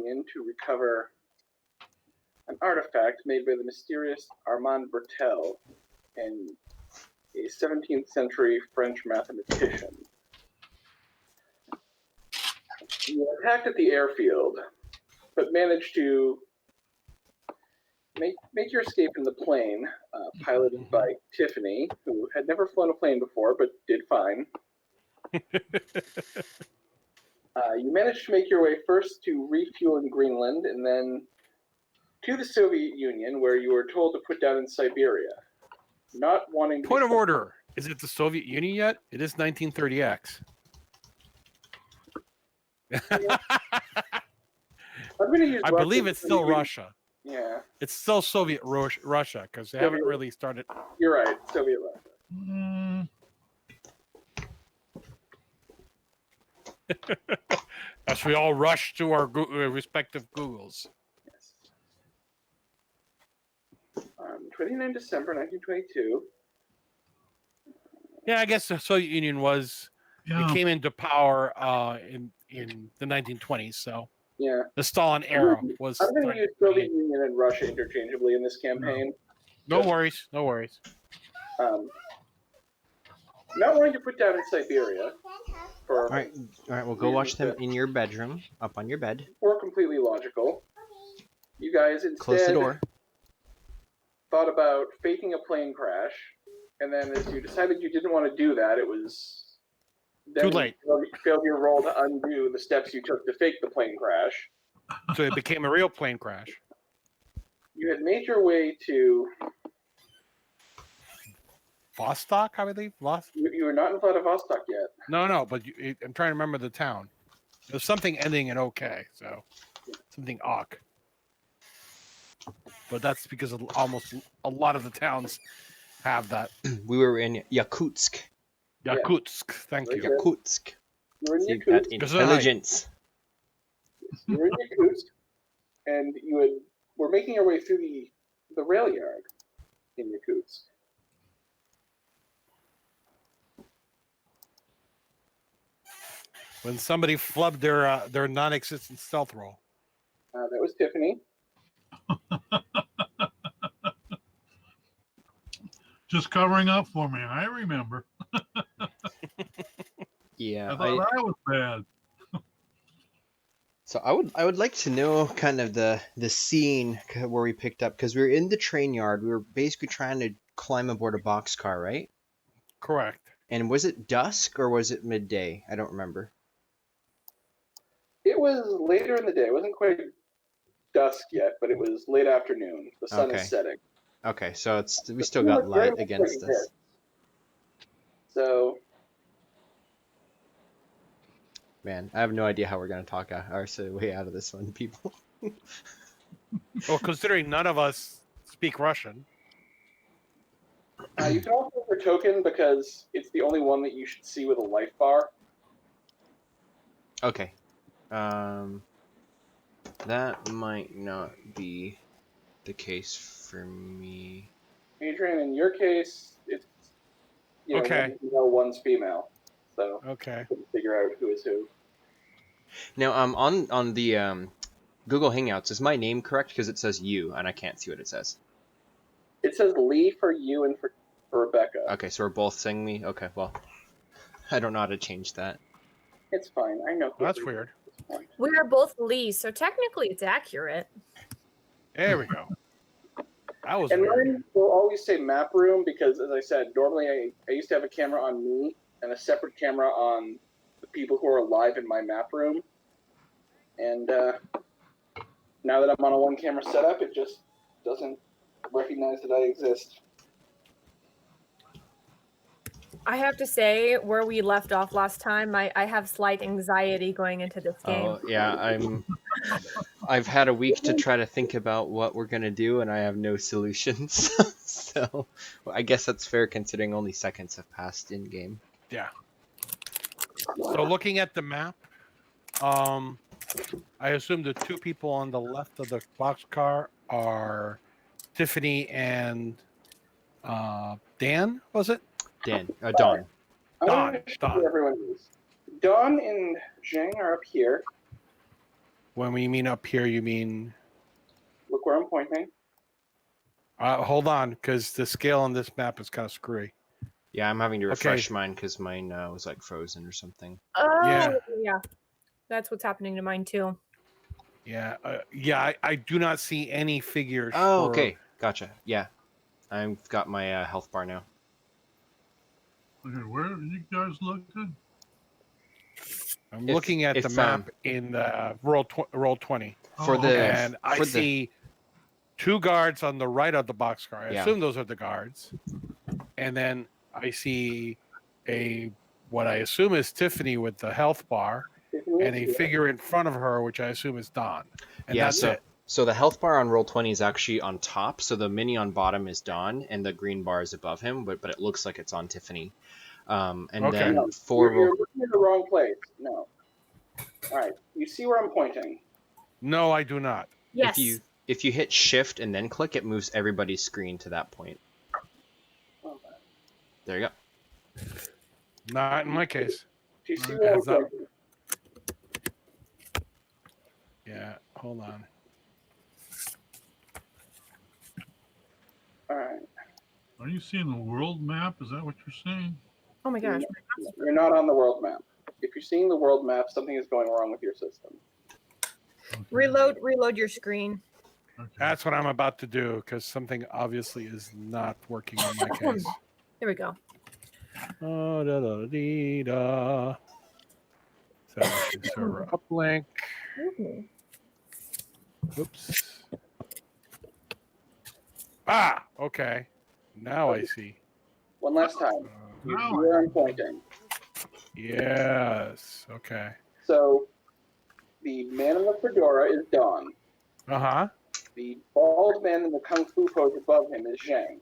Union to recover an artifact made by the mysterious Armand Bertel, and a 17th century French mathematician. You attacked at the airfield, but managed to make your escape in the plane, piloted by Tiffany, who had never flown a plane before, but did fine. You managed to make your way first to refuel in Greenland, and then to the Soviet Union, where you were told to put down in Siberia. Not wanting to Point of order. Is it the Soviet Union yet? It is 1930X. I'm going to use I believe it's still Russia. Yeah. It's still Soviet Russia because they haven't really started. You're right. Soviet Russia. As we all rush to our respective Googles. Yes. 29 December 1922. Yeah, I guess the Soviet Union was. It came into power in the 1920s. So yeah, the Stalin era was. I'm going to use Soviet Union and Russia interchangeably in this campaign. No worries. No worries. Not wanting to put down in Siberia. All right. We'll go watch them in your bedroom, up on your bed. Or completely logical. You guys instead close the door. Thought about faking a plane crash, and then as you decided you didn't want to do that, it was too late. You failed your role to undo the steps you took to fake the plane crash. So it became a real plane crash. You had made your way to Vostok, I believe. You were not in Vladivostok yet. No, but I'm trying to remember the town. There's something ending in OK, so something OK. But that's because almost a lot of the towns have that. We were in Yakutsk. Yakutsk, thank you. Yakutsk. You were in See, Yakutsk. that intelligence. You were in Yakutsk, and you were making your way through the rail yard in Yakutsk. When somebody flubbed their non-existent stealth roll. That was Tiffany. Just covering up for me. I remember. Yeah, I thought I was bad. So I would like to know kind of the scene where we picked up, because we were in the train yard. We were basically trying to climb aboard a boxcar, right? Correct. And was it dusk or was it midday? I don't remember. It was later in the day. It wasn't quite dusk yet, but it was late afternoon. The sun is setting. Okay, so we still got light against us. So, man, I have no idea how we're gonna talk our way out of this one, people. Well, considering none of us speak Russian, you can also look for token because it's the only one that you should see with a life bar. Okay. That might not be the case for me. Adrian, in your case, it's okay. One's female, so okay. You can figure out who is who. Now, on the Google Hangouts, is my name correct? Because it says you, and I can't see what it says. It says Lee for you and for Rebecca. Okay, so we're both saying me. Okay, well, I don't know how to change that. It's fine. I know. That's weird. We are both Lee, so technically it's accurate. There we go. That was and weird. mine will always say map room because, as I said, normally I used to have a camera on me and a separate camera on the people who are alive in my map room. And now that I'm on a one-camera setup, it just doesn't recognize that I exist. I have to say, where we left off last time, I have slight anxiety going into this game. Oh yeah, I've had a week to try to think about what we're gonna do, and I have no solutions. So I guess that's fair considering only seconds have passed in game. Yeah. So looking at the map, I assume the two people on the left of the boxcar are Tiffany and Dan. Was it? Don. Don. Don. Everyone is. Don and Zheng are up here. When we mean up here, you mean... Look where I'm pointing. hold on, because the scale on this map is kind of screwy. Yeah, I'm having to Okay. refresh mine because mine was like frozen or something. Oh, Yeah. yeah. That's what's happening to mine too. Yeah, I do not see any figures. Oh, for... okay, gotcha. Yeah, I've got my health bar now. Okay, where are you guys looking? I'm looking at the map in roll 20, For Oh, the okay. and I see 2 guards on the right of the boxcar. I Yeah. assume those are the guards, and then I see what I assume is Tiffany with the health bar, Tiffany and is a here. figure in front of her, which I assume is Dawn. And yeah, that's it. So the health bar on roll 20 is actually on top. So the mini on bottom is Dawn, and the green bar is above him. But it looks like it's on Tiffany. And Okay. then No, for you're looking at the wrong place. No. All right. You see where I'm pointing? No, I do not. Yes. if you hit shift and then click, it moves everybody's screen to that point. Okay. There you go. Not in my case. Do you see where I'm Heads up. pointing? Yeah, hold on. All right. Are you seeing the world map? Is that what you're saying? Oh my gosh. You're not on the world map. If you're seeing the world map, something is going wrong with your system. Okay. Reload your screen. Okay. That's what I'm about to do, because something obviously is not working in my case. There we go. Oh, da da dee da. Establishing server uplink. Mhm. Oops. Ah, okay. Now I see. One last time. You Now see where I'm pointing. Yes. Okay. So the man in the fedora is Don. Uh-huh. The bald man in the kung fu pose above him is Zheng.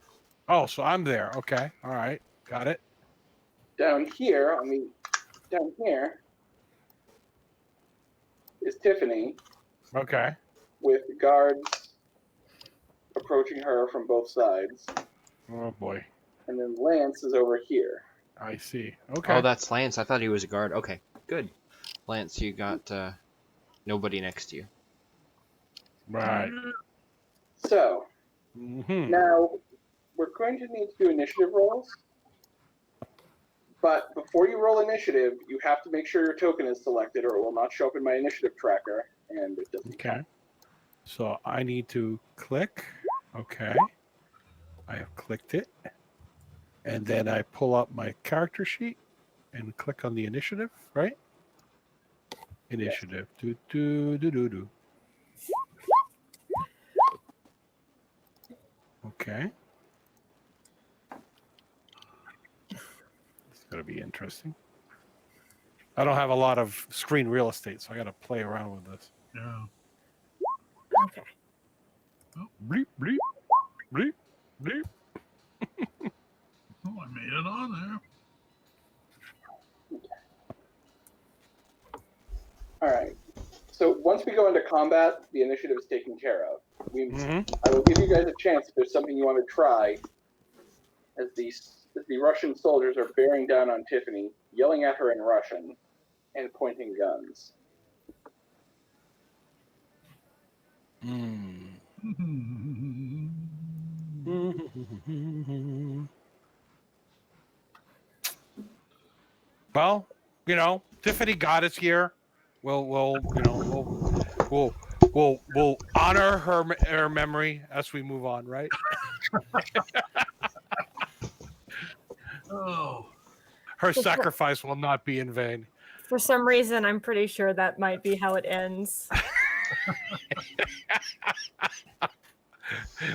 Oh, so I'm there. Okay. All right. Got it. Down here is Tiffany Okay. with guards approaching her from both sides. Oh boy. And then Lance is over here. I see. Okay. Oh, that's Lance. I thought he was a guard. Okay, good. Lance, you got nobody next to you. Right. So Mm-hmm. now we're going to need to do initiative rolls. But before you roll initiative, you have to make sure your token is selected or it will not show up in my initiative tracker and it doesn't Okay. count. So I need to click. Okay. I have clicked it. And then I pull up my character sheet and click on the initiative, right? Initiative. Do do do do do. Okay. It's gonna be interesting. I don't have a lot of screen real estate, so I gotta play around with this. Yeah. Okay. Oh, Bleep bleep bleep bleep. oh, I made it on there. All right. So once we go into combat, the initiative is taken care of. I will give you guys a chance if there's something you want to try as the Russian soldiers are bearing down on Tiffany, yelling at her in Russian, and pointing guns. Well, Tiffany got us here. We'll honor her memory as we move on, right? Oh, Her sacrifice will not be in vain. For some reason, I'm pretty sure that might be how it ends.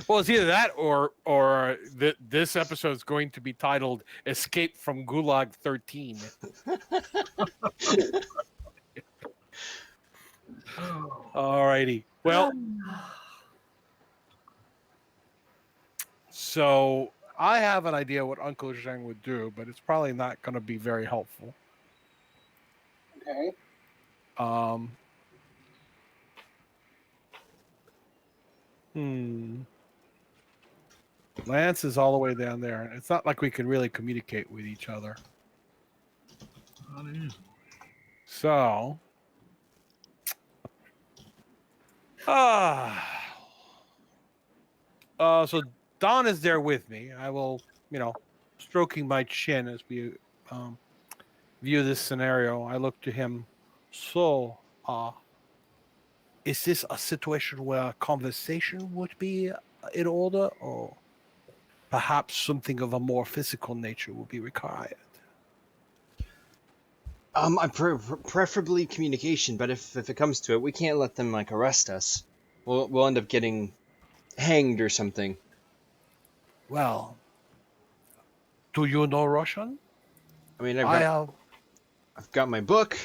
Well, it's either that or this episode is going to be titled "Escape from Gulag 13." Alrighty. Well, so I have an idea what Uncle Zheng would do, but it's probably not going to be very helpful. Okay. Lance is all the way down there, and it's not like we can really communicate with each other. not easy. So So Don is there with me. I will, stroking my chin as we view this scenario. I look to him. So, is this a situation where a conversation would be in order, or perhaps something of a more physical nature would be required? I preferably communication, but if it comes to it, we can't let them like arrest us. We'll end up getting hanged or something. Well, do you know Russian? I mean, I've I've got my book,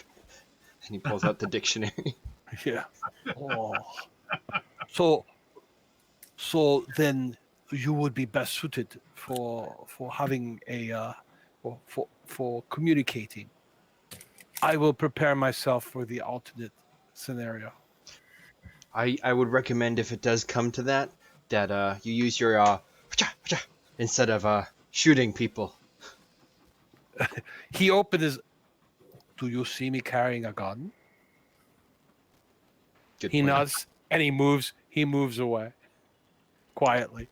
and he pulls out the dictionary. yeah. Oh. So then you would be best suited for having a for communicating. I will prepare myself for the alternate scenario. I would recommend if it does come to that you use your instead of shooting people. He opened his. Do you see me carrying a gun? Good He point. nods and he moves. He moves away quietly.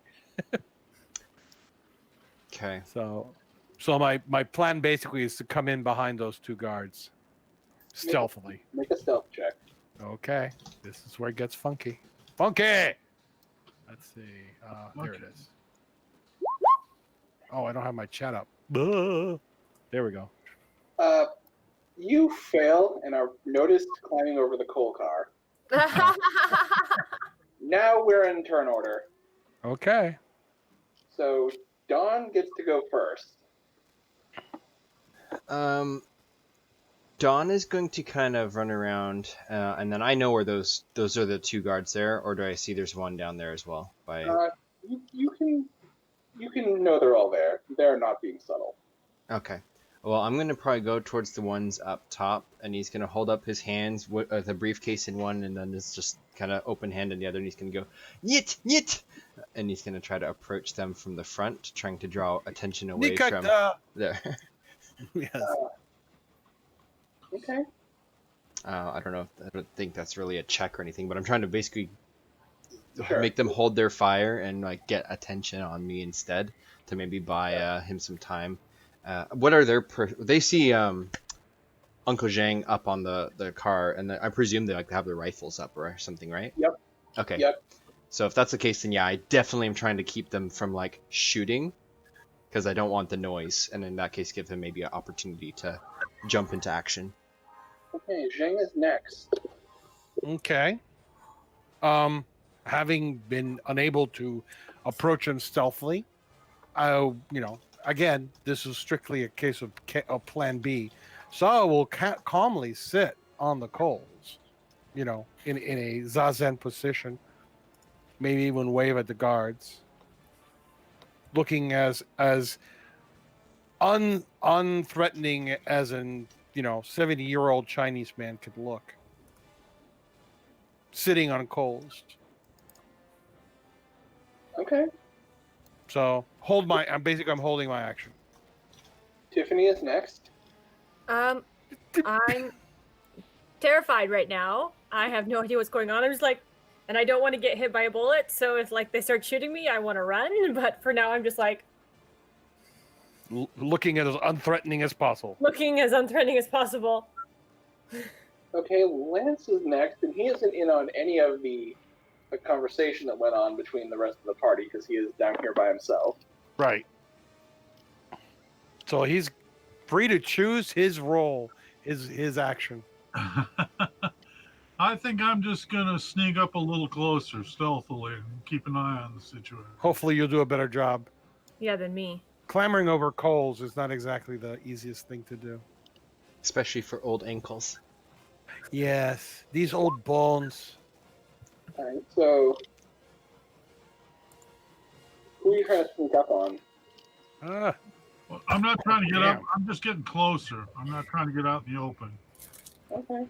Okay. So my plan basically is to come in behind those two guards, stealthily. Make a stealth check. Okay, this is where it gets funky. Funky. Let's see. There it Okay. is. Oh, I don't have my chat up. There we go. You fail and are noticed climbing over the coal car. Now we're in turn order. Okay. So Dawn gets to go first. Dawn is going to kind of run around, and then I know where those are the two guards there, or do I see there's one down there as well? You can know they're all there. They're not being subtle. Okay. Well, I'm going to probably go towards the ones up top, and he's going to hold up his hands with the briefcase in one, and then it's just kind of open hand in the other, and he's going to go, "Nyit, nyit!" And he's going to try to approach them from the front, trying to draw attention away from there. Yes. Okay. I don't think that's really a check or anything, but I'm trying to basically Sure. make them hold their fire and like get attention on me instead to maybe buy him some time. What are their they see Uncle Zheng up on the car, and I presume they like have their rifles up or something, right? Yep. Okay. Yep. So if that's the case, then yeah, I definitely am trying to keep them from like shooting, because I don't want the noise, and in that case, give them maybe an opportunity to jump into action. Okay, Zheng is next. Okay. Having been unable to approach him stealthily, again, this is strictly a case of Plan B. So I will calmly sit on the coals, in a zazen position, maybe even wave at the guards, looking as unthreatening as an 70-year-old Chinese man could look, sitting on coals. Okay. So I'm holding my action. Tiffany is next. I'm terrified right now. I have no idea what's going on. I'm just like, and I don't want to get hit by a bullet. So if like they start shooting me, I want to run. But for now, I'm just like looking as unthreatening as possible. Okay, Lance is next, and he isn't in on any of the conversation that went on between the rest of the party because he is down here by himself. Right. So he's free to choose his role, his action. I think I'm just gonna sneak up a little closer, stealthily, and keep an eye on the situation. Hopefully you'll do a better job. Yeah, than me. Clambering over coals is not exactly the easiest thing to do. Especially for old ankles. Yes, these old bones. All right, so who are you trying to sneak up on? Ah, Well, I'm not trying to get up. Damn. I'm just getting closer. I'm not trying to get out in the open. Okay.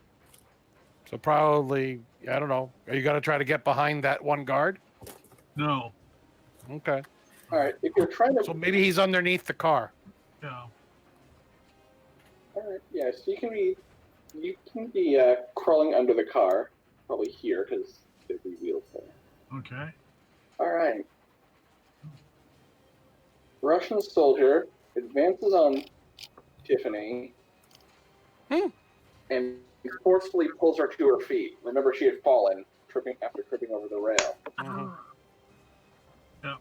so probably, I don't know. Are you going to try to get behind that one guard? No. Okay. All right, if you're trying to... So maybe he's underneath the car. Yeah. All right, yeah, so you can be crawling under the car, probably here, because there'd be Okay. All right. Russian soldier advances on Tiffany Hmm. and forcefully pulls her to her feet. Remember, she had fallen after tripping over the rail. Mhm. Yeah.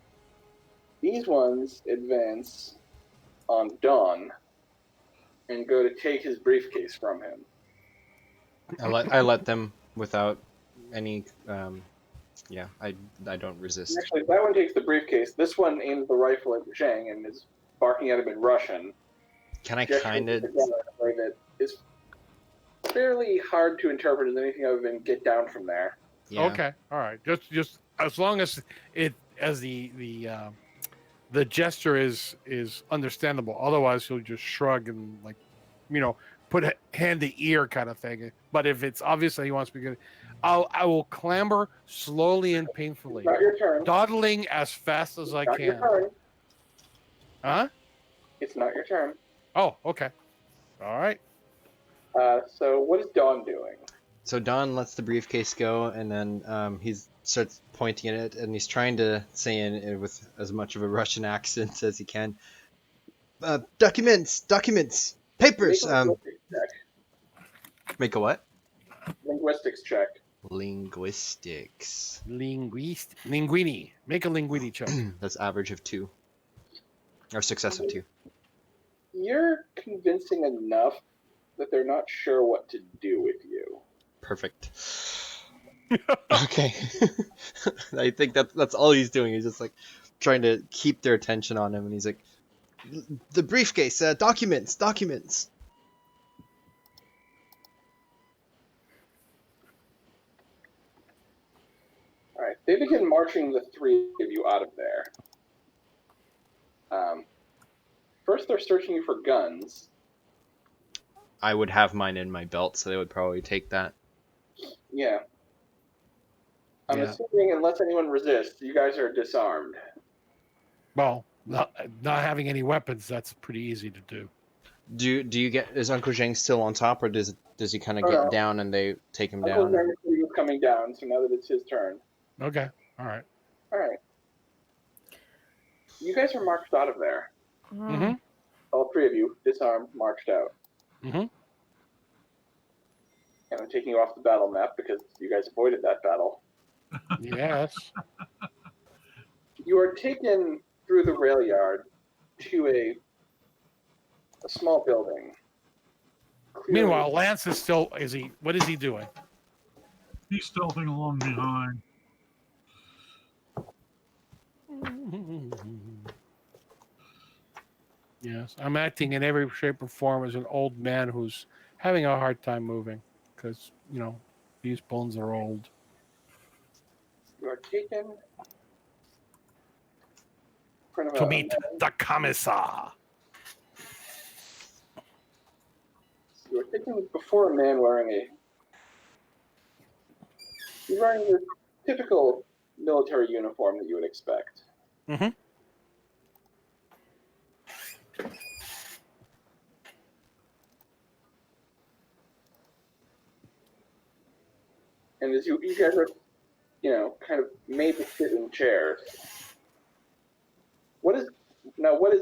These ones advance on Dawn and go to take his briefcase from him. I let them without any. Yeah, I don't resist. Actually, if that one takes the briefcase, this one aims the rifle at Zheng and is barking at him in Russian. Can I Gesturing kind to of? the gun in a way that is fairly hard to interpret as anything other than get down from there. Yeah. Okay, all right. Just as long as the gesture is understandable. Otherwise, he'll just shrug and like, put a hand to ear kind of thing. But if it's obvious that he wants to be good, I will clamber slowly and painfully, It's not your turn. dawdling as fast as I Not your can. turn. Huh? It's not your turn. Oh, okay. All right. So what is Dawn doing? So Don lets the briefcase go, and then he starts pointing at it, and he's trying to say in with as much of a Russian accent as he can. Documents, papers. Make a linguistics check. Make a what? Linguistics check. Linguistics. Linguini. Make a linguini check. That's average of 2, or success of 2. You're convincing enough that they're not sure what to do with you. Perfect. Okay. I think that's all he's doing. He's just like trying to keep their attention on him, and he's like, the briefcase, documents. All right. They begin marching the three of you out of there. First, they're searching you for guns. I would have mine in my belt, so they would probably take that. Yeah. I'm Yeah. assuming unless anyone resists, you guys are disarmed. Well, not having any weapons, that's pretty easy to do. Do you get, is Uncle Zheng still on top, or does he kind of Oh, get no. down and they take him Uncle down? Zheng was coming down, so now that it's his turn. Okay. All right. All right. You guys are marched out of there. Mm-hmm. All three of you, disarmed, marched out. Mm-hmm. And I'm taking you off the battle map because you guys avoided that battle. Yes. You are taken through the rail yard to a small building. Clearly, Meanwhile, Lance is still. What is he doing? He's stealthing along behind. Yes, I'm acting in every shape or form as an old man who's having a hard time moving because these bones are old. you are taken in front of To a meet the commissar. You were taken before a man he's wearing the typical military uniform that you would expect. Mm-hmm. And as you guys are, kind of made to sit in chairs. What is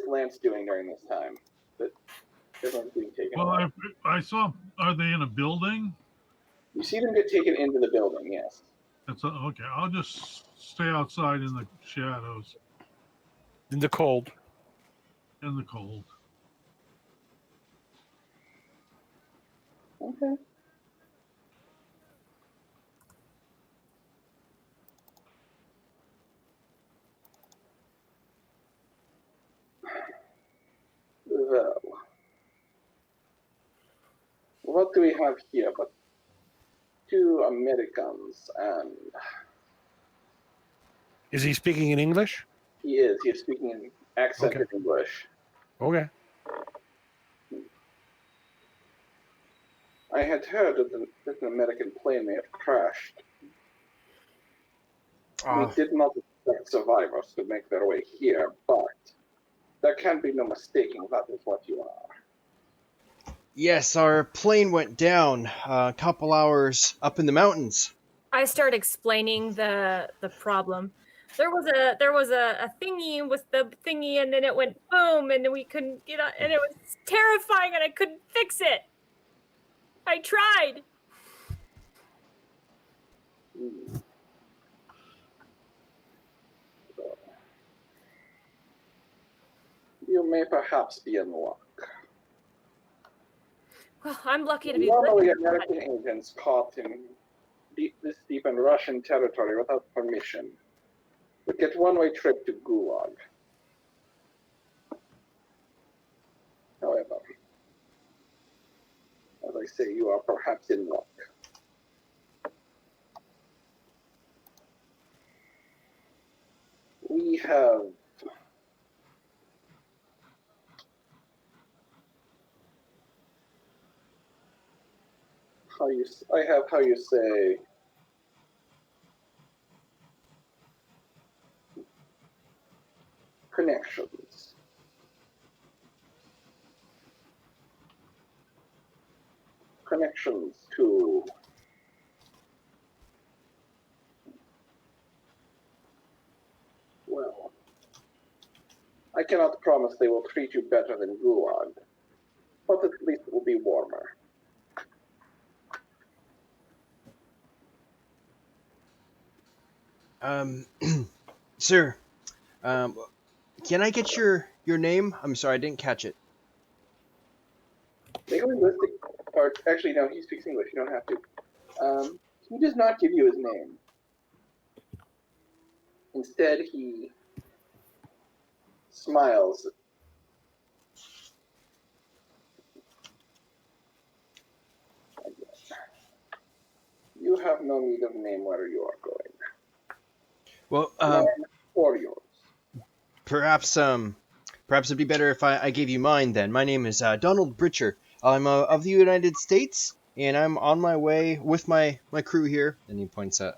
Lance doing during this time that everyone's being taken Well, away? I saw. Are they in a building? You see them get taken into the building, yes. That's okay. I'll just stay outside in the shadows, In the cold. in the cold. Okay. So, what do we have here but 2 Americans, and Is he speaking in English? he is speaking in accented English. Okay. I had heard that an American plane may have crashed. We did not expect survivors to make their way here, but there can be no mistaking that is what you are. Yes, our plane went down a couple hours up in the mountains. I start explaining the problem. There was a thingy with the thingy, and then it went boom, and then we couldn't get on, and it was terrifying, and I couldn't fix it. I tried. You may perhaps be in luck. Well, I'm lucky to be Normally, living. American agents caught in this deep in Russian territory without permission would get one-way trip to Gulag. However, as I say, you are perhaps in luck. We have how you say connections. Connections to well, I cannot promise they will treat you better than Gulag, but at least it will be warmer. Sir, can I get your name? I'm sorry, I didn't catch it. Make a linguistic, or actually no, he speaks English. You don't have to. He does not give you his name. Instead, he smiles. You have no need of name where you are going. Well, Mine or yours. perhaps it'd be better if I gave you mine then. My name is Donald Britcher. I'm of the United States, and I'm on my way with my crew here. And he points at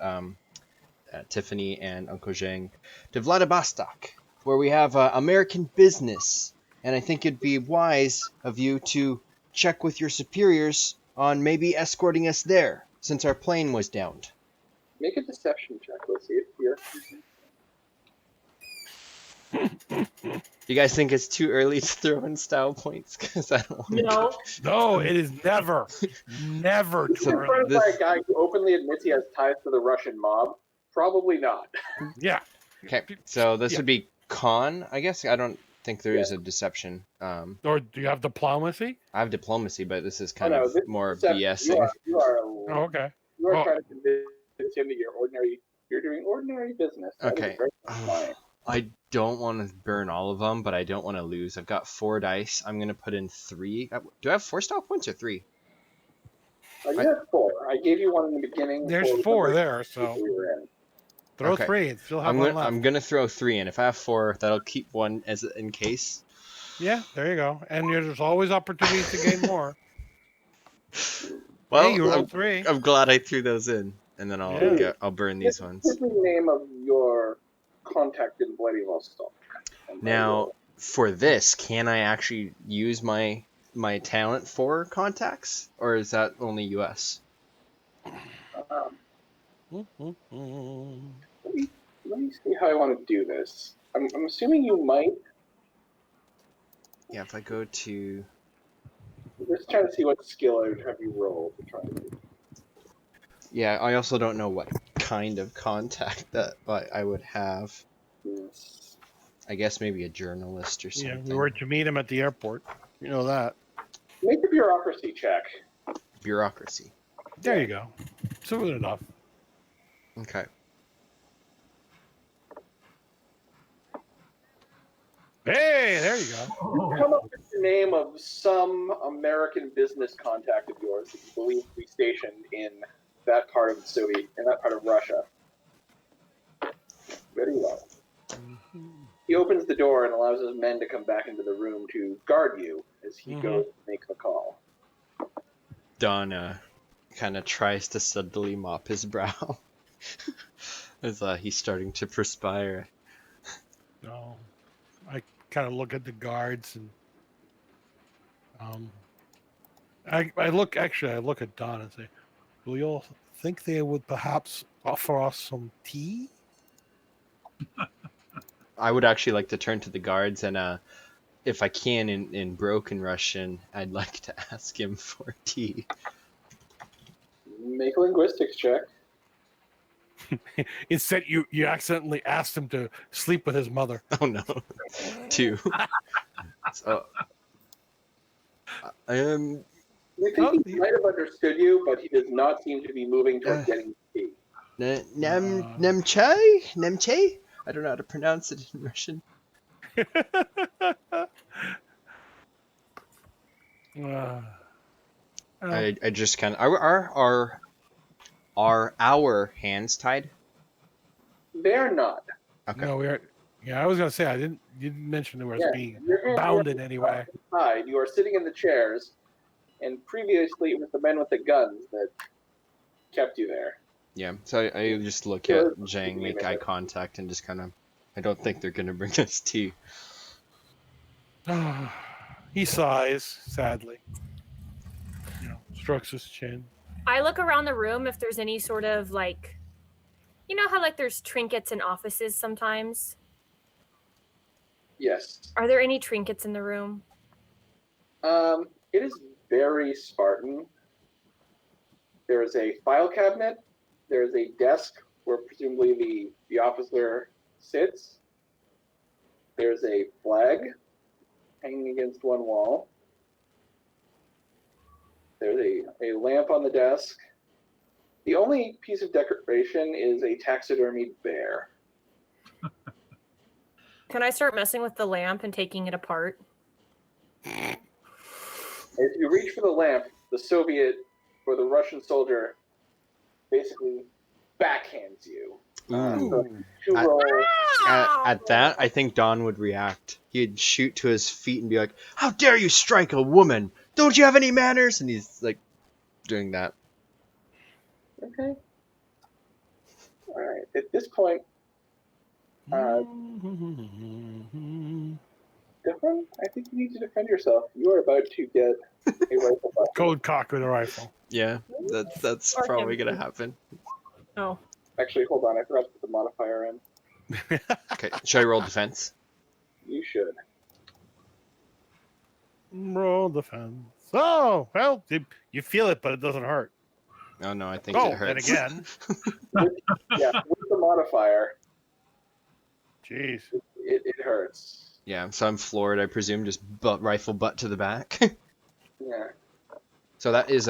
Tiffany and Uncle Zheng to Vladivostok, where we have American business. And I think it'd be wise of you to check with your superiors on maybe escorting us there, since our plane was downed. Make a deception check. Let's see it here. You guys think it's too early to throw in style points? Because I don't want to. No. No, it is never too So early. Confronted by a guy who openly admits he has ties to the Russian mob? Probably not. Yeah. Okay, so this Yeah. would be con, I guess. I don't think there is a deception. Or do you have diplomacy? I have diplomacy, but this is Oh, kind no, of this more deception. BSing. You are Oh, okay. trying to convince him that you're doing ordinary business. That is Okay. very fine. I don't want to burn all of them, but I don't want to lose. I've got 4 dice. I'm going to put in 3. Do I have 4 style points or 3? You have 4. I gave you one in the beginning. There's for 4 the there, so we were in. throw Okay. 3 and still have one left. I'm going to throw 3 in. If I have 4, that'll keep 1 as in case. Yeah, there you go. And there's always opportunities to gain more. Well, Hey, you rolled 3. I'm glad I threw those in, and then I'll burn these ones. Give me the name of your contact in Vladivostok. Now, for this, can I actually use my talent for contacts, or is that only U.S.? Let me see how I want to do this. I'm assuming you might. Yeah, if I go to... Just trying to see what skill I would have you roll to try and do. Yeah, I also don't know what kind of contact that I would have. Yes. I guess maybe a journalist or Yeah, something. we were to meet him at the airport. You know that. Make a bureaucracy check. Bureaucracy. There you go. Soon enough. Okay. Hey, there you go. Come up with the name of some American business contact of yours that you believe to be stationed in that part of Russia. Very well. He opens the door and allows his men to come back into the room to guard you as he goes to make the call. Don kind of tries to subtly mop his brow as he's starting to perspire. No. I kind of look at the guards and I look at Don and say, will you all think they would perhaps offer us some tea? I would actually like to turn to the guards and if I can in broken Russian, I'd like to ask him for tea. Make a linguistics check. Instead, you accidentally asked him to sleep with his mother. Oh no. 2. So I think Oh, he might have understood you, but he does not seem to be moving towards getting tea. Nemchai? Nemchai? I don't know how to pronounce it in Russian. I just kind of are our hands tied? They're not. Okay. No, we are. Yeah, I was gonna say you didn't mention there was Yeah, being your hands bound are in any way. tied. You are sitting in the chairs, and previously it was the men with the guns that kept you there. Yeah. So I just look at Zheng, make eye contact, and just kind of. I don't think they're gonna bring us tea. He sighs sadly. Strokes his chin. I look around the room if there's any sort of like, you know how like there's trinkets in offices sometimes? Yes. Are there any trinkets in the room? It is very Spartan. There is a file cabinet. There is a desk where presumably the officer sits. There's a flag hanging against one wall. There's a lamp on the desk. The only piece of decoration is a taxidermied bear. Can I start messing with the lamp and taking it apart? As you reach for the lamp, the Soviet or the Russian soldier basically backhands you. So two At- rolls. At that, I think Don would react. He'd shoot to his feet and be like, "How dare you strike a woman? Don't you have any manners?" And he's like doing that. Okay. All right. At this point, Stefan, I think you need to defend yourself. You are about to get a rifle butt. Code cock with a rifle. Yeah, that's Or probably him. gonna happen. Oh. Actually, hold on. I forgot to put the modifier in. Okay, should I roll defense? You should. Roll defense. Oh, well, you feel it, but it doesn't hurt. Oh no, I think Oh, it hurts. then again. Yeah, with the modifier, Jeez. it hurts. Yeah, so I'm floored. I presume just rifle butt to the back. Yeah, So that is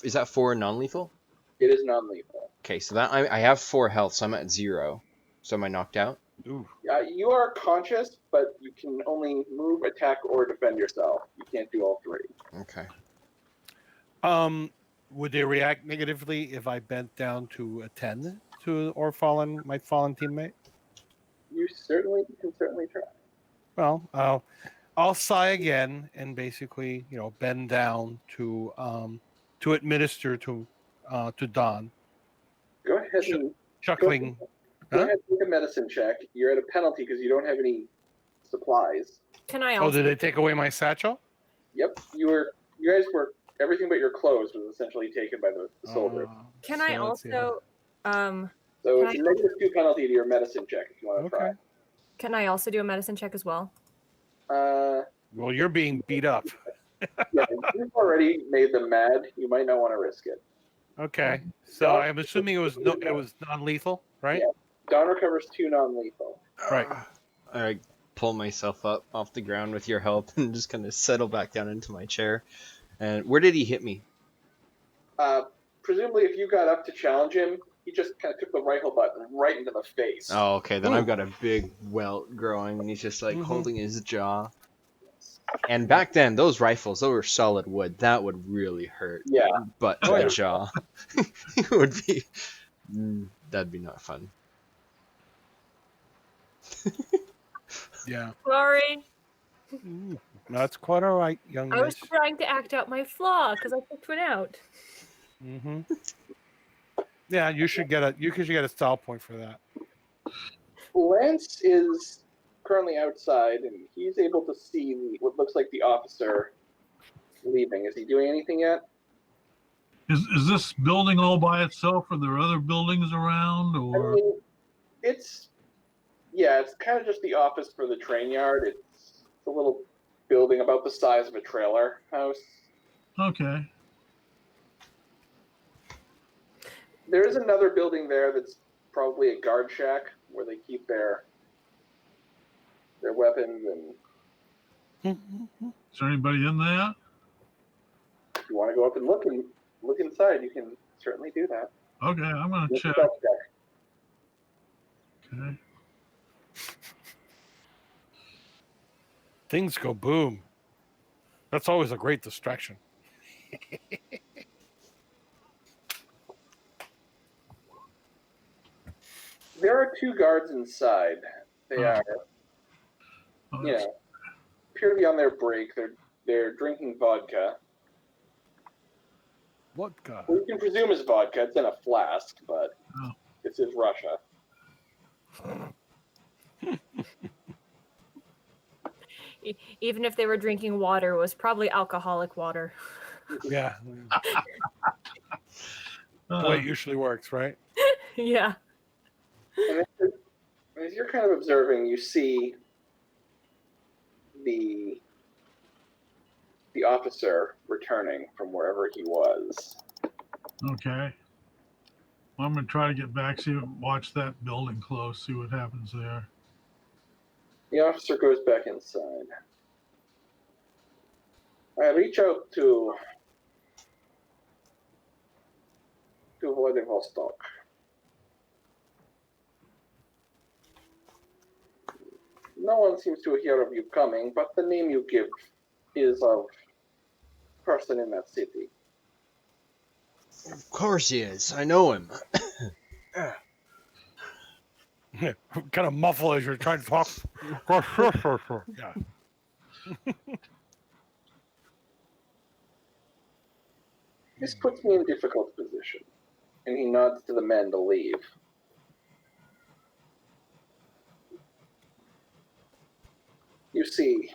is that 4 non-lethal? it is non-lethal. Okay, so that I have 4 health, so I'm at 0. So am I knocked out? Ooh. You are conscious, but you can only move, attack, or defend yourself. You can't do all three. Okay. Would they react negatively if I bent down to attend to my fallen teammate? You can certainly try. Well, I'll sigh again and basically, bend down to administer to Don, Go ahead and chuckling. go ahead and make a medicine check. You're at a penalty because you don't have any supplies. Can I Oh, also? did they take away my satchel? Yep, you guys were. Everything but your clothes was essentially taken by the soldier. Can I so let's see how- also? So can it's I- a -2 penalty to your medicine check if you want to try. Okay. Can I also do a medicine check as well? Well, you're being beat up. Yeah, you've already made them mad. You might not want to risk it. Okay. So I'm assuming it was non-lethal, right? Yeah. Don recovers 2 non-lethal. Right. I pull myself up off the ground with your help and just kind of settle back down into my chair. And where did he hit me? Presumably, if you got up to challenge him, he just kind of took the rifle butt right into the face. Oh, okay. Then Ooh. I've got a big welt growing, and he's just like Mhm. holding his jaw. And back then, those rifles, those were solid wood. That would really hurt. Yeah. But Oh, the yeah. jaw, it would be. That'd be not fun. Yeah. Sorry, That's quite all right, young I was miss. trying to act out my flaw because I picked one out. Mm-hmm. Yeah, you should get a style point for that. Lance is currently outside, and he's able to see what looks like the officer leaving. Is he doing anything yet? Is this building all by itself, or there other buildings around, I or? mean, it's kind of just the office for the train yard. It's a little building about the size of a trailer house. Okay. There is another building there that's probably a guard shack where they keep their weapons, and Is there anybody in there? if you want to go up and look inside, you can certainly do that. Okay, I'm gonna Make a check. stealth check. Okay. Things go boom. That's always a great distraction. There are 2 guards inside. They are, Oh, you know, appear to be on their break. They're drinking vodka. Vodka. Well, you can presume it's vodka. It's in a flask, but Oh. this is Russia. Even if they were drinking water, it was probably alcoholic water. Yeah. Uh, The way it usually works, right? Yeah. And as you're kind of observing, you see the officer returning from wherever he was. okay. Well, I'm gonna try to get back, watch that building close, see what happens there. The officer goes back inside. I reach out to Vladivostok. No one seems to hear of you coming, but the name you give is of a person in that city. Of course he is. I know him. Kind of muffle as you're trying to talk. Yeah. This puts me in a difficult position. And he nods to the men to leave. You see,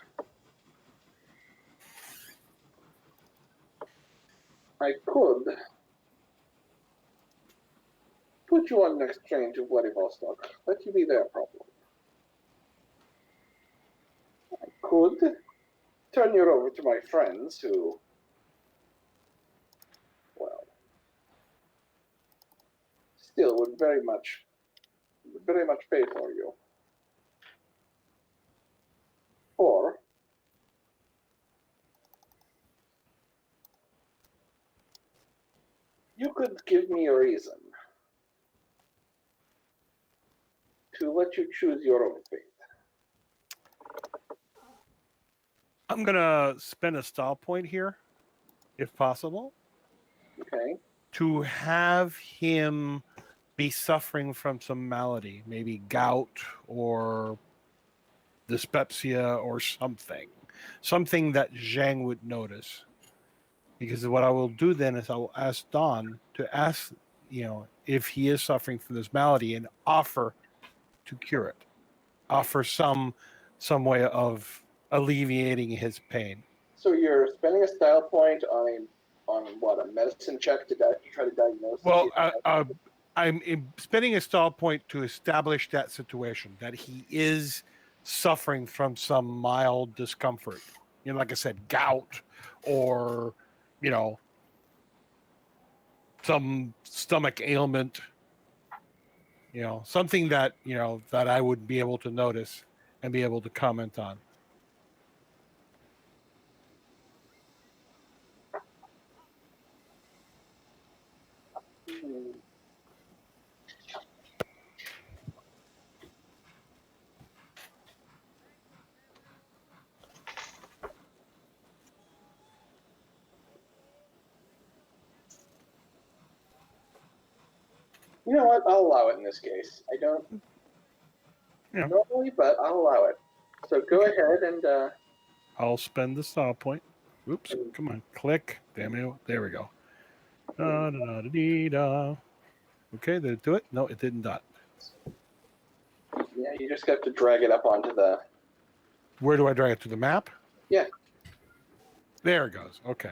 I could put you on next train to Vladivostok. Let you be their problem. I could turn you over to my friends who, well, still would very much pay for you. Or you could give me a reason to let you choose your own fate. I'm gonna spend a style point here, if possible, Okay? to have him be suffering from some malady, maybe gout or dyspepsia or something that Zheng would notice. Because what I will do then is I will ask Don to ask, if he is suffering from this malady and offer to cure it, offer some way of alleviating his pain. So you're spending a style point on a medicine check to try to diagnose. Well, I'm spending a stall point to establish that situation, that he is suffering from some mild discomfort. Like I said, gout or, some stomach ailment, something that, that I would be able to notice and be able to comment on. You know what? I'll allow it in this case. I don't normally, but I'll allow it. So go ahead and. I'll spend the style point. Oops, come on, click. Damn it, there we go. Da. Okay, did it do it? No, it didn't dot. Yeah, you just have to drag it up onto the. Where do I drag it, to the map? Yeah. There it goes. Okay.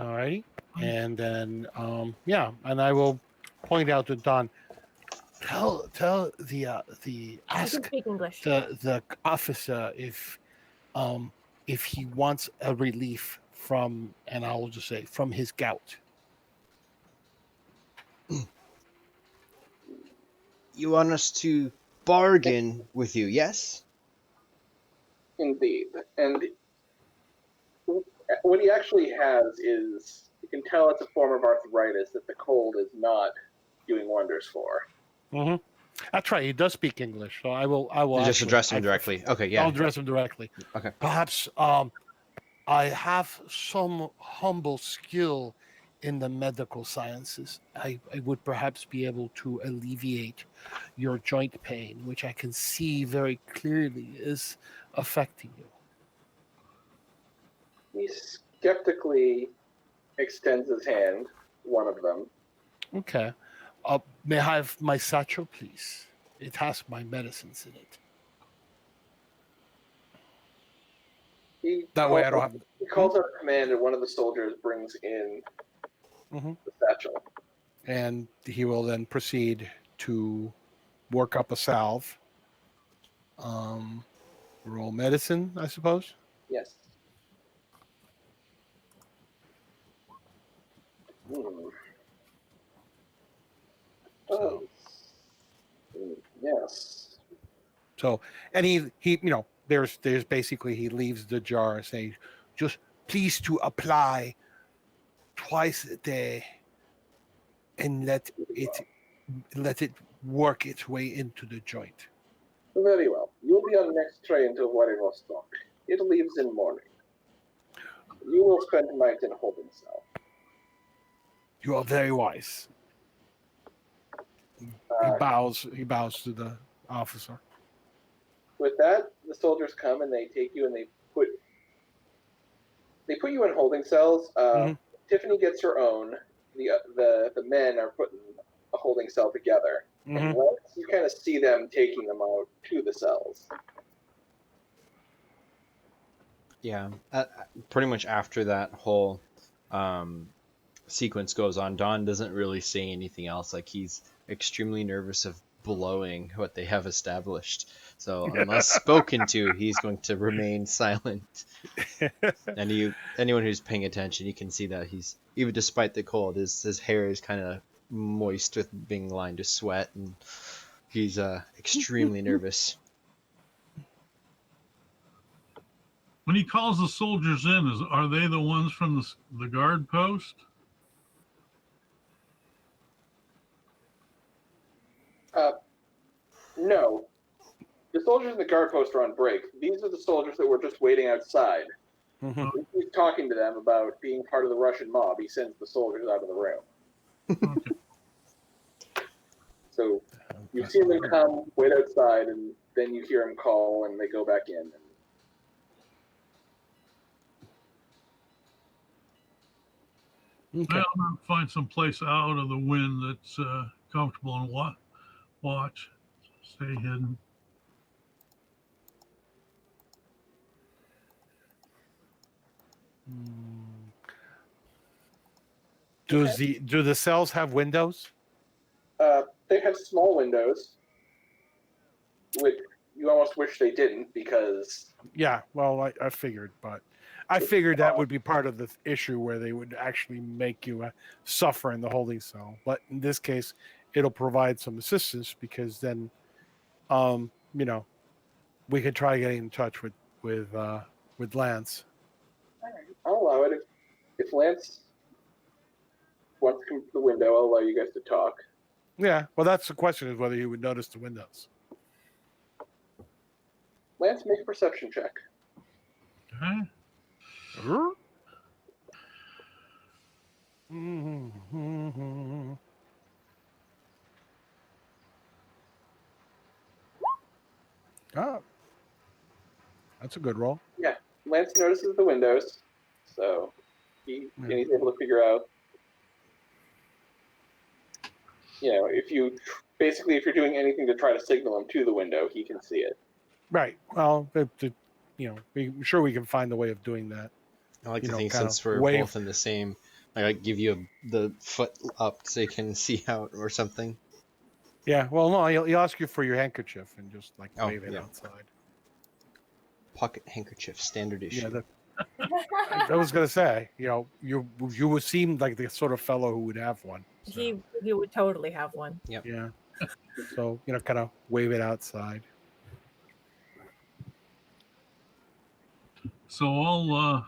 All right. And then, and I will point out to Don. Tell the You ask can speak English. the officer if he wants a relief from, and I will just say from his gout. You want us to bargain with you, yes? Indeed. And what he actually has is, you can tell it's a form of arthritis that the cold is not doing wonders for. Mm-hmm. That's right. He does speak English, so I will. You just actually- address him directly. Okay, I'll yeah. address him directly. Okay. Perhaps I have some humble skill in the medical sciences. I would perhaps be able to alleviate your joint pain, which I can see very clearly is affecting you. He skeptically extends his hand, one of them. Okay. May I have my satchel, please? It has my medicines in it. That way I don't have... He calls out a command, and one of the soldiers brings in Mhm. the satchel. And he will then proceed to work up a salve. Roll medicine, I suppose. Yes. Hmm. Oh. Yes. So, and he there's basically, he leaves the jar saying, just please to apply twice a day and let it work its way into the joint. Very well. You'll be on the next train to Vladivostok. It leaves in morning. You will spend the night in a holding cell. You are very wise. He bows to the officer. With that, the soldiers come and they take you and they put you in holding cells. Tiffany gets her own. The men are put in a holding cell together. And you kind of see them taking them out to the cells. Yeah. Pretty much after that whole sequence goes on, Don doesn't really say anything else. Like, he's extremely nervous of blowing what they have established. So unless spoken to, he's going to remain silent. And anyone who's paying attention, you can see that he's, even despite the cold, his hair is kind of moist with being lined with sweat, and he's extremely nervous. When he calls the soldiers in, are they the ones from the guard post? No. The soldiers in the guard post are on break. These are the soldiers that were just waiting outside. He's talking to them about being part of the Russian mob. He sends the soldiers out of the room. Okay. So you see them come, wait outside, and then you hear them call, and they go back in. Okay. Well, I'm gonna find some place out of the wind that's comfortable and watch. Stay hidden. Do the cells have windows? They have small windows, which you almost wish they didn't, because... Yeah, well, I figured, but I figured that would be part of the issue where they would actually make you suffer in the holding cell. But in this case, it'll provide some assistance, because then, we could try getting in touch with Lance. All right. I'll allow it. If Lance wants to come to the window, I'll allow you guys to talk. Yeah, well, that's the question, is whether he would notice the windows. Lance, make a perception check. Okay. Oh, that's a good roll. Yeah, Lance notices the windows, so he's able to figure out. If you're doing anything to try to signal him to the window, he can see it. Right. Well, I'm sure we can find a way of doing that. I like to think, kind since of we're wave. both in the same I like give you the foot up so you can see out or something. Yeah, well, no, he'll ask you for your handkerchief and just like Oh, wave it yeah. outside. Pocket handkerchief, standard issue. Yeah, I was gonna say, you would seem like the sort of fellow who would have one. So, he would totally have one. yeah. So kind of wave it outside. So I'll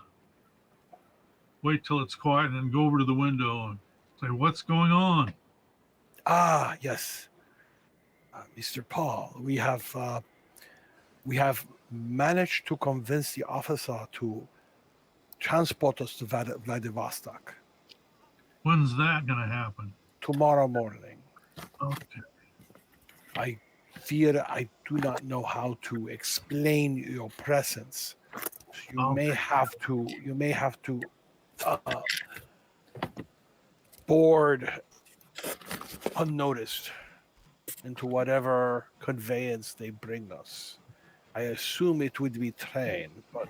wait till it's quiet and then go over to the window and say, "What's going on?" Ah, yes, Mr. Paul, we have managed to convince the officer to transport us to Vladivostok When's that going to happen? tomorrow morning. Okay. I fear I do not know how to explain your presence. You may have to board unnoticed into whatever conveyance they bring us. I assume it would be train, but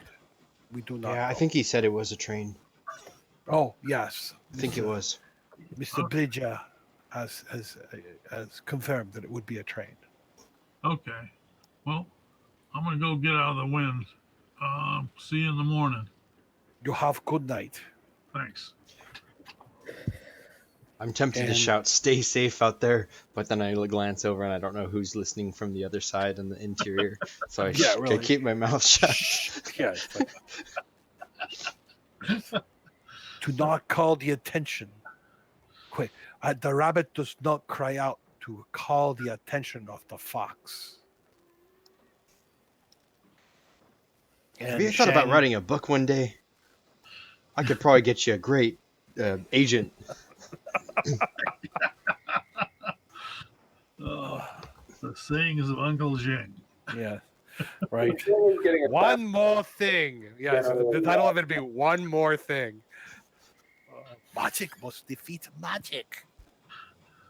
we do not Yeah, I know. think he said it was a train. Oh yes, I think it was. Mr. Bridger has confirmed that it would be a train. Okay. Well, I'm going to go get out of the wind. See you in the morning. You have good night. Thanks. I'm tempted to shout, "Stay safe out there," but then I glance over and I don't know who's listening from the other side in the interior, so I really. keep my mouth shut. Yeah. To not call the attention. Quick, the rabbit does not cry out to call the attention of the fox. Have you thought about writing a book one day? I could probably get you a great agent. The sayings of Uncle Zheng. Yeah, right. Getting a One more thing. Yeah, so the title of it would be One More Thing. Magic must defeat magic.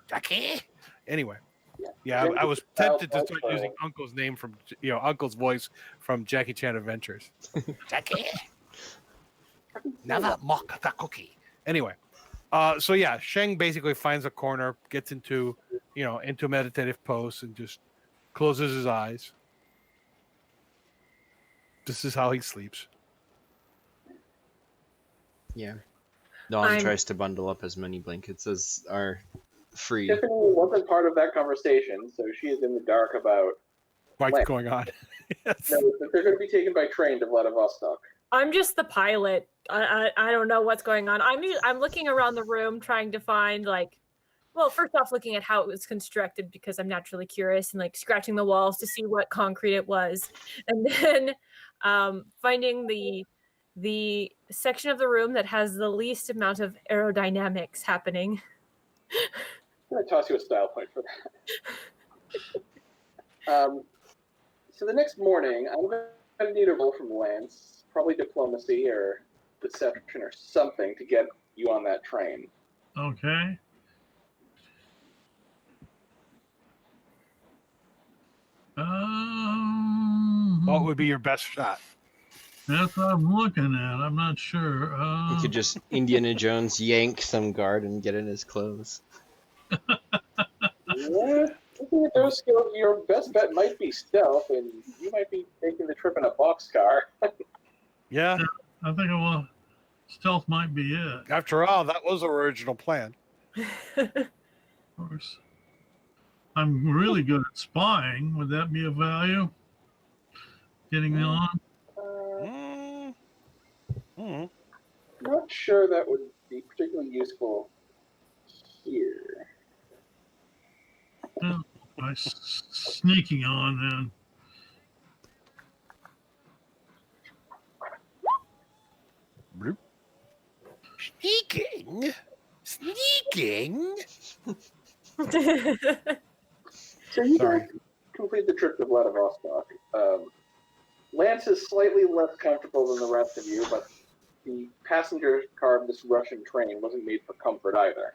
Jackie? Anyway. Yeah, I was tempted to start using Uncle's name from, Uncle's voice from Jackie Chan Adventures. Jackie? Never mock the cookie. Anyway. So yeah, Zheng basically finds a corner, gets into meditative pose and just closes his eyes. This is how he sleeps. Yeah. Dawn tries to bundle up as many blankets as are free. Tiffany wasn't part of that conversation, so she is in the dark about what's going on. Yes. No, they're going to be taken by train to Vladivostok. I'm just the pilot. I don't know what's going on. I'm looking around the room trying to find first off, looking at how it was constructed because I'm naturally curious and scratching the walls to see what concrete it was, and then finding the section of the room that has the least amount of aerodynamics happening. I'm going to toss you a style point for that. So the next morning, I'm going to need a roll from Lance, probably diplomacy or deception or something to get you on that train. Okay. What would be your best shot? That's what I'm looking at. I'm not sure. You could just Indiana Jones yank some guard and get in his clothes. Yeah, looking at those skills, your best bet might be stealth, and you might be taking the trip in a boxcar. Yeah. I think stealth might be it. After all, that was our original plan. Of course. I'm really good at spying. Would that be of value? Getting me on? Not sure that would be particularly useful here. Well, sneaking on then. Sneaking. So you guys complete the trip to Vladivostok. Lance is slightly less comfortable than the rest of you, but the passenger car of this Russian train wasn't made for comfort either.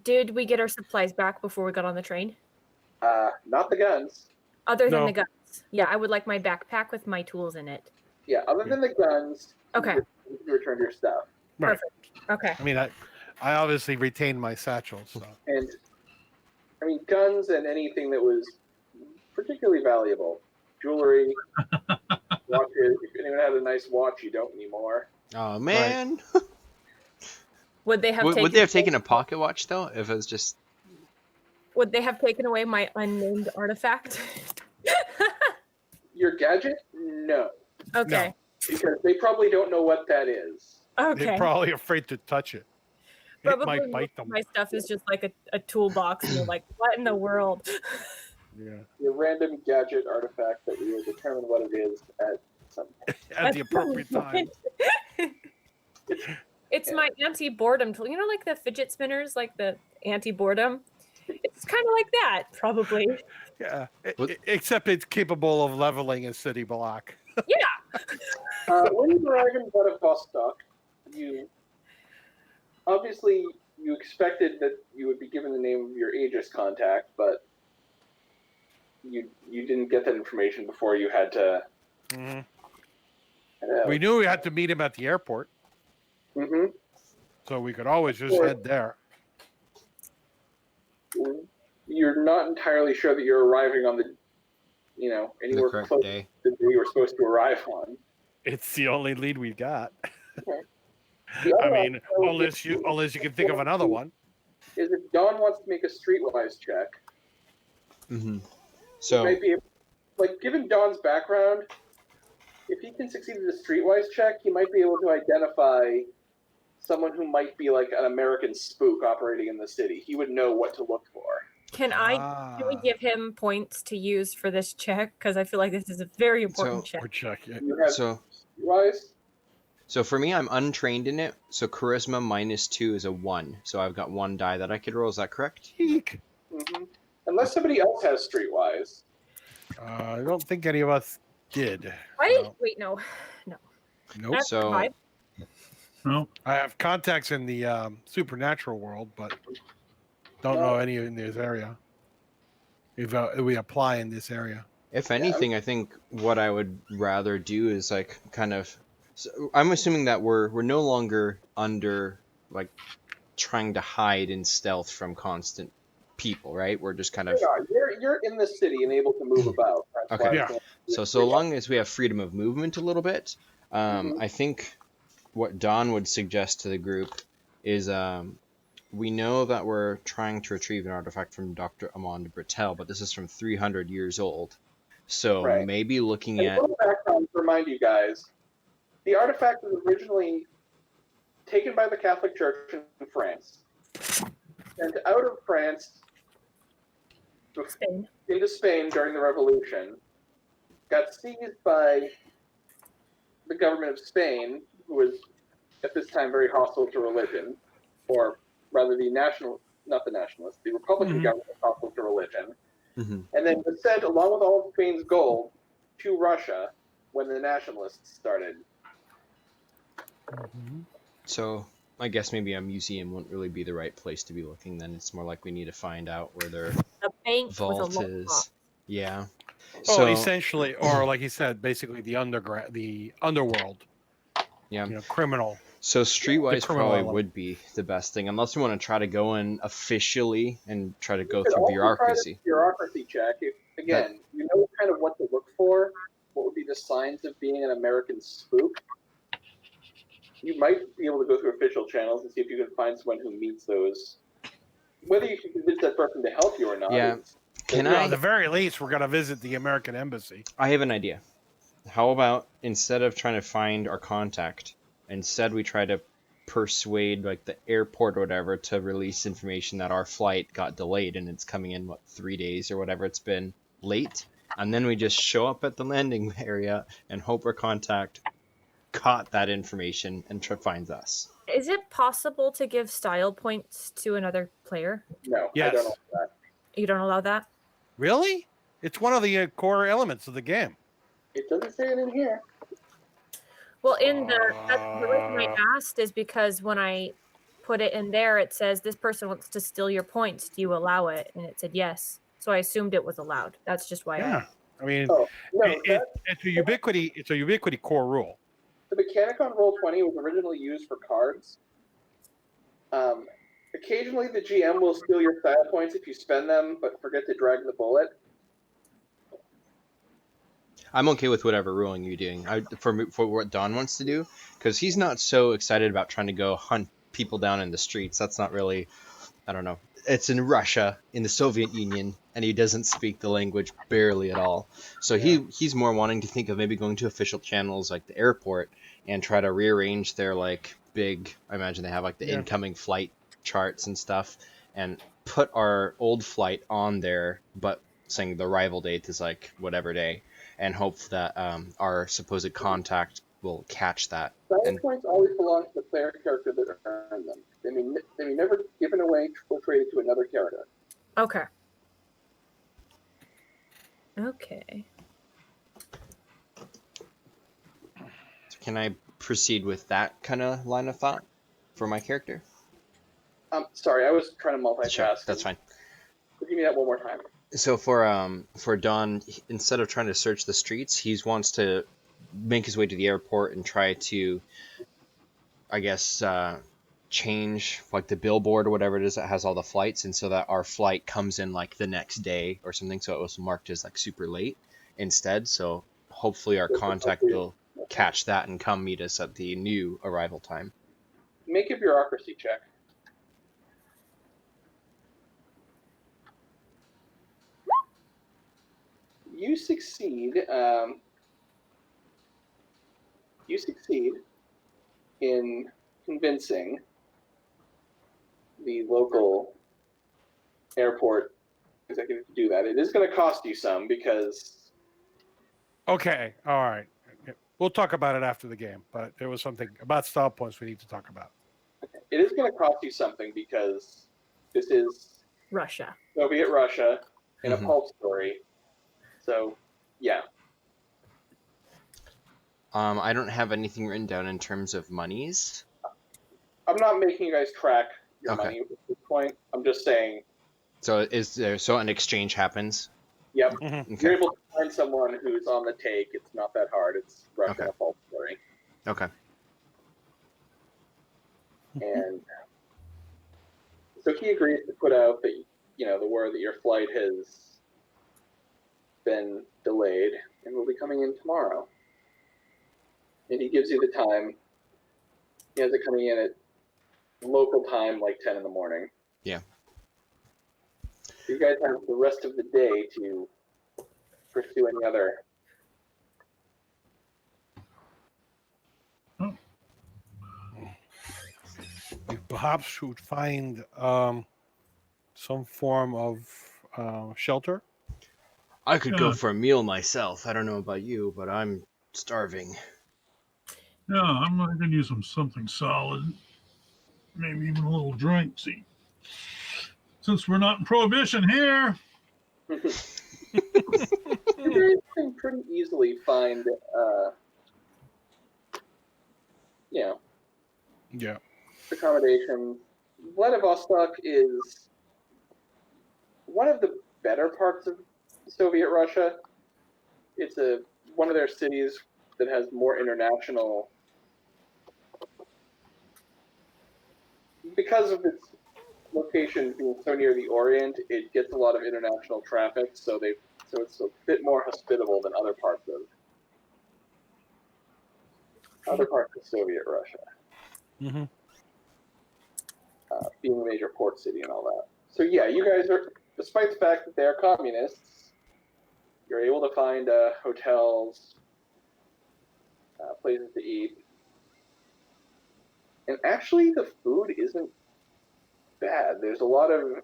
Did we get our supplies back before we got on the train? Not the guns. Other than the guns. Yeah, I would like my backpack with my tools in it. Yeah, other than the guns. Okay. You returned your stuff. Right. Perfect. Okay. I mean, I obviously retained my satchel, so And I mean, guns and anything that was particularly valuable, jewelry, watches. If anyone had a nice watch, you don't anymore. Oh man. Would they have Would taken? they have taken a pocket watch though? If it was just Would they have taken away my unnamed artifact? Your gadget? No, Okay. because they probably don't know what that is. they're Okay. probably afraid to touch it. It Probably might most bite of them. my stuff is just like a toolbox, and they're like, "What in the world?" Yeah. Your random gadget artifact that we will determine what it is at some point. At the appropriate time. It's my anti-boredom tool. You know, like the fidget spinners, like the anti-boredom. It's kind of like that, probably. Yeah. What- Except it's capable of leveling a city block. When you arrive in Vladivostok, you obviously you expected that you would be given the name of your Aegis contact, but you didn't get that information before you had to. Mhm. Uh, We knew we had to meet him at the airport, hmm so we could always just head there. You're not entirely sure that you're arriving on the, the anywhere correct close day? to the day you were supposed to arrive on. It's the only lead we got. The I other mean, option unless you can think of another one. is if Don wants to make a streetwise check, Mm-hmm. he So might be able, like, given Don's background, if he can succeed in the streetwise check, he might be able to identify someone who might be like an American spook operating in the city. He would know what to look for. Can we give him points to use for this check? Because I feel like this is a very important check. Or check it. You have so streetwise. so for me, I'm untrained in it. So charisma -2 is a 1. So I've got 1 die that I could roll. Is that correct? Eek. hmm Unless somebody else has streetwise. I don't think any of us did. Wait, No. wait, no. Nope. That's So- five. No, I have contacts in the supernatural world, but don't know any in this area. If we apply in this area. If anything, I think what I would rather do is like kind of. So I'm assuming that we're no longer under like trying to hide in stealth from constant people, right? We're just kind of. You're in the city and able to move about. That's Okay. why Yeah. it's So long as we have freedom of movement a little bit, Mhm. I think what Don would suggest to the group is we know that we're trying to retrieve an artifact from Dr. Amand Brittel, but this is from 300 years old. So Right. maybe looking And at a little background to remind you guys, the artifact was originally taken by the Catholic Church in France, sent out of France Spain. into Spain during the Revolution, got seized by the government of Spain, who was at this time very hostile to religion, or rather the Republican Mhm. government was hostile to religion, Mhm. and then was sent along with all of Spain's gold to Russia when the nationalists started. So I guess maybe a museum wouldn't really be the right place to be looking then. It's more like we need to find out where their A bank with a vault lock. is. Yeah. Oh, So essentially, or like he said, basically the underworld. yeah. Criminal. So streetwise criminal probably element. would be the best thing, unless we want to try to go in officially and try to go You could through also try bureaucracy. the bureaucracy check. If, again, you know kind of what to look for, what would be the signs of being an American spook. You might be able to go through official channels and see if you can find someone who meets those. Whether you can convince that person to help you or not. Yeah. is- Can Well, I? at the very least, we're gonna visit the American embassy. I have an idea. How about instead of trying to find our contact, instead we try to persuade like the airport or whatever to release information that our flight got delayed and it's coming in 3 days or whatever it's been late, and then we just show up at the landing area and hope our contact caught that information and finds us. Is it possible to give style points to another player? No, I Yes. don't know that. You don't allow that? Really? It's one of the core elements of the game. It doesn't say it in here. Well, the reason I asked is because when I put it in there, it says this person wants to steal your points. Do you allow it? And it said yes. So I assumed it was allowed. That's just why. Yeah. I mean, Oh, no, it's a Ubiquity core rule. the mechanic on Roll20 was originally used for cards. Occasionally, the GM will steal your style points if you spend them, but forget to drag the bullet. I'm okay with whatever ruling you're doing. For what Don wants to do, because he's not so excited about trying to go hunt people down in the streets. That's not really, I don't know. It's in Russia, in the Soviet Union, and he doesn't speak the language barely at all. So he's more wanting to think of maybe going to official channels like the airport and try to rearrange their like big. I imagine they have like the incoming flight charts and stuff, and put our old flight on there, but saying the arrival date is like whatever day, and hope that our supposed contact will catch that. Style points always belong to the player character that earned them. They may never be given away or traded to another character. Okay. Okay. Can I proceed with that kind of line of thought for my character? Sorry, I was trying to multitask. Sure, that's fine. Give me that one more time. So for Don, instead of trying to search the streets, he wants to make his way to the airport and try to, I guess, change like the billboard or whatever it is that has all the flights, and so that our flight comes in like the next day or something, so it was marked as like super late instead. So hopefully our contact will catch that and come meet us at the new arrival time. Make a bureaucracy check. You succeed. You succeed in convincing the local airport executive to do that. It is going to cost you some because. Okay, all right. We'll talk about it after the game, but there was something about style points we need to talk about. It is going to cost you something because this is Russia. Soviet Russia in a pulp story. So, yeah. I don't have anything written down in terms of monies. I'm not making you guys track your money at this point. I'm just saying. So an exchange happens? Yep. Mm-hmm. Okay. You're able to find someone who's on the take. It's not that hard. It's Russia in a pulp story. Okay. And so he agrees to put out the word that your flight has been delayed and will be coming in tomorrow. And he gives you the time. He has it coming in at local time, like 10 in the morning. Yeah. So you guys have the rest of the day to pursue any other. We perhaps should find some form of shelter. I could go for a meal myself. I don't know about you, but I'm starving. Yeah, I'm going to use something solid. Maybe even a little drink. See, since we're not in prohibition here. You guys can pretty easily find, accommodation. Vladivostok is one of the better parts of Soviet Russia. It's one of their cities that has more international. Because of its location being so near the Orient, it gets a lot of international traffic, so it's a bit more hospitable than other parts of Soviet Russia. Mm-hmm. Being a major port city and all that. So yeah, you guys are, despite the fact that they're communists, you're able to find hotels, places to eat. And actually, the food isn't bad. There's a lot of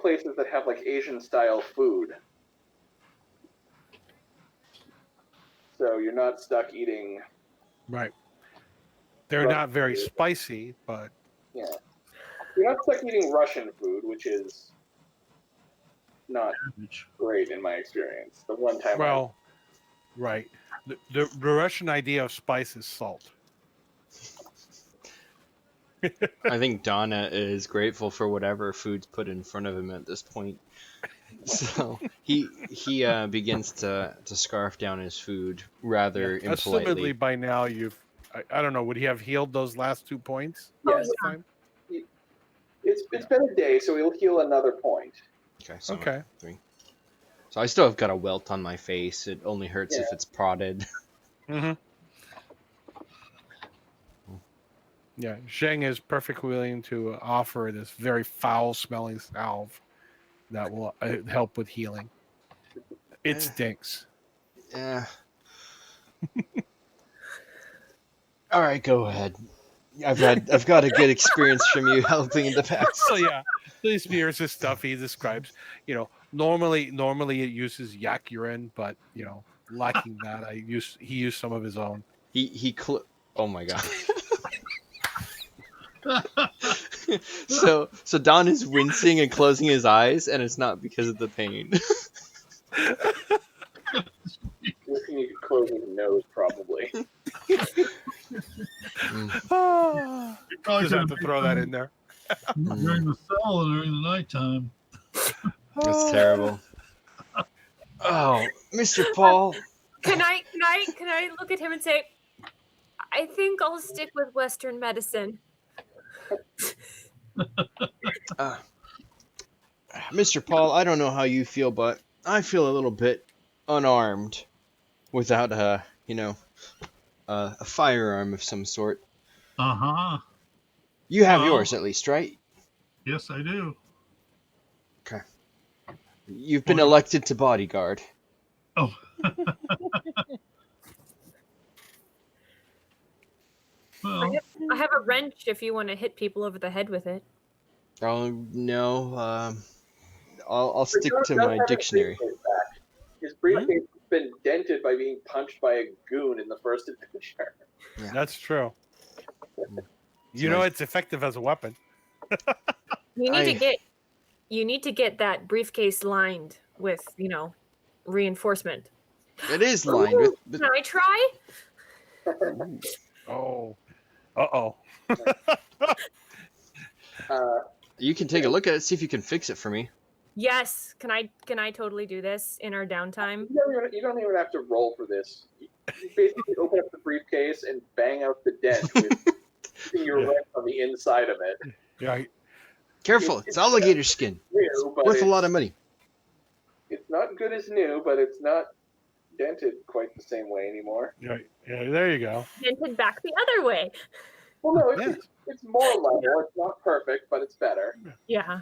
places that have like Asian style food. So you're not stuck eating. Right. They're not very spicy, but yeah, you're not stuck eating Russian food, which is not great in my experience. The one time. Well, right. The Russian idea of spice is salt. I think Donna is grateful for whatever food's put in front of him at this point. So he begins to scarf down his food rather impolitely. Assumedly by now I don't know, would he have healed those last 2 points? Yes. Last time? It's been a day, so he'll heal another point. Okay, so Okay. 3. So I still have got a welt on my face. It only hurts if Yeah. it's prodded. Mm-hmm. Yeah, Zheng is perfectly willing to offer this very foul-smelling salve that will help with healing. It stinks. Yeah. All right, go ahead. I've got a good experience from you helping in the past. So yeah, these here's the stuff he describes. Normally it uses yak urine, but lacking that, he used some of his own. Oh my god. So Don is wincing and closing his eyes, and it's not because of the pain. Wishing you could close his nose, probably. Just have to throw that in there. During the cell and during the nighttime. That's terrible. Oh, Mr. Paul. Can I look at him and say, I think I'll stick with Western medicine. Mr. Paul, I don't know how you feel, but I feel a little bit unarmed without a firearm of some sort. Uh-huh. You have Well- yours at least, right? Yes, I do. Okay. You've been elected to bodyguard. Oh. Well, I have a wrench if you want to hit people over the head with it. Oh no. I'll stick to Don't my have his dictionary. briefcase back. His briefcase has been dented by being punched by a goon in the first adventure. That's true. Nice. It's effective as a weapon. You need to get that briefcase lined with, reinforcement. It is lined with. Can I try? Oh. Uh-oh. You can take a look at it, see if you can fix it for me. Yes. Can I totally do this in our downtime? You don't even have to roll for this. You basically open up the briefcase and bang out the dent with your wrench on the inside of it. Yeah. Careful, it's alligator skin. New, but Worth a lot of money. It's not good as new, but it's not dented quite the same way anymore. Yeah, there you go. Dented back the other way. Well, no, Yeah. it's more level. It's not perfect, but it's better. Yeah.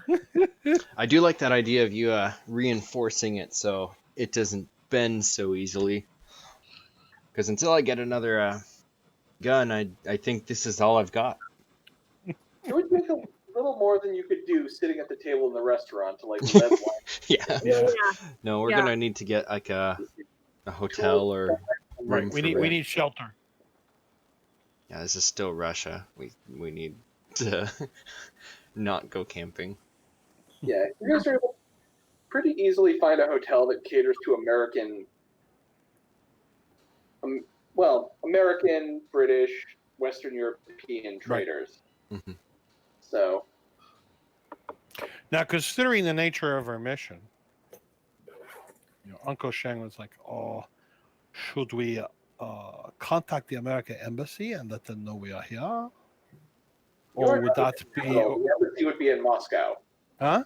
I do like that idea of you reinforcing it so it doesn't bend so easily. Because until I get another gun, I think this is all I've got. It would take a little more than you could do sitting at the table in the restaurant to lead wine. Yeah. Yeah. No, we're gonna need to get like a hotel or room Right. We for need rent. we need shelter. Yeah, this is still Russia. We need to not go camping. Yeah, you guys are able to pretty easily find a hotel that caters to American, American, British, Western European traders. Mhm. So, Now, considering the nature of our mission, Uncle Zheng was like, "Oh, should we contact the American embassy and let them know we are here, or would that be? the embassy would be in Moscow. Huh?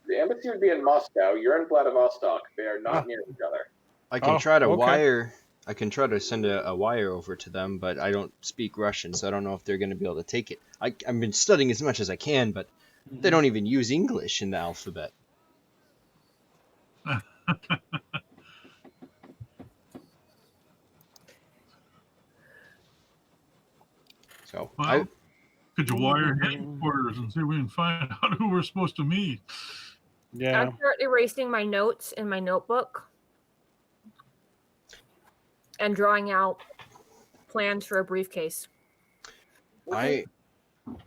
The embassy would be in Moscow. You're in Vladivostok. They are not near each other. I can Oh, try to okay. wire. I can try to send a wire over to them, but I don't speak Russian, so I don't know if they're going to be able to take it. I've been studying as much as I can, but they don't even use English in the alphabet. So Well, could you wire headquarters and see if we can find out who we're supposed to meet? Yeah. I start erasing my notes in my notebook and drawing out plans for a briefcase. I So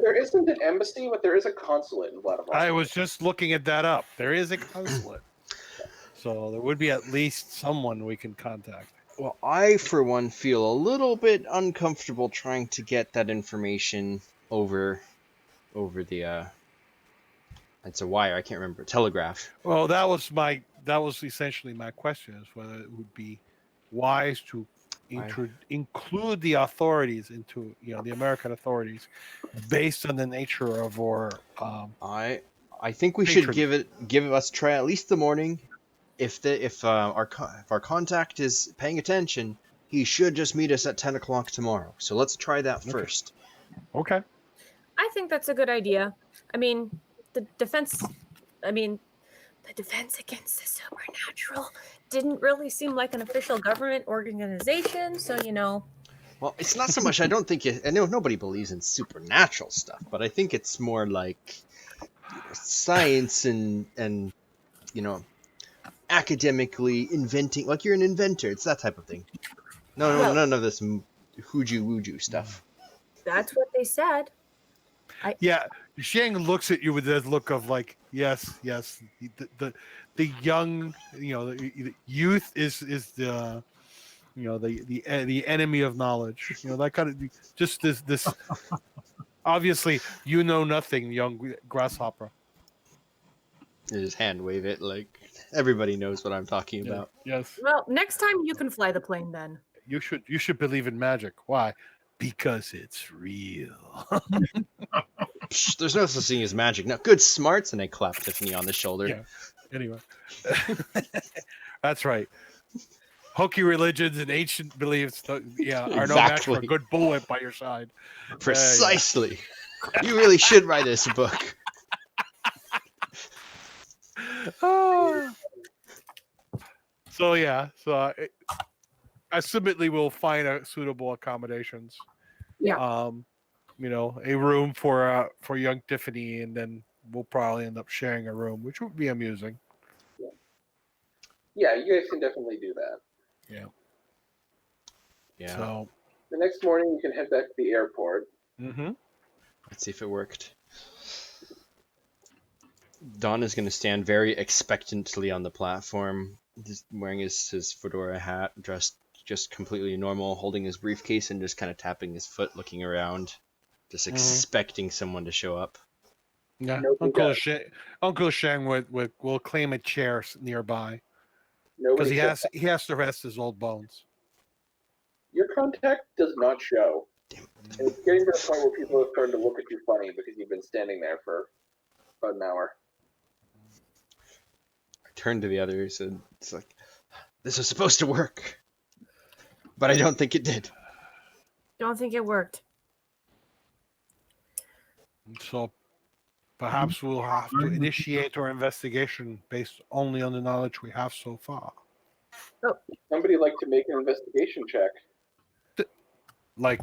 there isn't an embassy, but there is a consulate in Vladivostok. I was just looking at that up. There is a consulate, so there would be at least someone we can contact. Well, I, for one, feel a little bit uncomfortable trying to get that information over the it's a wire. I can't remember. Telegraph. Well, that was essentially my question: is whether it would be wise to include the authorities into the American authorities based on the nature of our I think we should patronage. give us a try at least the morning. If our contact is paying attention, he should just meet us at 10 o'clock tomorrow. So let's try that first. Okay. I think that's a good idea. I mean, the defense against the supernatural didn't really seem like an official government organization, so Well, it's not so much. I don't think I know nobody believes in supernatural stuff, but I think it's more like science and academically inventing. Like you're an inventor. It's that type of thing. No, none of this hooju wooju stuff. That's what they said. Yeah, Zheng looks at you with that look of like, yes. The young, the youth is the the enemy of knowledge. That kind of just this. Obviously, you know nothing, young grasshopper. Just hand wave it like everybody knows what I'm talking about. Yes. Well, next time you can fly the plane then. You should believe in magic. Why? Because it's real. Psh, there's no such thing as magic. Now, good smarts, and I clap Tiffany on the shoulder. Yeah. Anyway, that's right. Hokey religions and ancient beliefs, are no match for a good bullet by your side. Precisely. You really should write this book. So assumedly we'll find a suitable accommodations. Yeah. A room for young Tiffany, and then we'll probably end up sharing a room, which would be amusing. Yeah, you guys can definitely do that. Yeah. So the next morning you can head back to the airport. Mm-hmm. Let's see if it worked. Don is going to stand very expectantly on the platform, just wearing his fedora hat, dressed just completely normal, holding his briefcase and just kind of tapping his foot, looking around, just expecting someone to show up. Yeah, Nobody Uncle Sheng will claim a chair nearby because Nobody he has to rest his old bones. Your contact does not show. And it's getting to the point where people are starting to look at you funny because you've been standing there for about an hour. I turned to the others and it's like, this was supposed to work, but I don't think it did. Don't think it worked. So perhaps we'll have to initiate our investigation based only on the knowledge we have so far. Somebody like to make an investigation check. Like,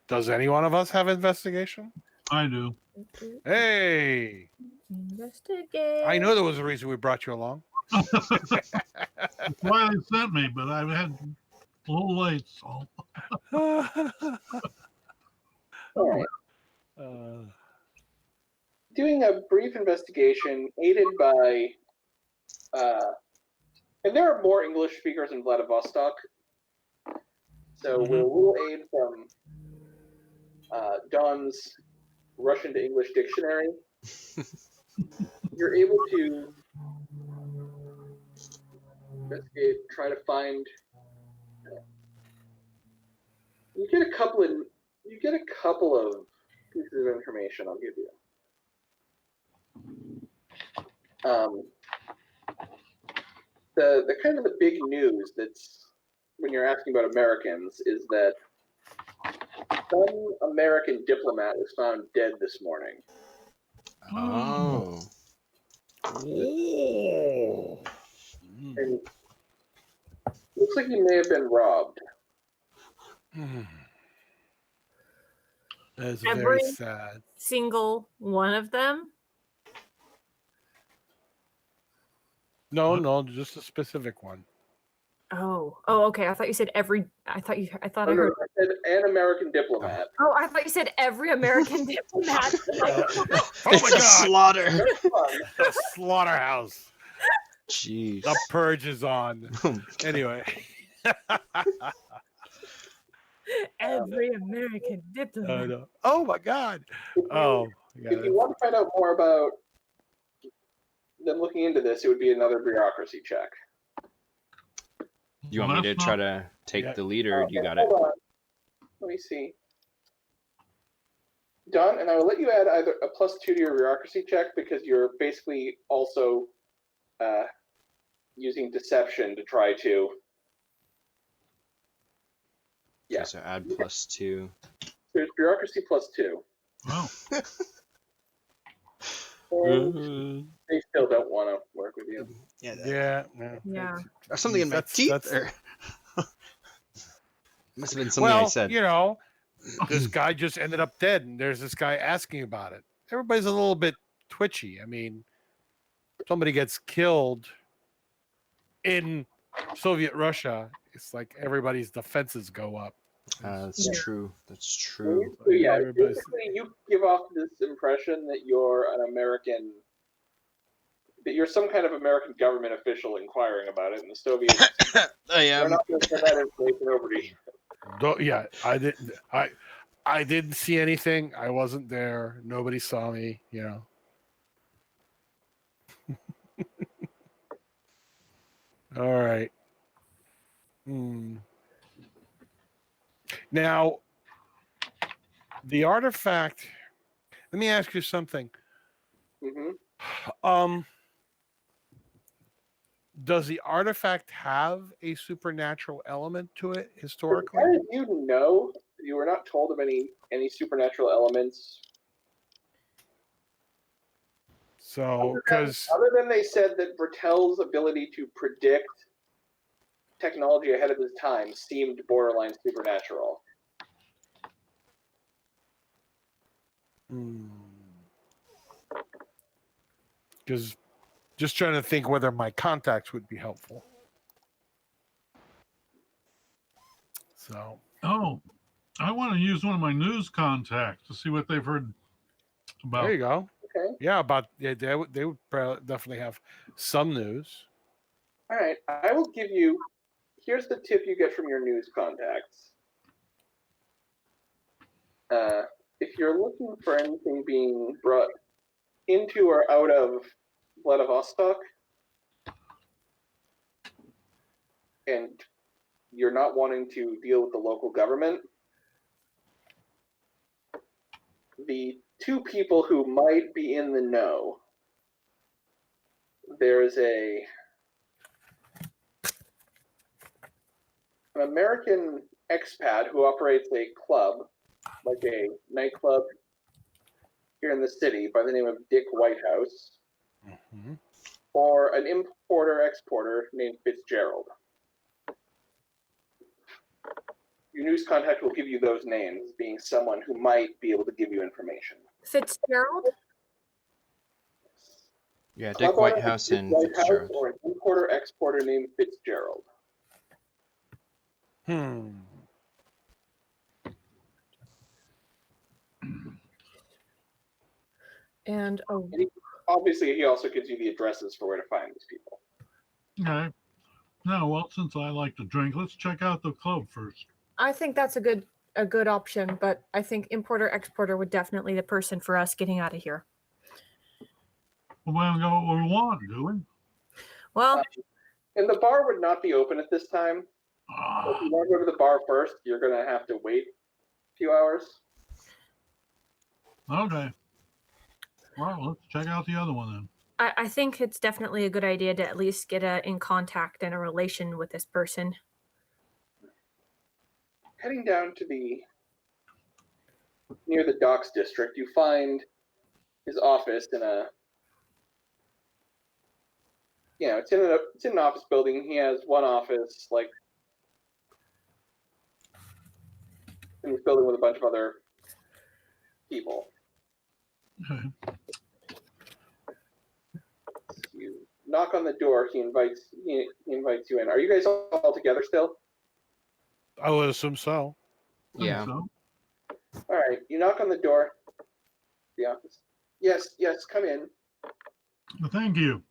does any one of us have investigation? I do. Hey, Investigate. I know there was a reason we brought you along. That's why they sent me, but I've had a little late, so. All right. Doing a brief investigation aided by, and there are more English speakers in Vladivostok, so with a little aid from Don's Russian to English dictionary, you're able to investigate, try to find. You get a couple of pieces of information. I'll give you. The kind of the big news that's when you're asking about Americans is that some American diplomat was found dead this morning. Oh. And looks like he may have been robbed. That's Every very sad. single one of them. No, just a specific one. Oh, okay. I thought you said every. I thought I heard. I said an American diplomat. Oh, I thought you said every American diplomat. It's my a God. slaughter. That's fun. The slaughterhouse. Jeez. The purge is on. Anyway. Every American diplomat. no. Oh my God. If you, Oh, yeah. if you want to find out more about them looking into this, it would be another bureaucracy check. You want me to that's try not- to take Yeah. the lead, or you And got it? hold on. Let me see. Don, and I will let you add either a +2 to your bureaucracy check because you're basically also using deception to try to. Yeah. Okay, so add +2. There's bureaucracy +2. Wow. And they still don't want to work with you. Yeah. No. Yeah. Or something in my That's- teeth. that's- Or... Must have been something I Well, said. you know, this guy just ended up dead, and there's this guy asking about it. Everybody's a little bit twitchy. I mean, somebody gets killed in Soviet Russia, it's like everybody's defenses go up. That's Yeah. true. That's true. So yeah, Everybody's- basically you give off this impression that you're an American, that you're some kind of American government official inquiring about it, and the Soviets I are am. not going to send that information over to you. Yeah, I didn't see anything. I wasn't there. Nobody saw me. You know. All right. Now, the artifact. Let me ask you something. Mm-hmm. Does the artifact have a supernatural element to it historically? As you know, you were not told of any supernatural elements. So, because Other than they said that Bertel's ability to predict technology ahead of his time seemed borderline supernatural. because just trying to think whether my contacts would be helpful. So, Oh, I want to use one of my news contacts to see what they've heard about. there you go. Okay. Yeah, they would definitely have some news. All right. I will give you. Here's the tip you get from your news contacts. If you're looking for anything being brought into or out of Vladivostok, and you're not wanting to deal with the local government, the two people who might be in the know, there's an American expat who operates a club, like a nightclub here in the city by the name of Dick Whitehouse, or an importer-exporter named Fitzgerald. Your news contact will give you those names, being someone who might be able to give you information. Fitzgerald? Yeah, Club Dick owner Whitehouse Dick and Whitehouse, Fitzgerald. or an importer-exporter named Fitzgerald. And Obviously, he also gives you the addresses for where to find these people. Okay. No, well, since I like to drink, let's check out the club first. I think that's a good option, but I think importer exporter would definitely the person for us getting out of here. Well, we haven't got what we want, do we? Well, And the bar would not be open at this time. So if you want to go to the bar first, you're going to have to wait a few hours. Okay. Well, let's check out the other one then. I think it's definitely a good idea to at least get in contact and a relation with this person. Heading down to near the docks district, you find his office in a, it's in an office building. He has one office, like, in this building with a bunch of other people. Okay. You knock on the door. He invites you in. Are you guys all together still? I would assume so. I think Yeah. so. All right. You knock on the door. The office. Yes. Come in. Well, thank you.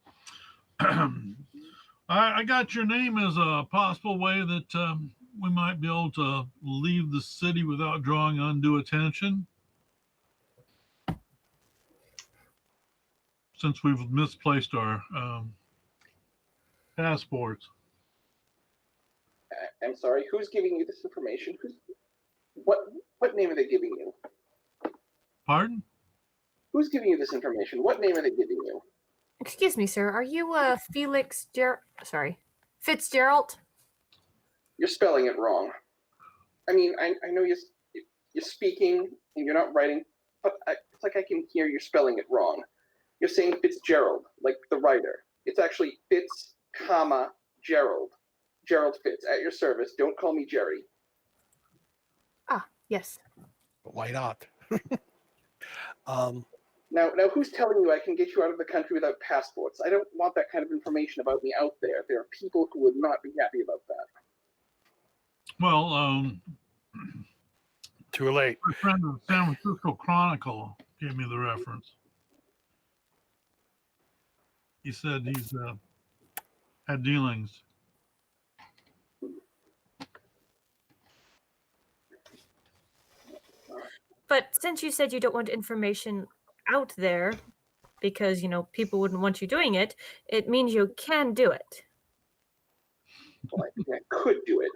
I got your name as a possible way that we might be able to leave the city without drawing undue attention, since we've misplaced our passports. I'm sorry. Who's giving you this information? What name are they giving you? Pardon? Who's giving you this information? What name are they giving you? Excuse me, sir. Are you Fitzgerald? You're spelling it wrong. I mean, I know you're speaking and you're not writing, but it's like I can hear you spelling it wrong. You're saying Fitzgerald, like the writer. It's actually Fitz, comma, Gerald. Gerald Fitz, at your service. Don't call me Jerry. Ah, yes. Why not? Now, who's telling you I can get you out of the country without passports? I don't want that kind of information about me out there. There are people who would not be happy about that. Well, Too late. my friend of the San Francisco Chronicle gave me the reference. He said he's had dealings. But since you said you don't want information out there because, people wouldn't want you doing it, it means you can do it. Well, I think I could do it.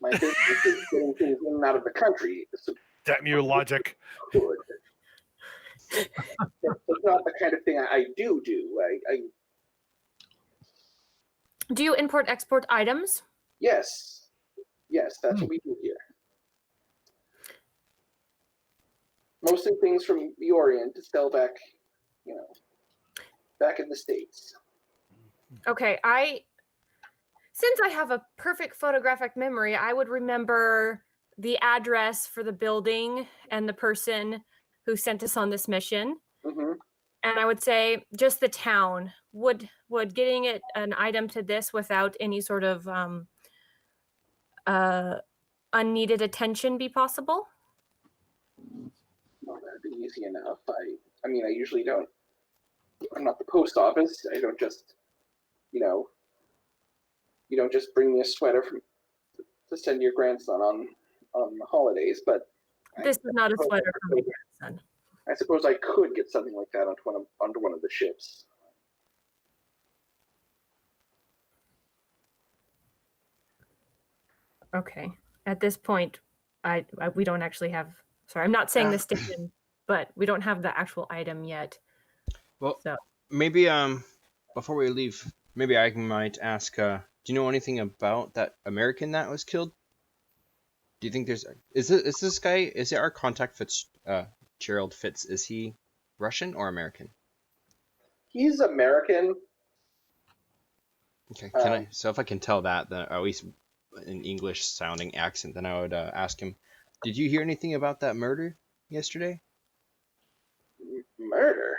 My business is getting things in and out of the country. So Damn you, logic. I could. It's not the kind of thing I do. Do you import-export items? Yes, that's what we do here. Mostly things from the Orient to sell back, back in the States. Okay, since I have a perfect photographic memory, I would remember the address for the building and the person who sent us on this mission. Mm-hmm. And I would say just the town. Would getting it an item to this without any sort of unneeded attention be possible? Well, that'd be easy enough. I mean, I usually don't. I'm not the post office. I don't just, you don't just bring me a sweater to send your grandson on the holidays. But This is not a sweater for my grandson. I suppose I could get something like that onto one of the ships. Okay. At this point, we don't actually have. Sorry, I'm not saying the station, but we don't have the actual item yet. Well, so maybe before we leave, maybe I might ask. Do you know anything about that American that was killed? Do you think is this guy? Is it our contact Gerald Fitz? Is he Russian or American? He's American. Okay. So if I can tell that, then at least an English sounding accent, then I would ask him. Did you hear anything about that murder yesterday? Murder?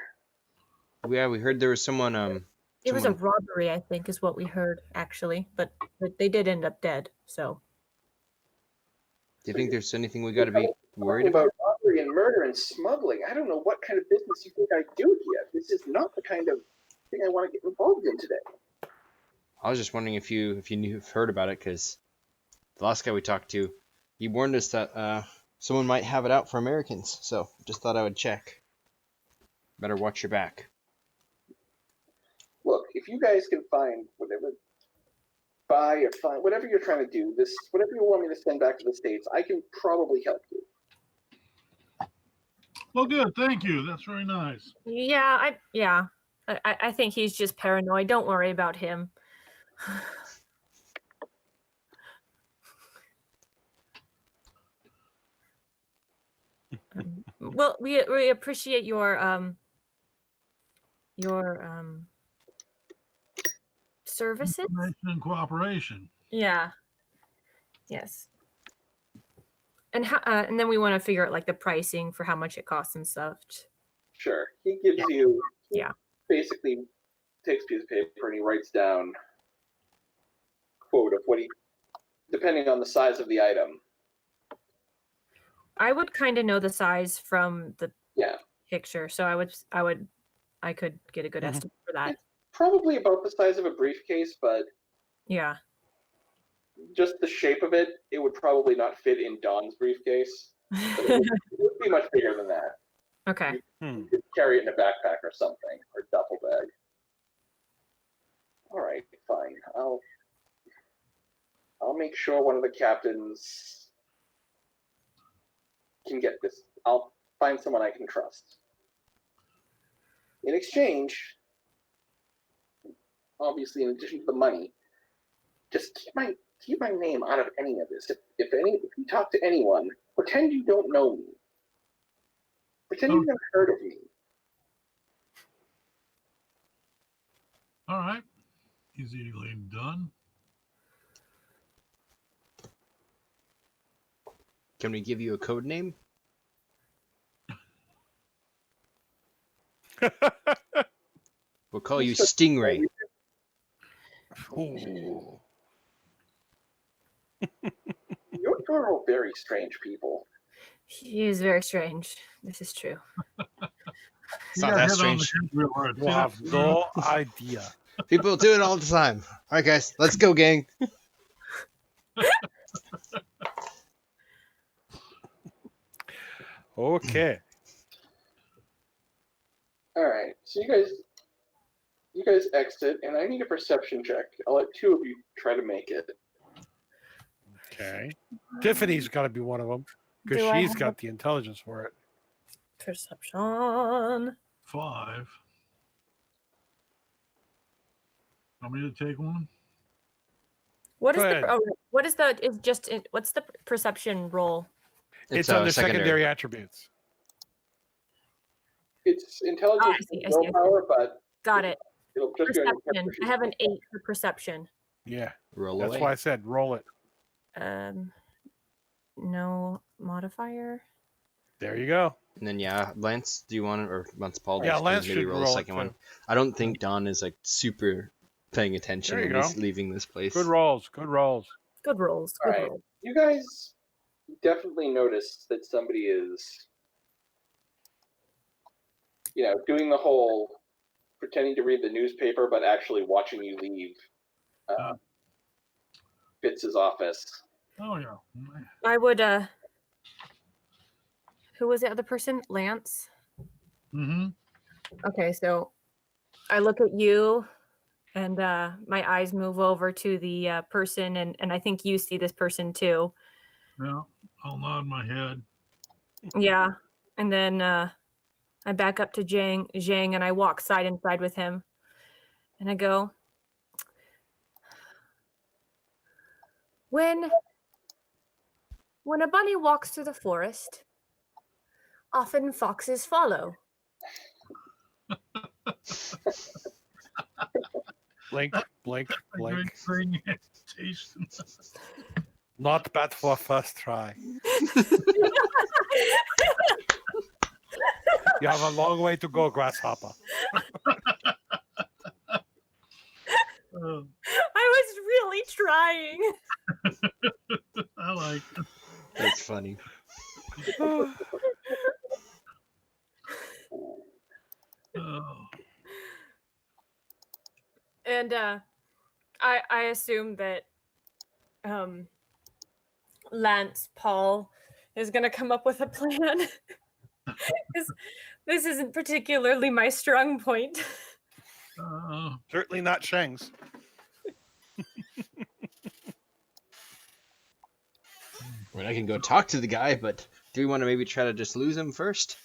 Yeah, we heard there was someone. It was a robbery, I think, is what we heard actually, but they did end up dead. So. Do you think there's anything we got to be worried about? Robbery and murder and smuggling. I don't know what kind of business you think I do here. This is not the kind of thing I want to get involved in today. I was just wondering if you heard about it, because the last guy we talked to, he warned us that someone might have it out for Americans. So just thought I would check. Better watch your back. Look, if you guys can find whatever you're trying to do, whatever you want me to send back to the States, I can probably help you. Well, good. Thank you. That's very nice. Yeah, I think he's just paranoid. Don't worry about him. Well, we appreciate your services. Information and cooperation. Yeah. Yes. And and then we want to figure out like the pricing for how much it costs and stuff. Sure. He gives you. Yeah. Basically, takes a piece of paper and he writes down quote of what depending on the size of the item. I would kind of know the size from the Yeah. picture, so I could get a good estimate for that. It's probably about the size of a briefcase, but Yeah. just the shape of it, it would probably not fit in Don's briefcase. But it would be much bigger than that. Okay. You could carry it in a backpack or something, or duffel bag. All right, fine. I'll make sure one of the captains can get this. I'll find someone I can trust. In exchange, obviously, in addition to the money, just keep my name out of any of this. If you talk to anyone, pretend you don't know me. Pretend you've never heard of me. All right. Easily done. Can we give you a code name? We'll call you Stingray. Ooh. You're all very strange people. He is very strange. This is true. It's not that strange. You have no idea. People do it all the time. All right, guys, let's go, gang. Okay. All right, so you guys exit, and I need a perception check. I'll let two of you try to make it. Okay. Tiffany's got to be one of them because Do I she's have got the intelligence for it. Perception. 5. Want me to take one? What is Go the ahead. what is the is just what's the perception roll? It's under secondary attributes. It's intelligence I see, and I see. willpower, but Got it. it'll just be on your Perception. character I have an sheet. 8 for perception. Yeah. Roll That's away. why I said roll it. No modifier. There you go. And then yeah, Lance, do you want it, or Lance Paul? Yeah, just Lance maybe should roll roll a it second too. one. I don't think Don is like super paying attention There you when he's go. leaving this place. Good rolls. Good rolls. Good rolls. All Good right. rolls. You guys definitely notice that somebody is, doing the whole pretending to read the newspaper, but actually watching you leave Fitz's office. Oh, yeah. I would who was the other person? Lance. Mm-hmm. Okay, so I look at you and my eyes move over to the person and I think you see this person too. Yeah. I'll nod my head. Yeah. And then I back up to Zheng and I walk side and side with him. And I go, When a bunny walks through the forest, often foxes follow. Blink, blink, blink. Great hesitation. Not bad for a first try. You have a long way to go, grasshopper. I was really trying. I like it. That's funny. Oh. And I assume that Lance Paul is gonna come up with a plan. Because this isn't particularly my strong point. Certainly not Sheng's. Well, I can go talk to the guy, but do we want to maybe try to just lose him first?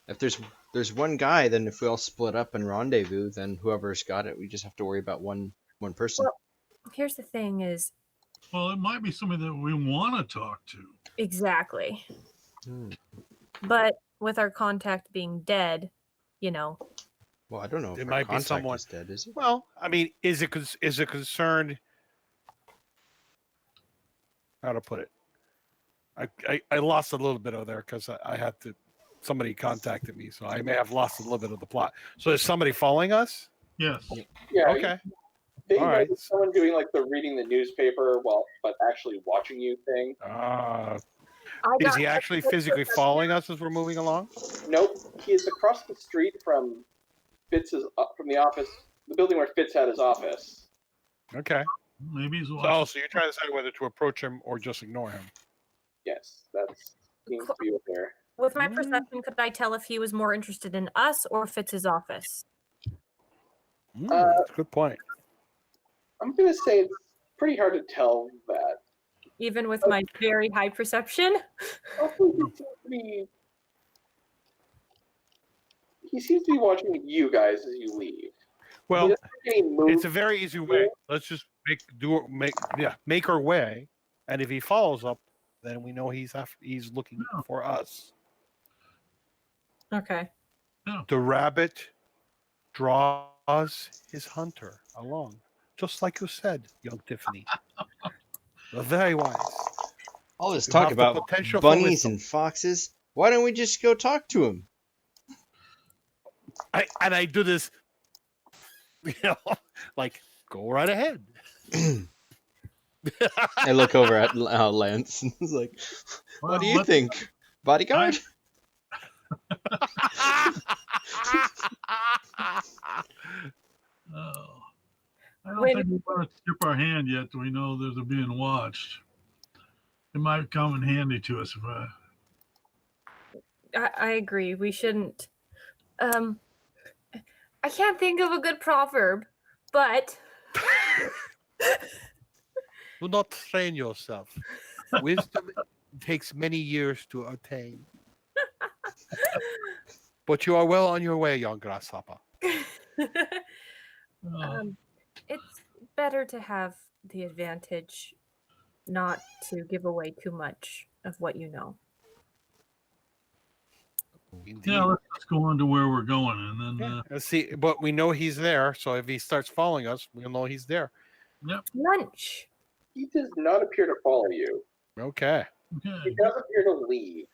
If there's one guy, then if we all split up and rendezvous, then whoever's got it, we just have to worry about one person. Well, here's the thing is Well, it might be somebody that we want to talk to. exactly. But with our contact being dead, Well, I don't know if It our might be contact someone- is dead, is it? Well, I mean, is it concerned? How to put it? I lost a little bit of there because I had to. Somebody contacted me, so I may have lost a little bit of the plot. So is somebody following us? Yes. Yeah. Okay. They All right. someone doing like the reading the newspaper but actually watching you thing. Is he actually physically following us as we're moving along? Nope. He is across the street from from the office, the building where Fitz had his office. Okay. Maybe he's So, watching. so you're trying to decide whether to approach him or just ignore him. Yes, that seems to be what they're. With my perception, could I tell if he was more interested in us or Fitz's office? That's a good point. I'm gonna say it's pretty hard to tell that. Even with my very high perception? He seems to be watching you guys as you leave. Well, It's it's a very easy way. Let's just make our way, and if he follows up, then we know he's looking for us. Okay. The rabbit draws his hunter along, just like you said, young Tiffany. Very wise. All this You talk have the about potential for bunnies wisdom. and foxes. Why don't we just go talk to him? I do this, like go right ahead. I look over at Lance and it's like, what do you think? Bodyguard? I don't think we want to tip our hand yet. We know that they're being watched. It might come in handy to us. I agree. We shouldn't. I can't think of a good proverb, but Do not train yourself. Wisdom takes many years to attain. But you are well on your way, young grasshopper. it's better to have the advantage, not to give away too much of what you know. Indeed. Yeah, let's just go on to where we're going, and then Let's see. But we know he's there, so if he starts following us, we'll know he's there. Lunch. He does not appear to follow you. Okay. He does appear to leave.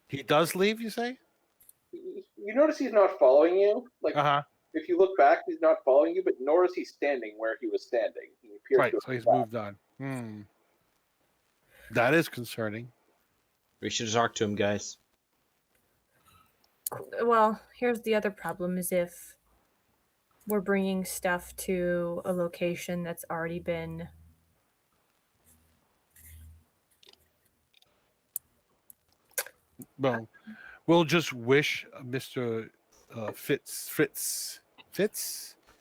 He does leave, you say? You notice he's not following you. Like if you look back, he's not following you, but nor is he standing where he was standing. He appears Right, to so he's back. moved on. That is concerning. We should talk to him, guys. Well, here's the other problem: is if we're bringing stuff to a location that's already been Well, we'll just wish Mr. Fitz.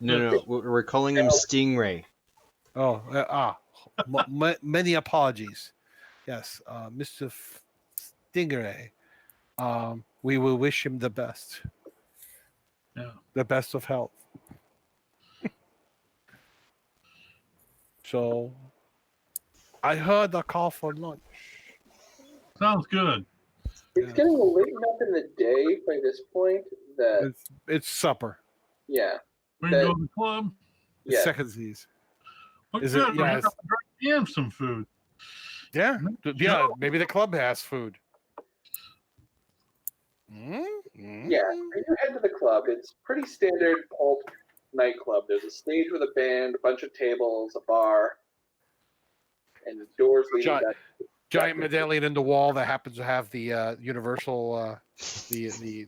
No, we're calling him Stingray. Oh, many apologies. Yes, Mr. Stingray. We will wish him the best. Yeah. The best of health. So, I heard a call for lunch. sounds good. It's getting late enough in the day by this point that It's supper. yeah. We can go to the club. It's Yeah. Secondsies. Look Is good. it? We have Yes. a drink and some food. Yeah. Yeah. Maybe the club has food. Yeah, you head to the club. It's pretty standard pulp nightclub. There's a stage with a band, a bunch of tables, a bar, and doors leading back. Giant medallion in the wall that happens to have the universal the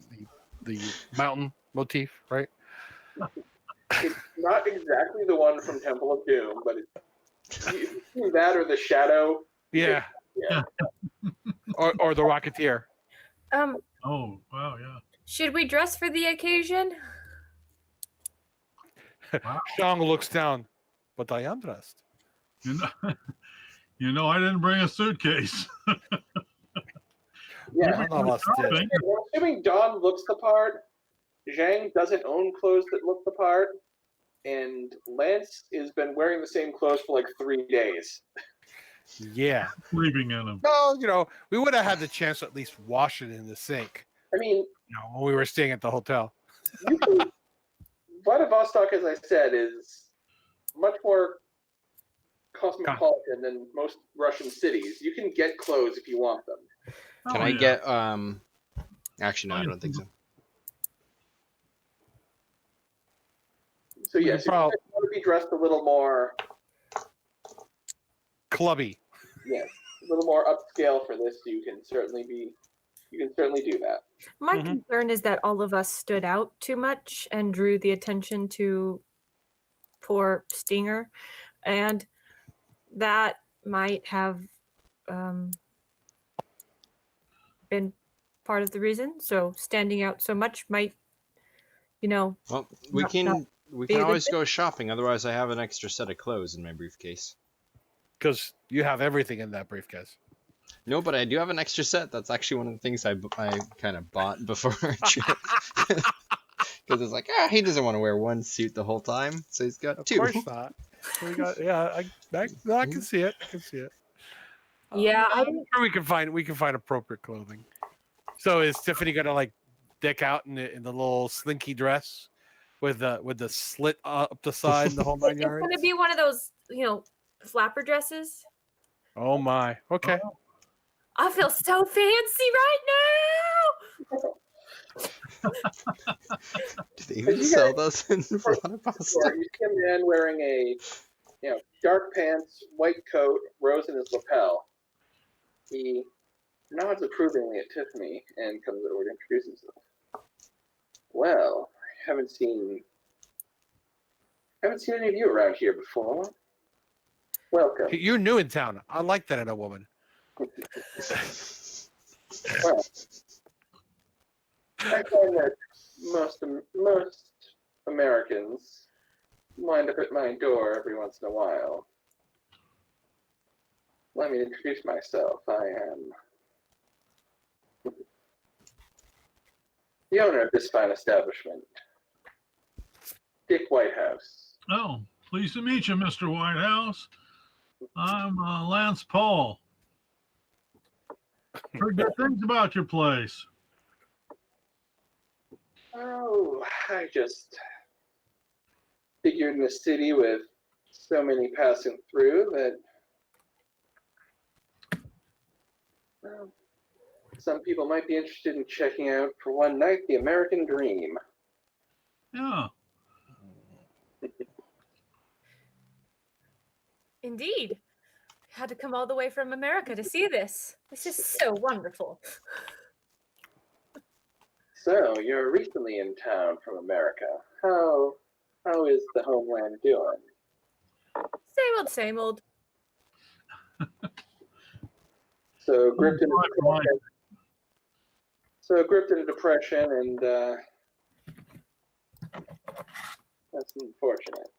mountain motif, right? It's not exactly the one from Temple of Doom, but it's either that or the Shadow. Yeah. Yeah. or the Rocketeer. Oh, wow, yeah. Should we dress for the occasion? Wow. Zheng looks down, but I am dressed. You know, I didn't bring a suitcase. Yeah. None of us did. We're assuming Don looks the part. Zheng doesn't own clothes that look the part. And Lance has been wearing the same clothes for like 3 days. Yeah. Sleeping in them. Well, we would have had the chance to at least wash it in the sink. I mean, When we were staying at the hotel. Vladivostok, as I said, is much more cosmopolitan than most Russian cities. You can get clothes if you want them. Can I get actually no, I don't think so. So yes, you want to be dressed a little more Clubby. yes, a little more upscale for this. You can certainly be You can certainly do that. My Mhm. concern is that all of us stood out too much and drew the attention to poor Stinger, and that might have been part of the reason. So standing out so much might, Well, we Not- can not we be can a good always thing. go shopping. Otherwise, I have an extra set of clothes in my briefcase. Because you have everything in that briefcase. No, but I do have an extra set. That's actually one of the things I kind of bought before our trip. Because it's like, he doesn't want to wear one suit the whole time, so he's got Of two. course not. So we got, I can see it. I can see it. Yeah, I I'm didn't. sure we can find appropriate clothing. So is Tiffany gonna like deck out in the little slinky dress with the slit up the side and the whole 9 It's yards? gonna be one of those, flapper dresses. Oh my. Okay. I feel so fancy right Do they even sell those in Vladivostok? Or you see a man wearing a, dark pants, white coat, rose in his lapel. He nods approvingly at Tiffany and comes over to introduce himself. Well, I haven't seen any of you around here before. Welcome. You're new in town. I like that in a woman. Well, I find that most Americans wind up at my door every once in a while. Let me introduce myself. I am the owner of this fine establishment, Dick Whitehouse. Oh, pleased to meet you, Mr. Whitehouse. I'm Lance Paul. Heard good things about your place. Oh, I just figured in a city with so many passing through that some people might be interested in checking out for one night the American Dream. Yeah. Indeed. Had to come all the way from America to see this. This is so wonderful. So you're recently in town from America. How is the homeland doing? Same old. So gripped in a depression, and that's unfortunate.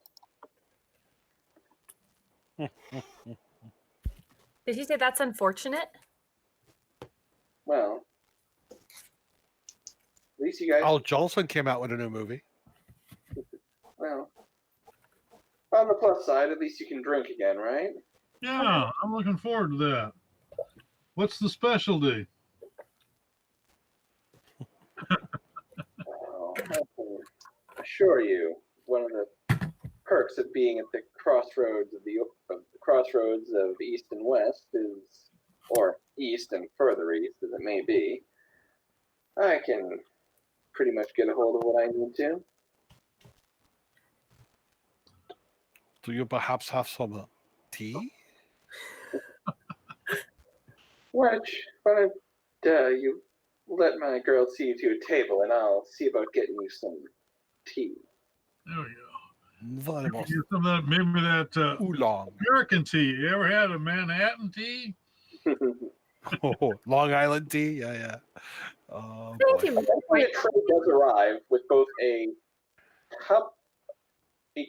Did he say that's unfortunate? Well, at least you guys. Al Jolson came out with a new movie. Well, on the plus side, at least you can drink again, right? Yeah, I'm looking forward to that. What's the specialty? Well, I can assure you, one of the perks of being at the crossroads of East and West is, or East and further East as it may be, I can pretty much get a hold of what I need to. Do you perhaps have some tea? Why don't you let my girl see you to a table, and I'll see about getting you some tea. There we go. Vladivostok. Get some of that, maybe that Oolong. American tea. You ever had a Manhattan tea? Oh, Long Island tea. Yeah. Oh, Thank boy. you, Mr. Eventually, a tray does arrive with both a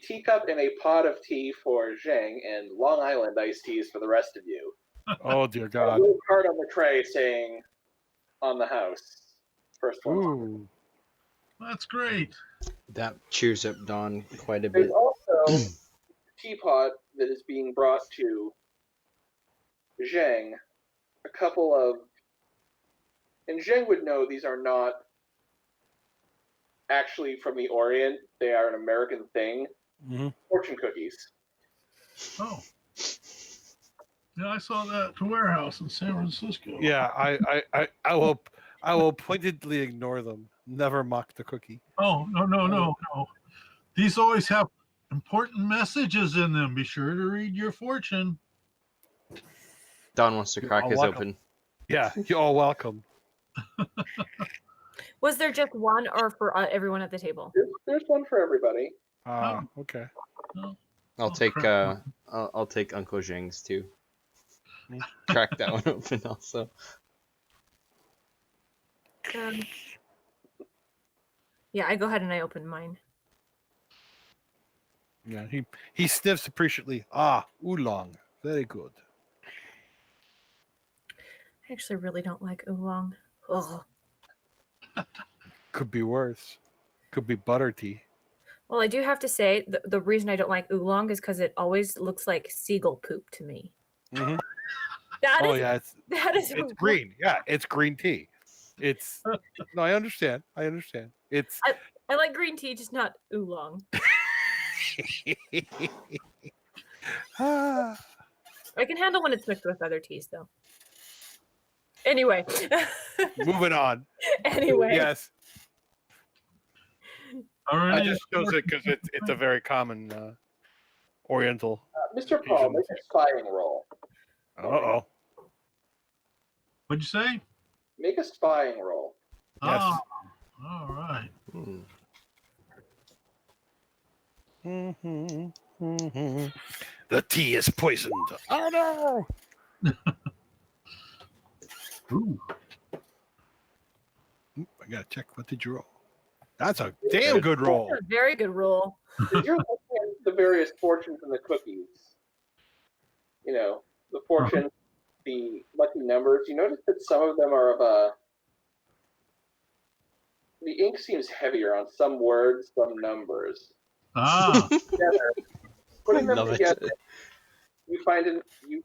teacup, and a pot of tea for Zheng, and Long Island iced teas for the rest of you. Oh dear A God. little card on the tray saying, "On the house." First one. Ooh. That's great. That cheers up Don quite a There's bit. also a teapot that is being brought to Zheng. A couple of, and Zheng would know these are not actually from the Orient. They are an American thing. Mm-hmm. Fortune cookies. Oh. Yeah, I saw that at the warehouse in San Francisco. Yeah, I will pointedly ignore them. Never mock the cookie. Oh, no. These always have important messages in them. Be sure to read your fortune. Don wants to crack You're his welcome. open. Yeah, you're all welcome. Was there just one, or for everyone at the table? There's one for everybody. Okay. Well, I'll take crap. I'll take Uncle Zheng's too. Hmm. Crack that one open also. Yeah, I go ahead and I open mine. Yeah, he sniffs appreciatively. Oolong. Very good. I actually really don't like oolong. Ugh. Could be worse. Could be butter tea. Well, I do have to say the reason I don't like oolong is because it always looks like seagull poop to me. Mm-hmm. That Oh is yeah, it's green. Yeah, it's green tea. It's no, I understand. It's I like green tea, just not oolong. Ah. I can handle when it's mixed with other teas, though. Anyway. Moving on. Anyway. Yes, Alrighty. I just chose it because it's a very common Oriental. Mr. Paul, Asian. make a spying roll. Uh-oh. What'd you say? Make a spying roll. Yes. Oh, all right. The tea is poisoned. Oh no! Ooh. I gotta check. What did you roll? That's a damn good roll. That's a very good roll. If you're looking at the various fortunes in the cookies, you know, the fortune, the lucky numbers, you notice that some of them are of the ink seems heavier on some words, some numbers. Ah, Together, putting them Love together, it. you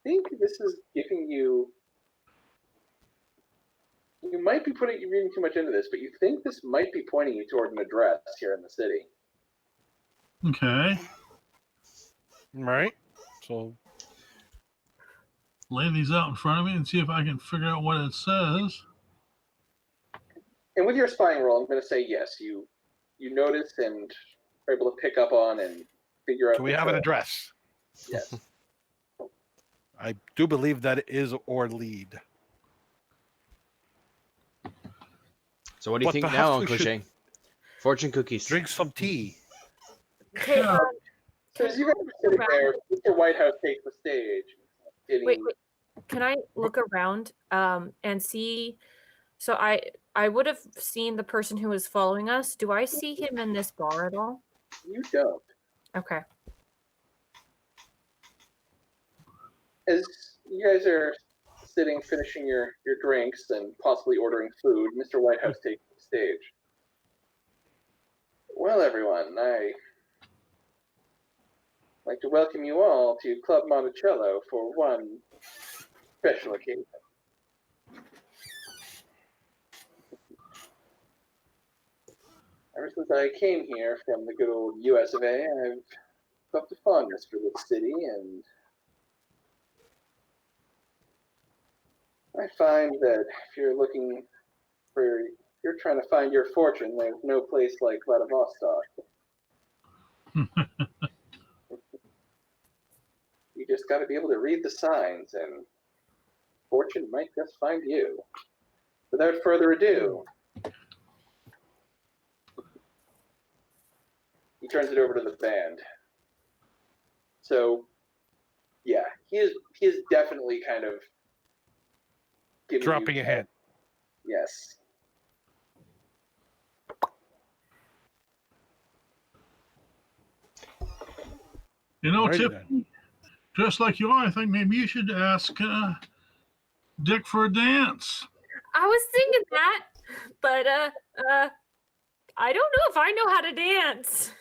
think this is giving you. You might be reading too much into this, but you think this might be pointing you toward an address here in the city. okay. Right? So Lay these out in front of me and see if I can figure out what it says. And with your spying roll, I'm going to say yes. You notice and are able to pick up on and figure out. can we have an address? Yes. I do believe that it is or lead. So what do you But think perhaps now, we Uncle should Zheng? Fortune cookies. Drink some tea. Okay, So as you guys are sitting there, Mr. Whitehouse takes the stage. wait. Can I look around and see? So I would have seen the person who was following us. Do I see him in this bar at all? You don't. Okay. As you guys are sitting, finishing your drinks and possibly ordering food, Mr. Whitehouse takes the stage. Well, everyone, I'd like to welcome you all to Club Monticello for one special occasion. Ever since I came here from the good old US of A, I've felt a fondness for this city, and I find that if you're trying to find your fortune, there's no place like Vladivostok. You just got to be able to read the signs, and fortune might just find you. Without further ado, he turns it over to the band. So, yeah, he is definitely kind of giving Dropping you, a hint. Yes. You know, Alrighty Tiffany, just like you are, I think maybe you should ask Dick for a dance. I was thinking that, but I don't know if I know how to dance.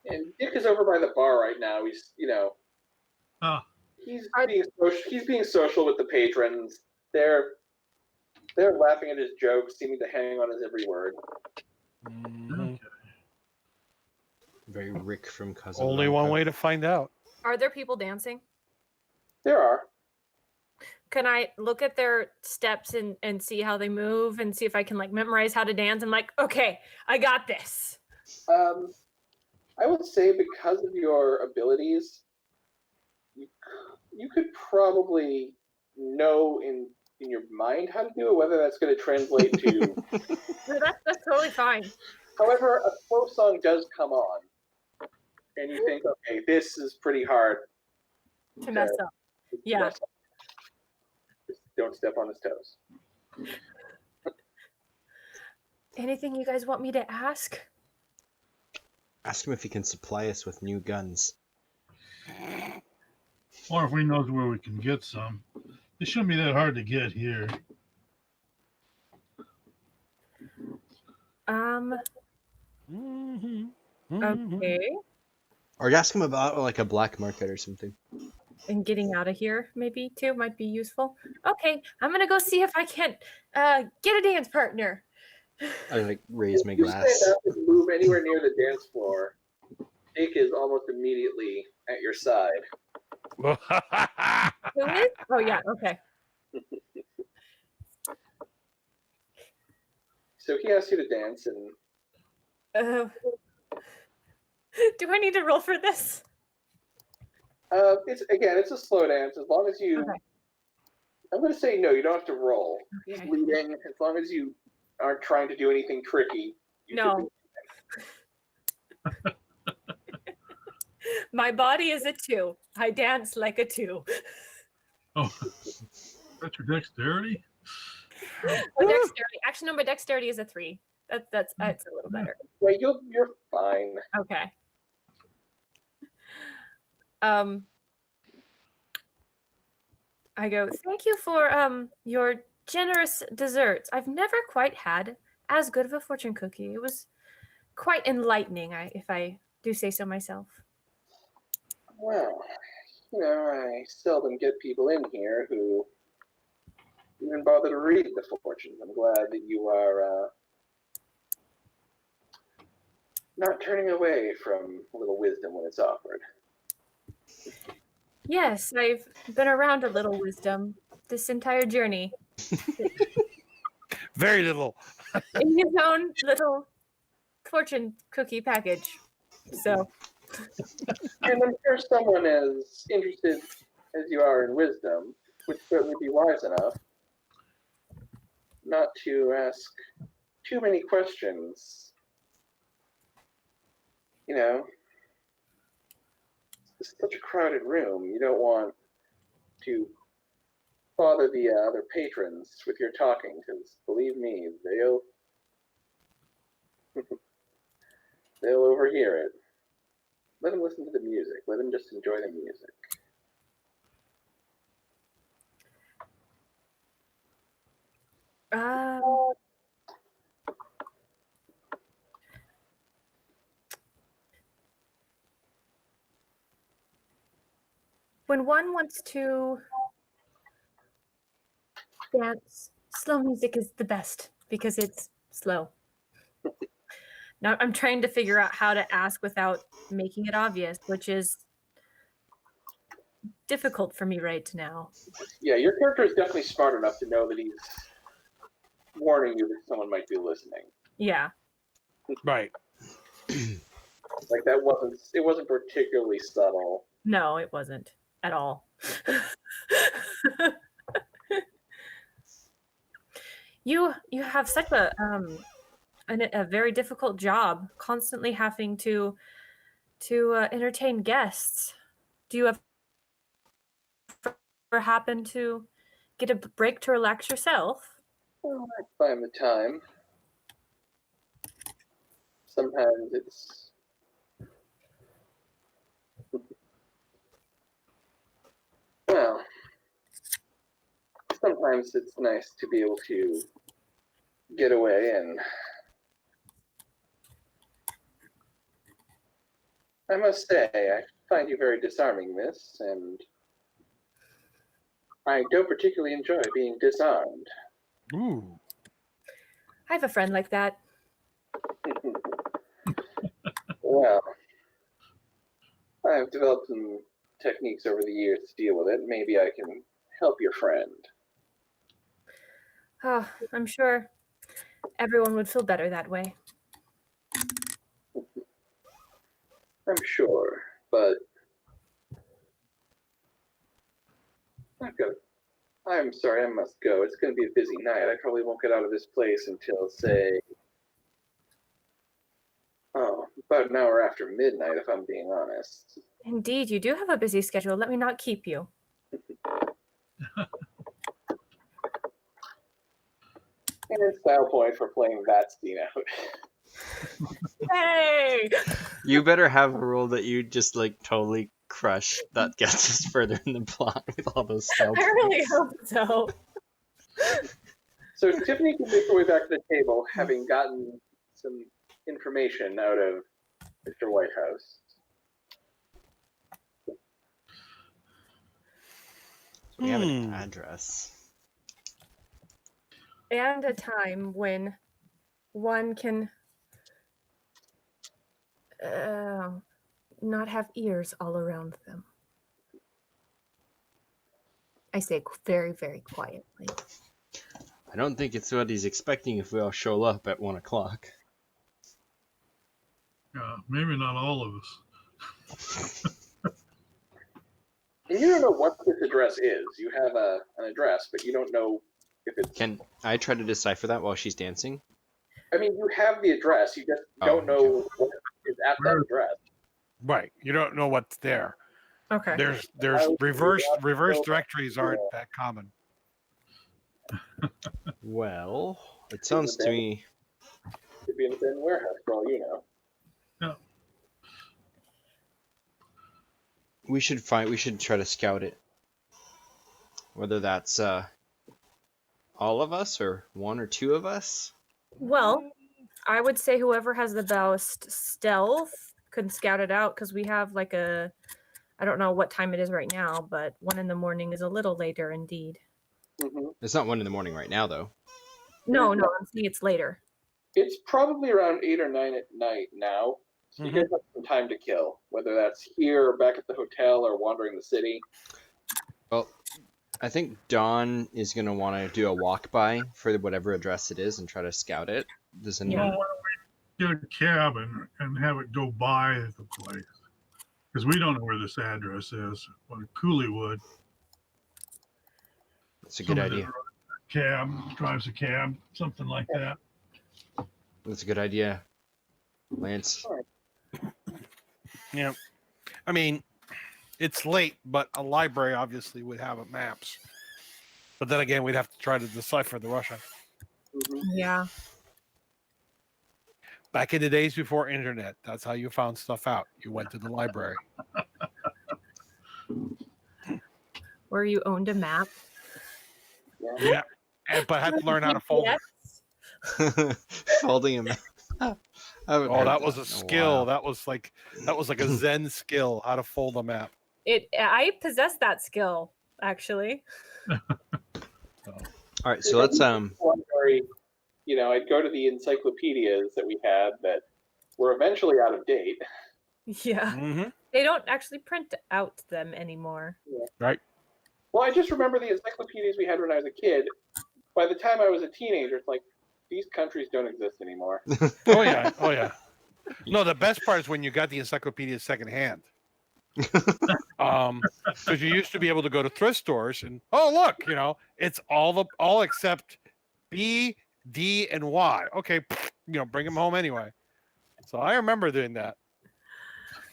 And Dick is over by the bar right now. He's, Ah, he's being social with the patrons. They're laughing at his jokes, seeming to hang on his every word. Mhm. Very Rick from Cousin. Only one way to find out. Are there people dancing? There are. Can I look at their steps and see how they move and see if I can like memorize how to dance? I'm like, okay, I got this. I would say because of your abilities, you could probably know in your mind how to do it. Whether that's going to translate to, No, that's totally fine. however, a slow song does come on, and you think, okay, this is pretty hard To mess up. Yeah. mess up. Just don't step on his toes. Anything you guys want me to ask? Ask him if he can supply us with new guns. Or if we knows where we can get some. It shouldn't be that hard to get here. Okay. Or ask him about like a black market or something. And getting out of here, maybe too, might be useful. Okay, I'm gonna go see if I can't get a dance partner. I like raise my If you glass. stand up and move anywhere near the dance floor, Jake is almost immediately at your side. Who is? Oh yeah, okay. So he asks you to dance, and Do I need to roll for this? it's a slow dance. As long as you, Okay. I'm going to say no. You don't have to roll. He's Okay. leading. As long as you aren't trying to do anything tricky. You should No. be- My body is a 2. I dance like a 2. Oh, that's your dexterity? My dexterity. Actually, no, my dexterity is a 3. That's a little better. Wait, you're fine. Okay. I go, thank you for your generous desserts. I've never quite had as good of a fortune cookie. It was quite enlightening, if I do say so myself. Well, I seldom get people in here who even bother to read the fortunes. I'm glad that you are not turning away from a little wisdom when it's offered. Yes, I've been around a little wisdom this entire journey. Very little. In his own little fortune cookie package. So, And I'm sure someone as interested as you are in wisdom would certainly be wise enough not to ask too many questions. It's such a crowded room. You don't want to bother the other patrons with your talking, because believe me, they'll overhear it. Let them listen to the music. Let them just enjoy the music. when one wants to dance, slow music is the best because it's slow. Now I'm trying to figure out how to ask without making it obvious, which is difficult for me right now. Yeah, your character is definitely smart enough to know that he's warning you that someone might be listening. Yeah. Right. Like it wasn't particularly subtle. No, it wasn't at all. You have such a very difficult job, constantly having to entertain guests. Do you ever happen to get a break to relax yourself? Well, I find the time. Sometimes it's sometimes it's nice to be able to get away, and I must say, I find you very disarming, miss, and I don't particularly enjoy being disarmed. Ooh. I have a friend like that. Well, I've developed some techniques over the years to deal with it. Maybe I can help your friend. Oh, I'm sure everyone would feel better that way. I'm sure, but I'm sorry, I must go. It's going to be a busy night. I probably won't get out of this place until, say, about an hour after midnight, if I'm being honest. Indeed, you do have a busy schedule. Let me not keep you. And it's style point for playing that scene out. Hey! You better have a rule that you just like totally crush that gets us further in the plot with all those style I really points. hope so. So Tiffany can make her way back to the table, having gotten some information out of Mr. Whitehouse. We have an address. And a time when one can not have ears all around them. I say very, very quietly. I don't think it's what he's expecting if we all show up at 1 o'clock. Yeah, maybe not all of us. And you don't know what this address is. You have an address, but you don't know if it's... Can I try to decipher that while she's dancing? I mean, you have the address. You just don't know what is at that address. Right. You don't know what's there. Okay. There's reverse directories aren't that common. Well, it sounds to me. Could be in the same warehouse, for all you know. Yeah. We should try to scout it. Whether that's all of us or one or two of us. Well, I would say whoever has the best stealth could scout it out because we have like I don't know what time it is right now, but 1 in the morning is a little later indeed. Mm-hmm. It's not 1 in the morning right now, though. No, I'm saying it's later. It's probably around 8 or 9 at night now. So you guys have some time to kill, whether that's here or back at the hotel or wandering the city. Well, I think Dawn is going to want to do a walk by for whatever address it is and try to scout it. Does anyone... Well, why don't we get a cab and have it go by the place? Because we don't know where this address is. But Cooley would. That's a good idea. Cab, drives a cab, something like that. That's a good idea, Lance. Yeah. I mean, it's late, but a library obviously would have maps. But then again, we'd have to try to decipher the Russian. Mm-hmm. Yeah. Back in the days before internet, that's how you found stuff out. You went to the library. Where you owned a map. Yeah. But had to learn how to fold it. Folding him. Oh, that was a skill. That was like a Zen skill, how to fold a map. I possess that skill, actually. All right, so let's You know, I'd go to the encyclopedias that we had that were eventually out of date. Yeah. Mm-hmm. They don't actually print out them anymore. Yeah. Right. Well, I just remember the encyclopedias we had when I was a kid. By the time I was a teenager, it's like, these countries don't exist anymore. Oh yeah. No, the best part is when you got the encyclopedia secondhand. Because you used to be able to go to thrift stores and look, it's all except B, D, and Y. Okay, bring them home anyway. So I remember doing that.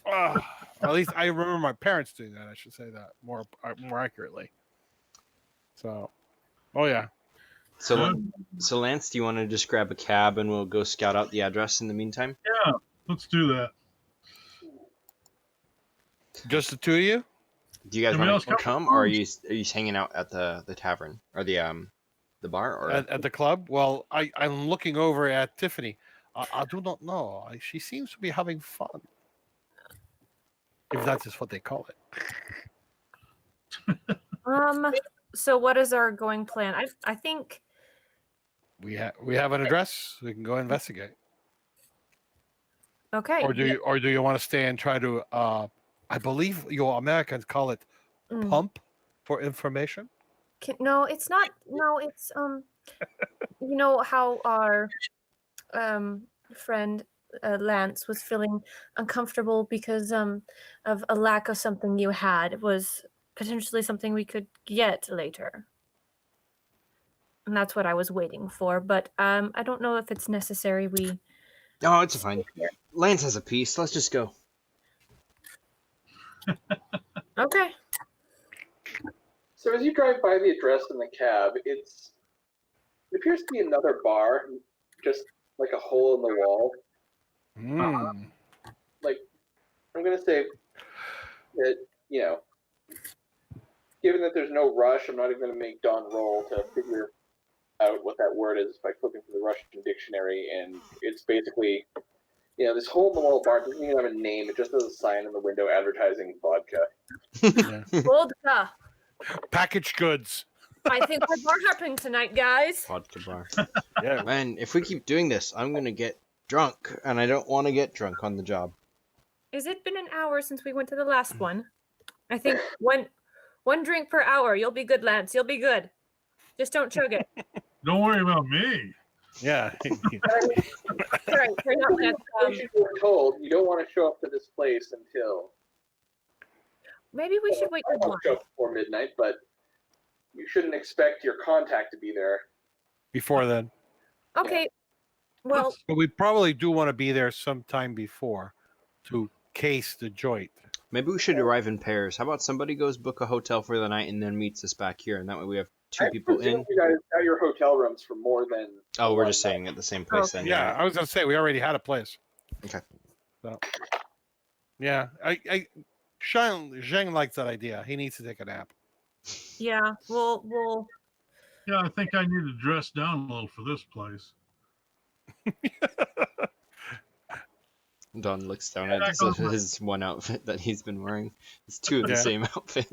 At least I remember my parents doing that. I should say that more accurately. So, yeah. So Lance, do you want to just grab a cab and we'll go scout out the address in the meantime? Yeah, let's do that. Just the two of you? Do you guys Anybody want to else come, or are you hanging out at the tavern or the bar or At the club? Well, I'm looking over at Tiffany. I do not know. She seems to be having fun, if that is what they call it. So what is our going plan? I think We have an address. We can go investigate. okay. Or do you want to stay and try to? I believe your Americans call it pump for information. No, it's not. No, it's you know how our friend Lance was feeling uncomfortable because of a lack of something you had. It was potentially something we could get later. And that's what I was waiting for. But I don't know if it's necessary we. Oh, it's fine. Lance has a piece. Let's just go. Okay. So as you drive by the address in the cab, it appears to be another bar, just like a hole in the wall. Mm. Like, I'm gonna say that, you know, given that there's no rush, I'm not even gonna make Don roll to figure out what that word is by flipping through the Russian dictionary, and it's basically, you know, this hole in the wall bar doesn't even have a name. It just has a sign in the window advertising vodka. Yeah. Vodka. Packaged goods. I think we're bar hopping tonight, guys. Vodka bar. Yeah. Man, if we keep doing this, I'm gonna get drunk, and I don't want to get drunk on the job. Is it been an hour since we went to the last one? I think one drink per hour. You'll be good, Lance. You'll be good. Just don't chug it. Don't worry about me. Yeah. Sorry, you're not Lance. You were told you don't want to show up to this place until. Maybe we should wait I till won't show up before midnight, but you shouldn't expect your contact to be there. Before then. Okay. Well, But we probably do want to be there sometime before to case the joint. Maybe we should arrive in pairs. How about somebody goes book a hotel for the night and then meets us back here, and that way we have two people in. You guys got your hotel rooms for more than. Oh, we're one just night. staying at the same place then. Yeah, I was gonna say we already had a place. Okay. So, yeah, Zheng likes that idea. He needs to take a nap. yeah. We'll. Yeah, I think I need to dress down a little for this place. Don looks down at his one outfit that he's been wearing. It's two of the Yeah. same outfits.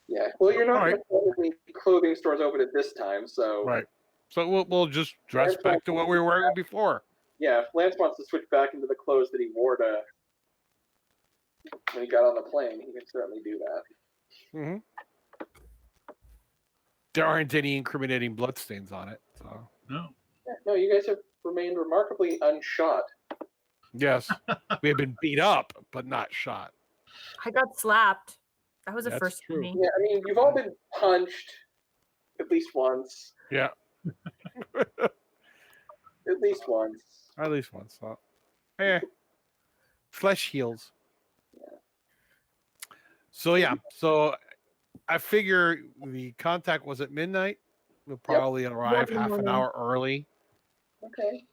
Yeah. Well, you're not All right. going to find any clothing stores open at this time, so. Right. So we'll just dress back to what we were wearing before. Yeah, if Lance wants to switch back into the clothes that he wore when he got on the plane, he can certainly do that. Mm-hmm. There aren't any incriminating bloodstains on it. So No. Yeah, no, you guys have remained remarkably unshot. yes, we have been beat up, but not shot. I got slapped. That was a That's first for true. me. Yeah, I mean, you've all been punched at least once. Yeah, At least once. at least once. So, flesh heals. Yeah. So yeah, so I figure the contact was at midnight. We'll probably arrive half an hour early, Okay.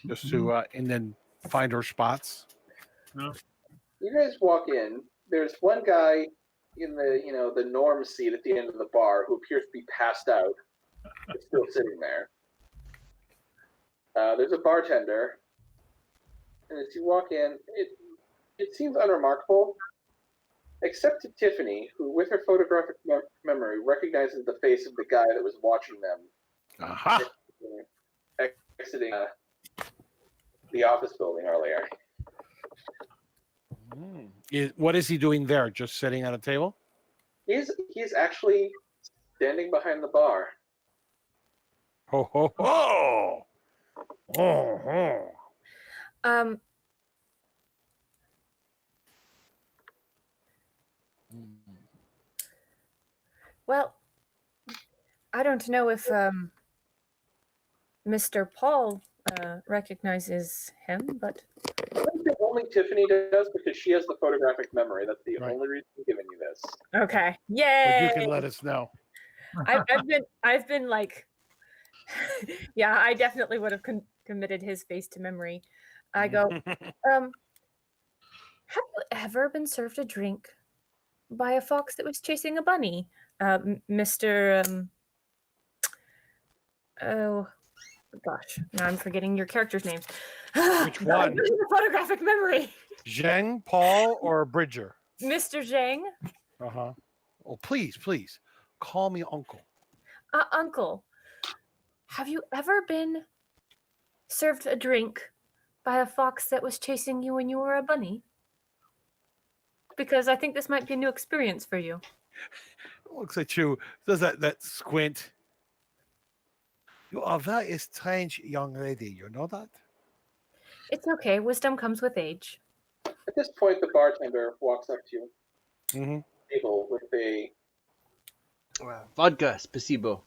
just to and then find our spots. No. You guys walk in. There's one guy in the norm seat at the end of the bar who appears to be passed out. But still sitting there. There's a bartender, and as you walk in, it seems unremarkable, except to Tiffany, who, with her photographic memory, recognizes the face of the guy that was watching them Aha! exiting the office building earlier. What is he doing there? Just sitting at a table? He's actually standing behind the bar. Ho ho ho! Oh, ho. Well, I don't know if Mr. Paul recognizes him, but I think only Tiffany does because she has the photographic memory. That's the Right. only reason I'm giving you this. okay, But yay! you can let us know. I've been like, yeah, I definitely would have committed his face to memory. I go, have you ever been served a drink by a fox that was chasing a bunny, Mr. Oh gosh, now I'm forgetting your character's names. Which one? The photographic memory. Zheng, Paul, or Bridger? Mr. Zheng, Uh-huh. Oh, please, call me uncle. Uncle, have you ever been served a drink by a fox that was chasing you when you were a bunny? Because I think this might be a new experience for you. Looks at you. Does that squint? You are a very strange young lady. You know that? It's okay. Wisdom comes with age. At this point, the bartender walks up to you, Mm-hmm. table with a Vodka, spasibo.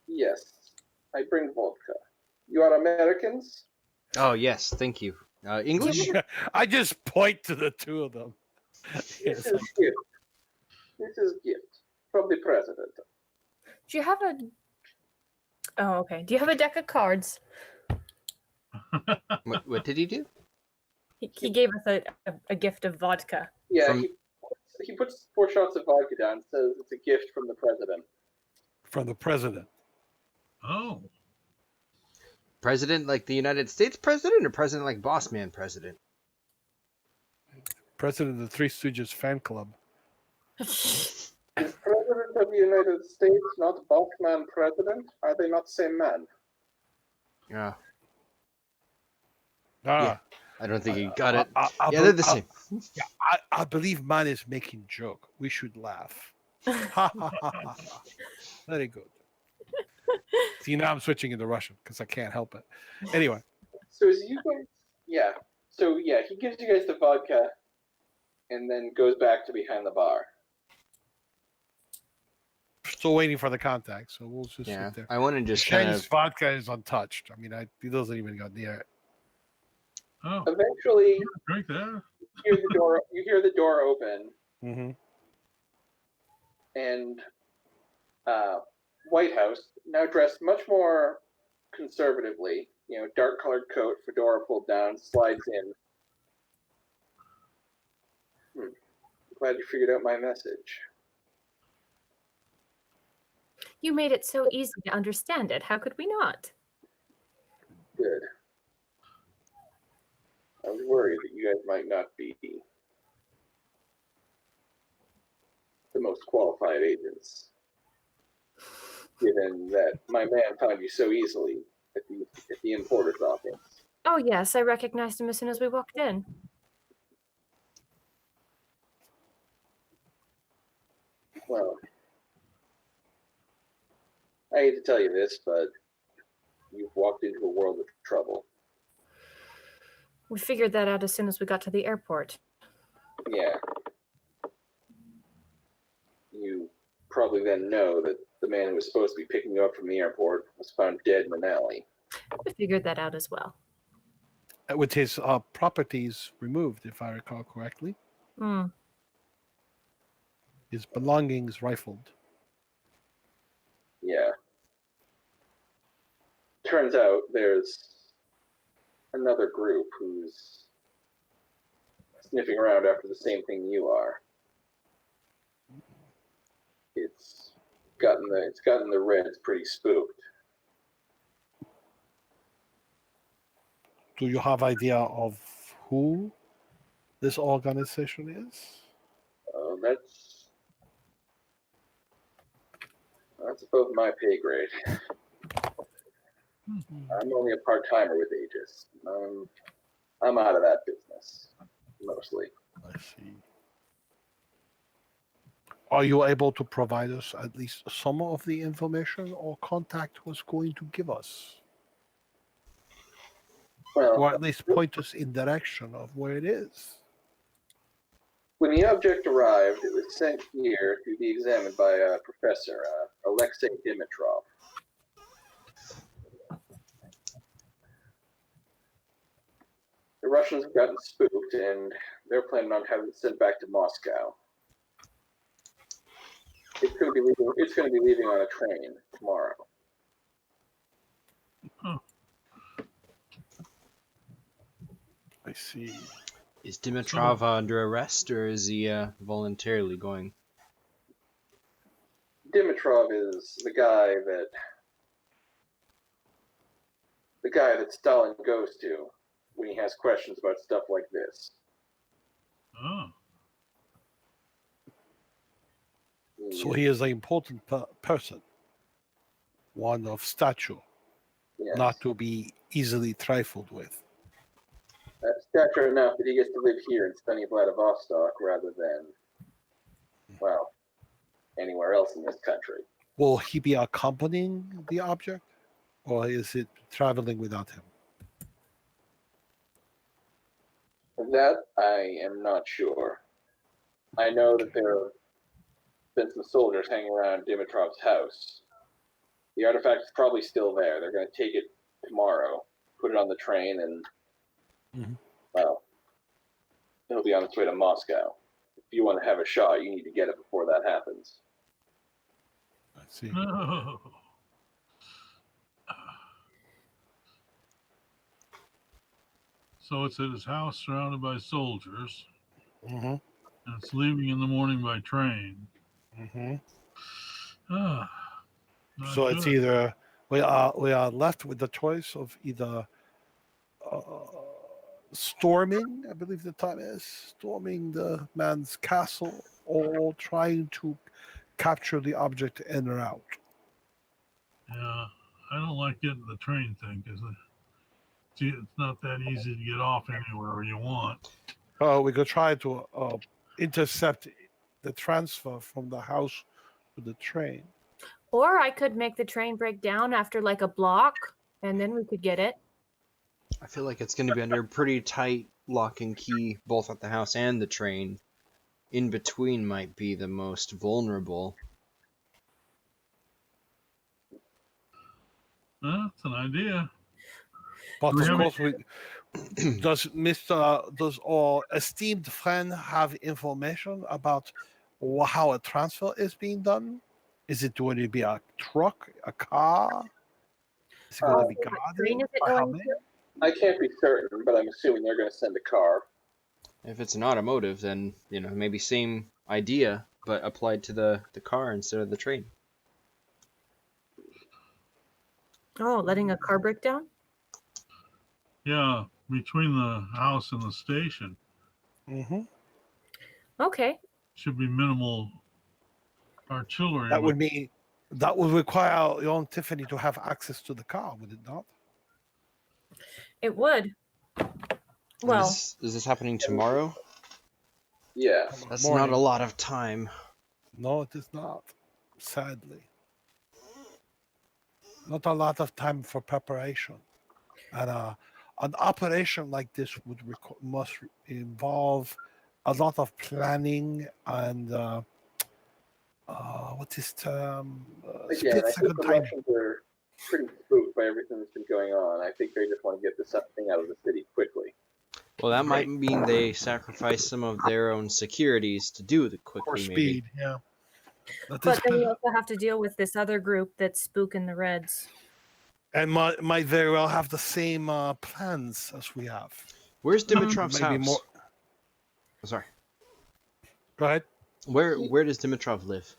yes. I bring vodka. You are Americans? Oh yes, thank you. English? I just point to the two of them. This Yes, is gift. This is gift from the president. Do you have a? Oh, okay. Do you have a deck of cards? What did he do? He gave us a gift of vodka. Yeah, From- he puts 4 shots of vodka down and says it's a gift from the president. from the president. Oh. President like the United States president, or president like Boss Man president? President of the Three Stooges fan club. Is president of the United States not Bossman president? Are they not the same man? Yeah, Ah, I don't think he got it. I Yeah, bel- they're the same. I believe man is making joke. We should laugh. Ha ha ha ha. Ha. Very good. See, now I'm switching into Russian because I can't help it. Anyway, So as you guys, yeah. So yeah, he gives you guys the vodka, and then goes back to behind the bar. still waiting for the contact, so we'll just Yeah, sit there. I want to just kind Zheng's of. vodka is untouched. I mean, he doesn't even go near it. Oh. Eventually, Drink that. you hear the door open, Mm-hmm. and White House, now dressed much more conservatively, dark colored coat, fedora pulled down, slides in. Glad you figured out my message. You made it so easy to understand it. How could we not? Good. I was worried that you guys might not be the most qualified agents, given that my man found you so easily at the importer's office. Oh yes, I recognized him as soon as we walked in. Well, I hate to tell you this, but you've walked into a world of trouble. We figured that out as soon as we got to the airport. Yeah. You probably then know that the man who was supposed to be picking you up from the airport was found dead in an alley. We figured that out as well. With his properties removed, if I recall correctly. Hmm. His belongings rifled. Yeah. Turns out there's another group who's sniffing around after the same thing you are. It's gotten the Reds pretty spooked. Do you have idea of who this organization is? That's above my pay grade. I'm only a part-timer with Aegis. I'm out of that business, mostly. I see. Are you able to provide us at least some of the information or contact was going to give us? Well, Or at least point us in direction of where it is? when the object arrived, it was sent here to be examined by a professor, Alexei Dimitrov. The Russians have gotten spooked, and they're planning on having it sent back to Moscow. It's going to be leaving on a train tomorrow. I see. Is Dimitrov under arrest, or is he voluntarily going? Dimitrov is the guy that Stalin goes to when he has questions about stuff like this. Oh. So he is an important person, one of stature, Yes. not to be easily trifled with. Stature enough that he gets to live here in sunny Vladivostok rather than, well, anywhere else in this country. Will he be accompanying the object, or is it traveling without him? That I am not sure. I know that there have been some soldiers hanging around Dimitrov's house. The artifact is probably still there. They're going to take it tomorrow, put it on the train, and, well, it'll be on its way to Moscow. If you want to have a shot, you need to get it before that happens. I see. Oh. So it's at his house surrounded by soldiers, Mm-hmm. and it's leaving in the morning by train. Mm-hmm. Ah, not So it's good. either we are left with the choice of either storming, I believe the time is storming the man's castle, or trying to capture the object en route. Yeah, I don't like getting the train thing because it's not that easy to get off anywhere you want. We could try to intercept the transfer from the house to the train. Or I could make the train break down after like a block, and then we could get it. I feel like it's going to be under pretty tight lock and key, both at the house and the train. In between might be the most vulnerable. That's an idea. But Do we of have course, does our esteemed friend have information about how a transfer is being done? Is it going to be a truck, a car? Is it going to be What train guarded is it by how going many? to? I can't be certain, but I'm assuming they're going to send a car. If it's an automotive, then, maybe same idea, but applied to the car instead of the train. Oh, letting a car break down? Yeah, between the house and the station Mm-hmm. Okay. should be minimal artillery. That would mean that would require your own Tiffany to have access to the car, would it not? It would. Well, Is this happening tomorrow? Yeah. That's Morning. not a lot of time. No, it is not. Sadly, not a lot of time for preparation, and an operation like this must involve a lot of planning and what is Again, split I think second the timing. Russians are pretty spooked by everything that's been going on. I think they just want to get this thing out of the city quickly. Well, that might mean they sacrifice some of their own securities to do the For quickly, speed, maybe. yeah. That but is, then we also have to deal with this other group that's spooking the Reds. and might very well have the same plans as we have. Where's Dimitrov's Maybe house? more. Oh, sorry. Go ahead. Where does Dimitrov live?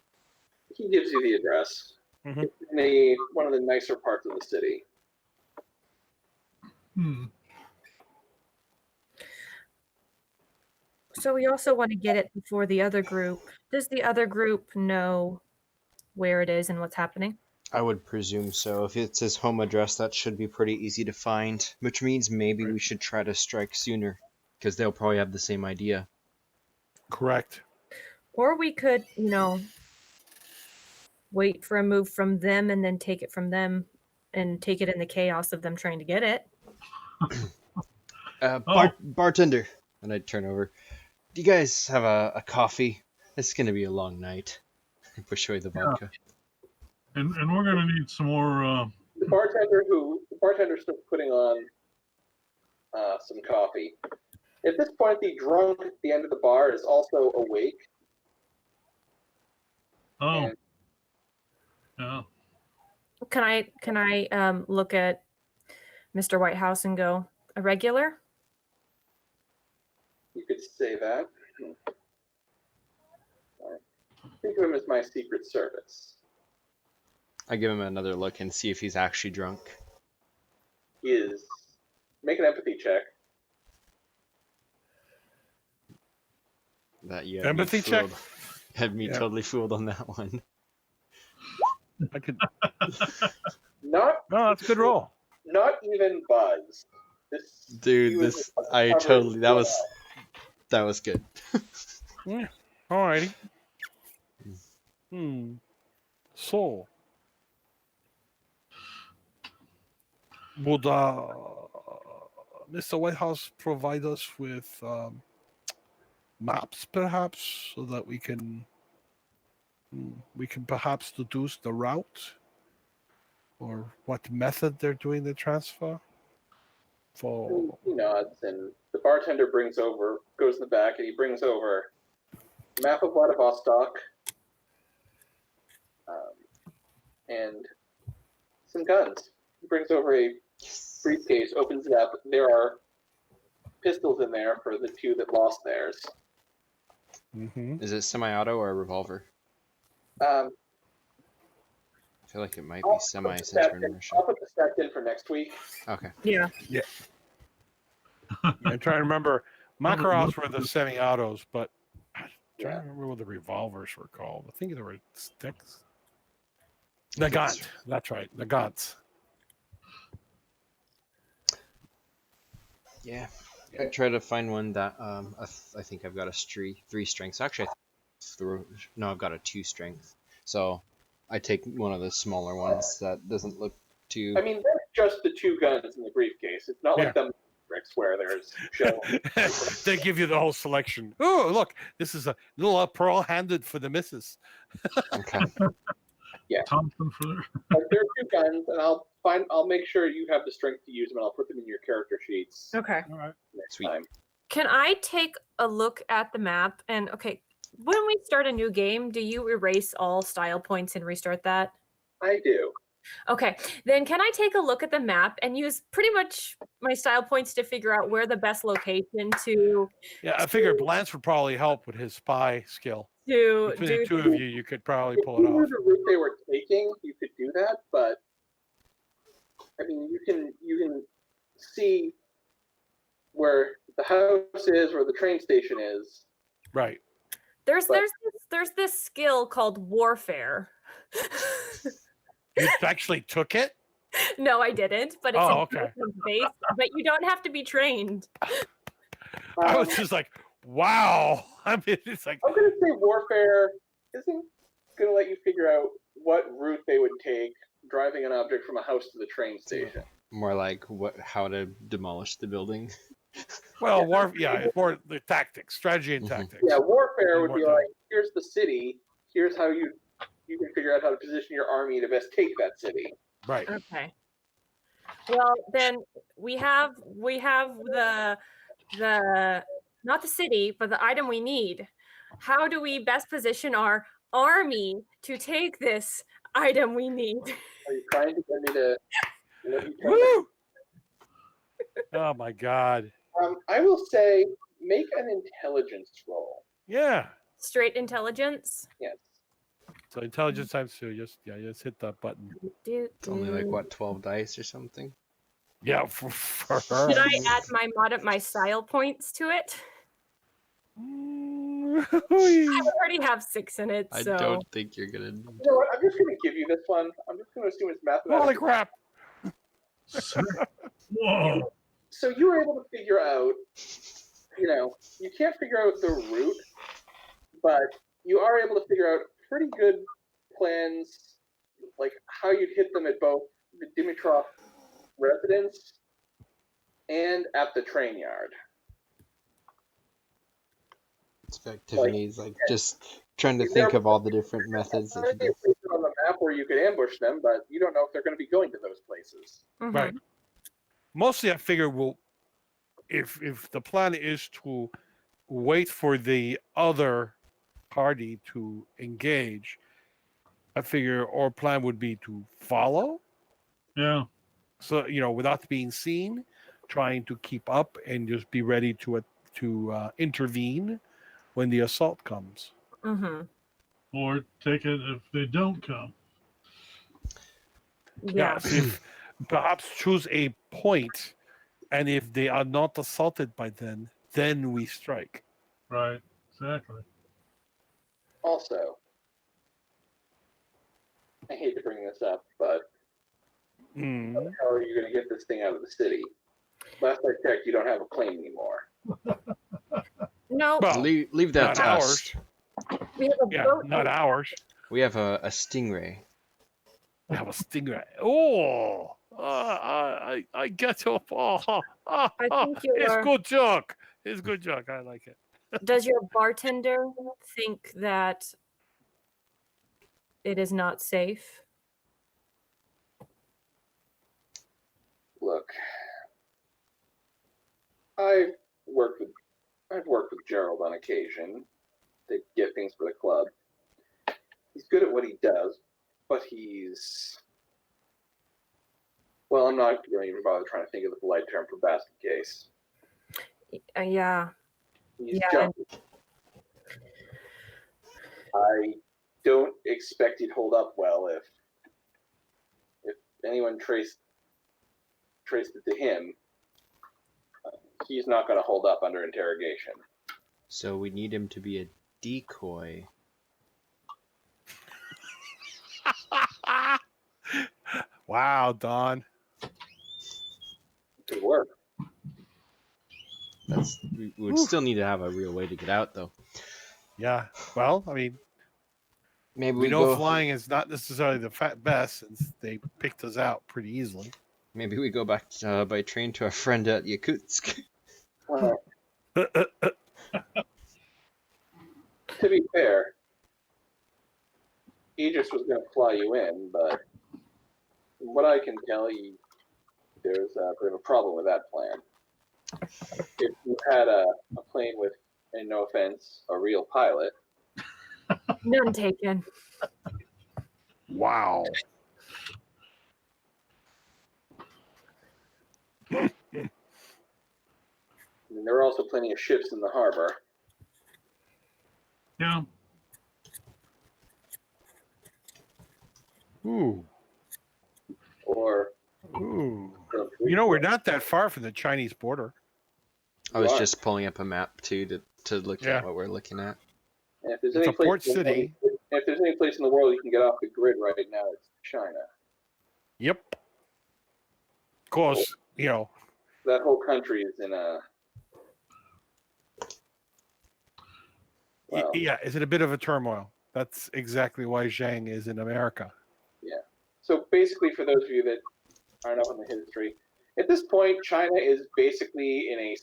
He gives you the address. Mhm. It's in one of the nicer parts of the city. So we also want to get it before the other group. Does the other group know where it is and what's happening? I would presume so. If it's his home address, that should be pretty easy to find, which means maybe we should try to strike sooner, because they'll probably have the same idea. Correct. Or we could, wait for a move from them and then take it from them and take it in the chaos of them trying to get it. Bartender, and I'd turn over. Do you guys have a coffee? It's gonna be a long night. I push away the vodka. And we're gonna need some more. The bartender's still putting on some coffee. At this point, the drunk at the end of the bar is also awake. Oh, And yeah. Can I look at Mr. Whitehouse and go, a regular? you could say that. Think of him as my secret service. I give him another look and see if he's actually drunk. He is. Make an empathy check. That you Empathy check? Had me Yeah. totally fooled on that one. I could. Not No, that's a good roll. not even Buzz. Dude, that was good. Yeah. Alrighty. So, would Mr. Whitehouse provide us with maps, perhaps, so that we can perhaps deduce the route or what method they're doing the transfer? For He nods, and the bartender goes in the back, and he brings over a map of Vladivostok, and some guns. He brings over a briefcase, opens it up. There are pistols in there for the two that lost theirs. Is it semi-auto or a revolver? Um, I feel like it might be semi since we're in Russia. I'll put the stats in for next week. Okay. Yeah. I'm trying to remember. Makarovs were the semi-autos, but I'm trying to remember what the revolvers were called. I think they were sticks. The Gaunt. That's right. The Gaunts. Yeah. I try to find one that I think I've got a 3 strengths. Actually, I've got a 2 strength. So I take one of the smaller ones that doesn't look too. I mean, there's just the 2 guns in the briefcase. It's not like the Matrix where there's show. They give you the whole selection. Oh, look, this is a little pearl-handed for the missus. Okay. Yeah. Thompson for there. But there are 2 guns, and I'll make sure you have the strength to use them, and I'll put them in your character sheets Okay. All right. next Sweet. time. Can I take a look at the map? And okay, when we start a new game, do you erase all style points and restart that? I do. Okay, then can I take a look at the map and use pretty much my style points to figure out where the best location to Yeah, I figured Lance would probably help with his spy skill. do Between the two of you, you could probably If pull it you knew off. the route they were taking, you could do that, but I mean, you can see where the house is, where the train station is. Right. there's this skill called warfare. You actually took it? No, I didn't, but it's Oh, okay. base, but you don't have to be trained. I was just like, wow. I mean, it's like, I'm gonna say warfare isn't gonna let you figure out what route they would take driving an object from a house to the train station. More like how to demolish the building. well, it's more the tactics, strategy and tactics. Yeah, warfare would be More like, here's the city, here's how you can figure out how to position your army to best take that city. Right. Okay. Well, then we have the not the city, but the item we need. How do we best position our army to take this item we need? Are you trying to get me to let you try Woo! Oh my God. I will say, make an intelligence roll. Yeah. Straight intelligence. Yes. So intelligence times 2. Just hit that button. It's only like what, 12 dice or something? Yeah, for her. Should I add my style points to it? I already have 6 in it, I so don't think you're gonna. You know what? I'm just going to give you this one. I'm just going to assume it's mathematical. Holy crap. Whoa. So you were able to figure out, you can't figure out the route, but you are able to figure out pretty good plans, like how you'd hit them at both the Dimitrov residence and at the train yard. It's like Tiffany's just trying to think of all the different methods that you There's can. places on the map where you could ambush them, but you don't know if they're going to be going to those places. Mhm. Right. Mostly I figure if the plan is to wait for the other party to engage, I figure our plan would be to follow. Yeah. So, without being seen, trying to keep up and just be ready to intervene when the assault comes. Mhm. Or take it if they don't come. Yeah. If perhaps choose a point, and if they are not assaulted by then we strike. Right. Exactly. Also, I hate to bring this up, but how are you going to get this thing out of the city? Last I checked, you don't have a plane anymore. No, Well, Leave that not to ours. us. we have a Yeah, boat. not ours. We have a stingray. We have a stingray. Oh, I get up. Oh, I think it's you're. good joke. It's good joke. I like it. Does your bartender think that it is not safe? Look, I've worked with Gerald on occasion to get things for the club. He's good at what he does, but well, I'm not going to even bother trying to think of the polite term for basket case. Yeah. He's Yeah. jumpy. I don't expect he'd hold up well if anyone traced it to him. He's not going to hold up under interrogation. So we need him to be a decoy. Wow, Don. Good work. We would still need to have a real way to get out, though. Yeah. Well, I mean, Maybe we we know go. flying is not necessarily the best since they picked us out pretty easily. Maybe we go back by train to our friend at Yakutsk. Well, to be fair, Aegis was going to fly you in, but from what I can tell you, there's a bit of a problem with that plan. If you had a plane with, and no offense, a real pilot, None taken. Wow. and there are also plenty of ships in the harbor. Yeah. Ooh. Or Ooh. You know, we're not that far from the Chinese border. I was Right. just pulling up a map too to look Yeah. at what we're looking at. And if there's It's any a port place in the city. world- if there's any place in the world you can get off the grid right now, it's China. Yep. Of course, you know, That whole country is in a well, yeah, is it a bit of a turmoil? That's exactly why Zheng is in America. So basically, for those of you that aren't up on the history, at this point, China is basically in a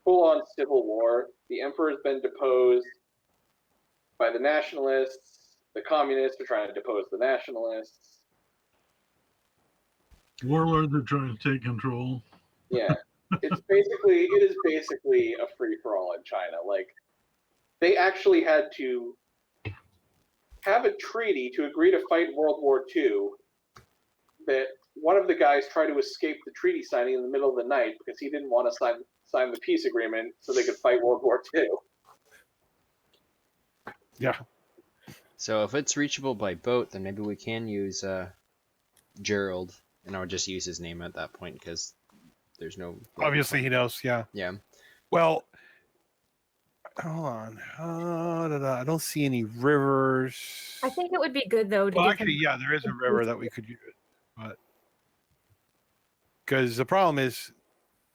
full-on civil war. The emperor has been deposed by the nationalists. The communists are trying to depose the nationalists. Warlords are trying to take control. Yeah, it is basically a free-for-all in China. Like, they actually had to have a treaty to agree to fight World War II. That one of the guys tried to escape the treaty signing in the middle of the night because he didn't want to sign the peace agreement so they could fight World War II. Yeah. So if it's reachable by boat, then maybe we can use Gerald, and I'll just use his name at that point because there's no. Obviously, he knows. Yeah. Yeah. Well, hold on. I don't see any rivers. I think it would be good though to Well, give actually, him. yeah, there is a river that we could use, but because the problem is,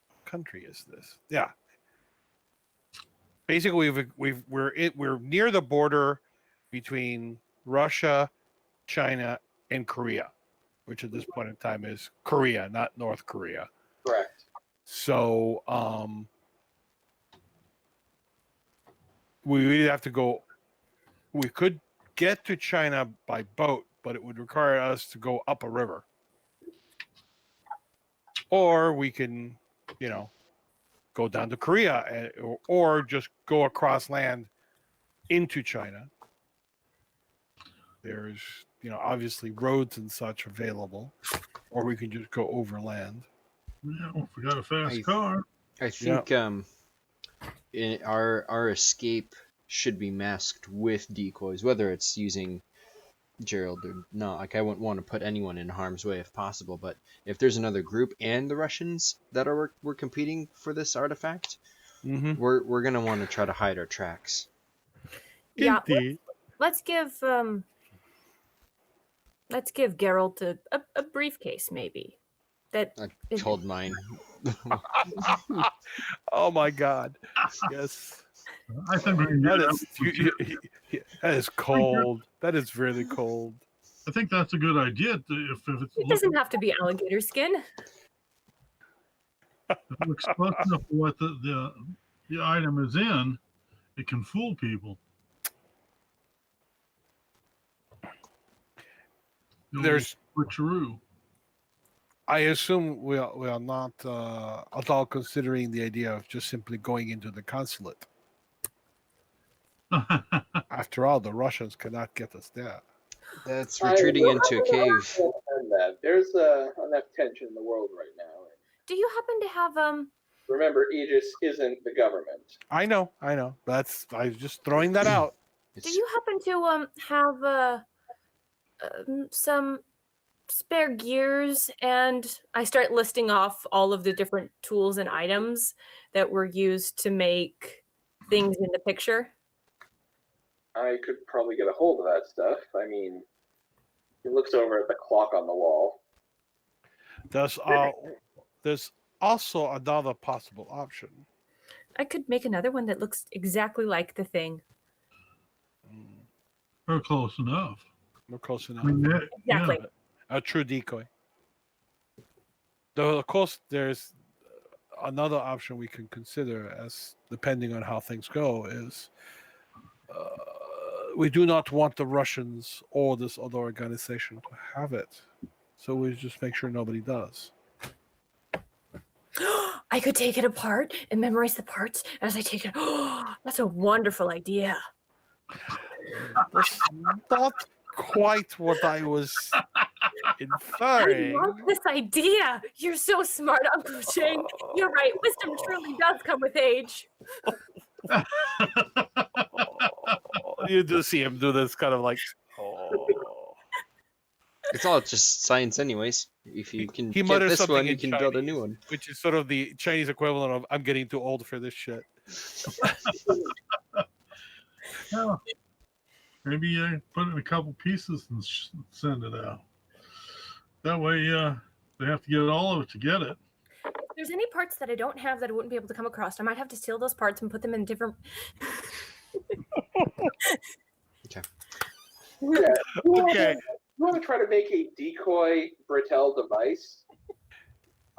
what country is this? Yeah. Basically, we're near the border between Russia, China, and Korea, which at this point in time is Korea, not North Korea. Correct. So, we would have to go. We could get to China by boat, but it would require us to go up a river. Or we can, you know, go down to Korea or just go across land into China. There's, you know, obviously roads and such available, or we can just go overland. Yeah, if we got a fast I- car. I think in our escape should be masked with decoys, whether it's using Gerald or not. Like I wouldn't want to put anyone in harm's way if possible, but if there's another group and the Russians that we're competing for this artifact, Mm-hmm. we're gonna want to try to hide our tracks. Yeah, Indeed. let's give Geralt a briefcase maybe. That I told mine. Oh my God! Yes, I think we can get that it is that is cold. That is really cold. I think that's a good idea. If it's It doesn't have to be alligator skin. if it looks close enough to what the item is in, it can fool people. There's, switcheroo. I assume we are not at all considering the idea of just simply going into the consulate. After all, the Russians cannot get us there. That's retreating into a cave. There's enough tension in the world right now. Do you happen to have Remember, Aegis isn't the government. I know. I was just throwing that out. Do you happen to have some spare gears? And I start listing off all of the different tools and items that were used to make things in the picture. I could probably get a hold of that stuff. I mean, he looks over at the clock on the wall. There's also another possible option. I could make another one that looks exactly like the thing. We're close enough. We're close enough. I mean, Exactly. A true decoy. Though, of course, there's another option we can consider, as depending on how things go, is we do not want the Russians or this other organization to have it. So we just make sure nobody does. I could take it apart and memorize the parts as I take it. That's a wonderful idea. That's not quite what I was inferring. I love this idea. You're so smart, Uncle Zheng. You're right. Wisdom truly does come with age. You do see him do this kind of like, It's all just science, anyways. If you can He get mutters this something one, you in can build a new Chinese. one. which is sort of the Chinese equivalent of "I'm getting too old for this shit." Yeah. Maybe put in a couple pieces and send it out. That way, they have to get all of it to get it. If there's any parts that I don't have that I wouldn't be able to come across, I might have to steal those parts and put them in different. Okay. Yeah. Okay. You want to try to make a decoy Brittel device?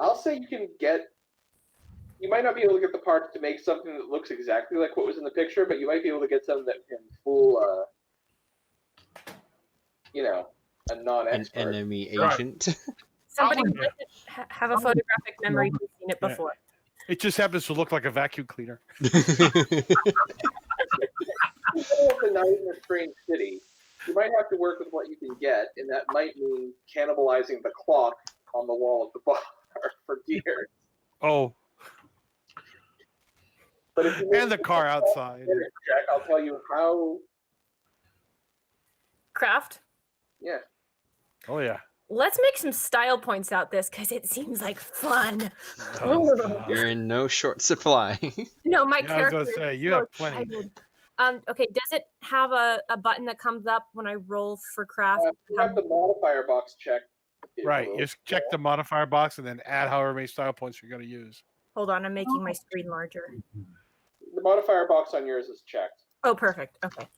I'll say you can get. You might not be able to get the parts to make something that looks exactly like what was in the picture, but you might be able to get something that can fool, a An non-expert. enemy Right. agent. Somebody Oh, might have a photographic memory who's seen it Yeah. before. It just happens to look like a vacuum cleaner. In the middle of the night in a strange city, you might have to work with what you can get, and that might mean cannibalizing the clock on the wall of the bar for gear. Oh, But if you and the car outside. check, I'll tell you how. Craft. Yeah. Oh yeah. Let's make some style points out this because it seems like fun. Oh, God. You're in no short supply. No, my Yeah, I was character. gonna say, is you so have plenty. excited. Okay, does it have a button that comes up when I roll for craft? You have the modifier box checked. Right. You just check the modifier box and then add however many style points you're going to use. Hold on, I'm making my screen larger. The modifier box on yours is checked. Oh, perfect. Okay.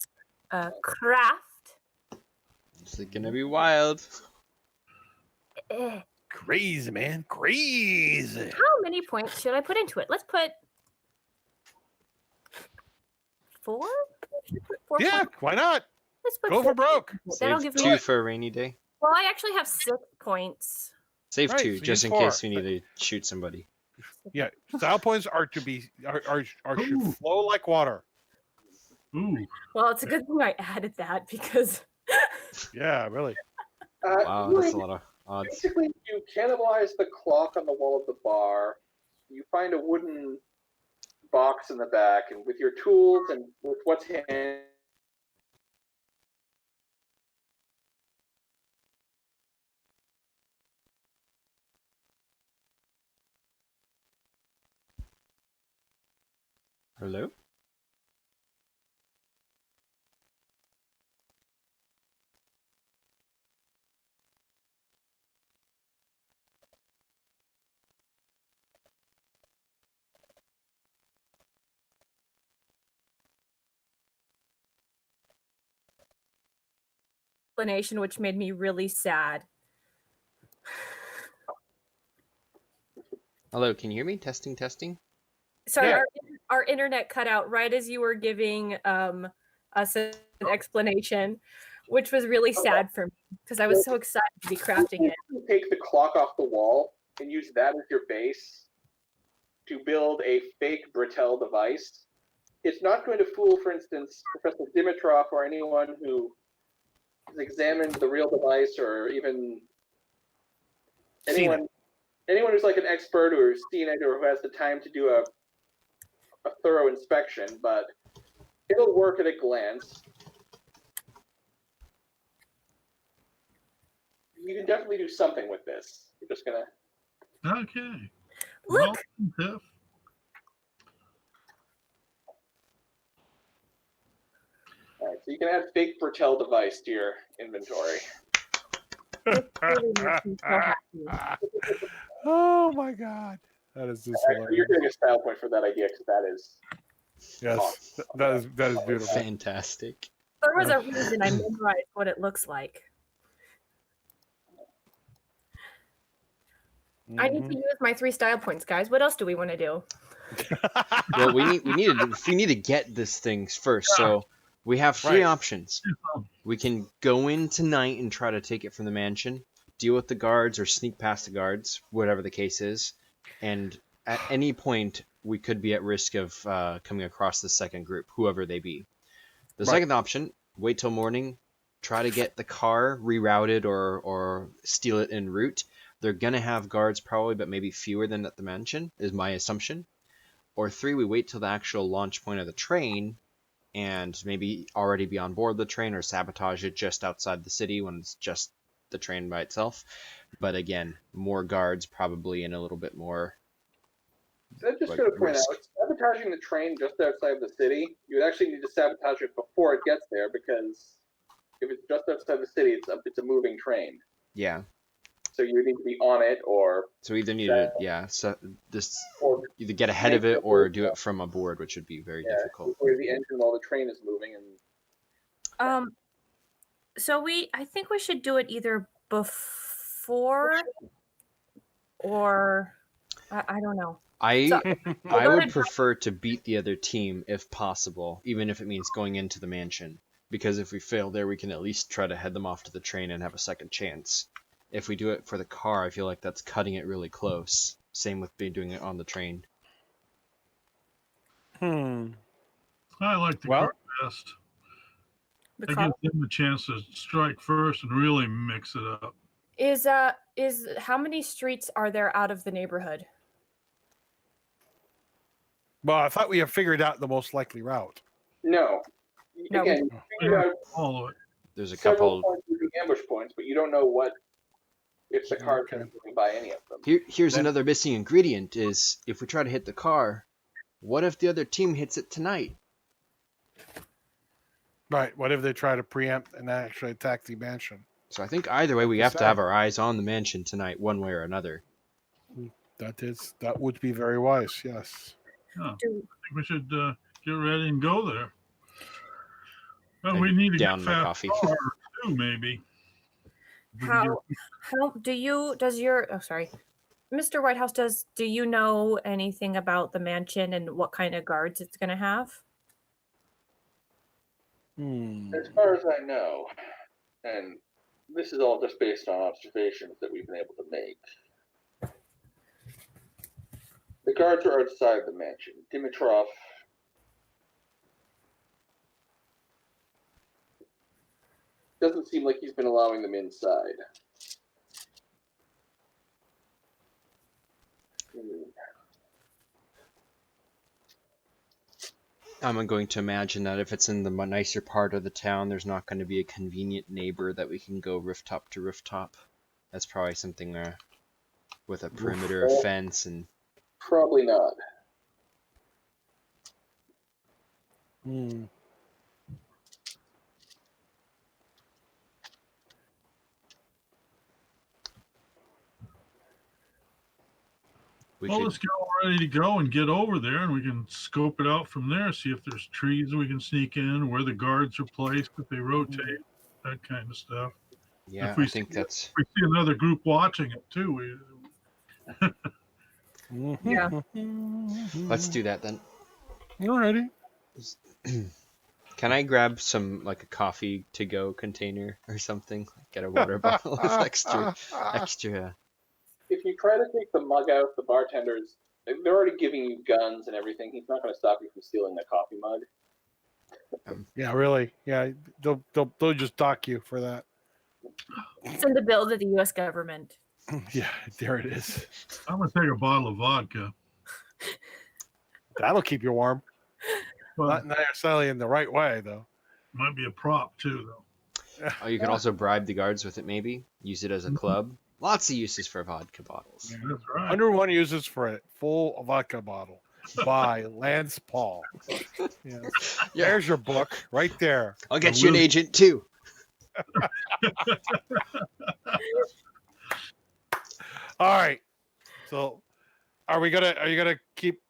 Craft. It's gonna be wild. Crazy, man. Crazy. How many points should I put into it? Let's put 4? Four Yeah, points. why not? Let's put Go 4 for broke. That'll Save give 2 me. for a rainy day. Well, I actually have 6 points. Save Right, 2 so just use in 4. case we need to shoot somebody. Yeah, style points are to be should flow like water. Ooh. Well, it's a good thing I added that because. Yeah, really. Wow, that's a lot of odds. Basically, you cannibalize the clock on the wall of the bar. You find a wooden box in the back, and with your tools and with what's handy. Hello? explanation, which made me really sad. Hello, can you hear me? Testing, testing. Sorry, Yeah. our internet cut out right as you were giving us an explanation, which was really sad for me because I was so excited to be crafting it. You take the clock off the wall and use that as your base to build a fake Britell device. It's not going to fool, for instance, Professor Dimitrov or anyone who has examined the real device, or even anyone who's like an expert or who's seen it or who has the time to do a thorough inspection, but it'll work at a glance. You can definitely do something with this. You're just gonna. Okay. Look, Welcome, Tiff. All right, so you can add fake Britell device to your inventory. this really makes me so happy. Oh my god, that is just Actually, you're hilarious. getting a style point for that idea because that is. Yes, that is beautiful. Fantastic. There was a reason I memorized what it looks like. I need to use my 3 style points, guys. What else do we want to do? Well, we need to get this thing first. So we have 3 options. We can go in tonight and try to take it from the mansion, deal with the guards or sneak past the guards, whatever the case is. And at any point, we could be at risk of coming across the second group, whoever they be. The second option, wait till morning, try to get the car rerouted or steal it en route. They're going to have guards probably, but maybe fewer than at the mansion, is my assumption. Or 3, we wait till the actual launch point of the train and maybe already be on board the train or sabotage it just outside the city when it's just the train by itself. But again, more guards probably and a little bit more. So I'm just going to point out, sabotaging the train just outside the city, you would actually need to sabotage it before it gets there, because if it's just outside the city, it's a moving train. Yeah. So you need to be on it, or So either need to, so just either get ahead of it or do it from aboard, which would be very difficult. Before the engine while the train is moving. And So I think we should do it either before or I don't know. I would prefer to beat the other team if possible, even if it means going into the mansion. Because if we fail there, we can at least try to head them off to the train and have a second chance. If we do it for the car, I feel like that's cutting it really close. Same with doing it on the train. I like the car best. It gives them a chance to strike first and really mix it up. Is how many streets are there out of the neighborhood? Well, I thought we had figured out the most likely route. No. Again, you figured out all of it. There's a several couple ambush points, but you don't know what if the car can buy any of them. Here's another missing ingredient is if we try to hit the car, what if the other team hits it tonight? Right. What if they try to preempt and actually attack the mansion? So I think either way we have to have our eyes on the mansion tonight, one way or another. That would be very wise, yes. I think we should get ready and go there. Well, we need to down get my fast coffee. car too, maybe. How do you Mr. Whitehouse, do you know anything about the mansion and what kind of guards it's going to have? As far as I know, and this is all just based on observations that we've been able to make, the guards are outside the mansion. Dimitrov doesn't seem like he's been allowing them inside. I'm going to imagine that if it's in the nicer part of the town, there's not going to be a convenient neighbor that we can go rooftop to rooftop. That's probably something with a perimeter fence and... Probably not. Let's get all ready to go and get over there, and we can scope it out from there, see if there's trees we can sneak in, where the guards are placed, if they rotate. that kind of stuff. Yeah, If we I think that's. If we see another group watching it too, Yeah. Let's do that then. Alrighty. Can I grab some like a coffee to go container or something? Get a water bottle with extra. If you try to take the mug out, the bartenders, they're already giving you guns and everything. He's not going to stop you from stealing the coffee mug. Yeah, really. Yeah, they'll just dock you for that. Send a bill to the U.S. government. Yeah, there it is. I'm gonna take a bottle of vodka. That'll keep you warm. Well, Not necessarily in the right way, though. might be a prop too, though. Oh, you can also bribe the guards with it, maybe. Use it as a club. Lots of uses for vodka bottles. That's right. Under one uses for a full vodka bottle by Lance Paul. Yes. There's your book right there. I'll get you an agent too. All right. So, are you gonna keep?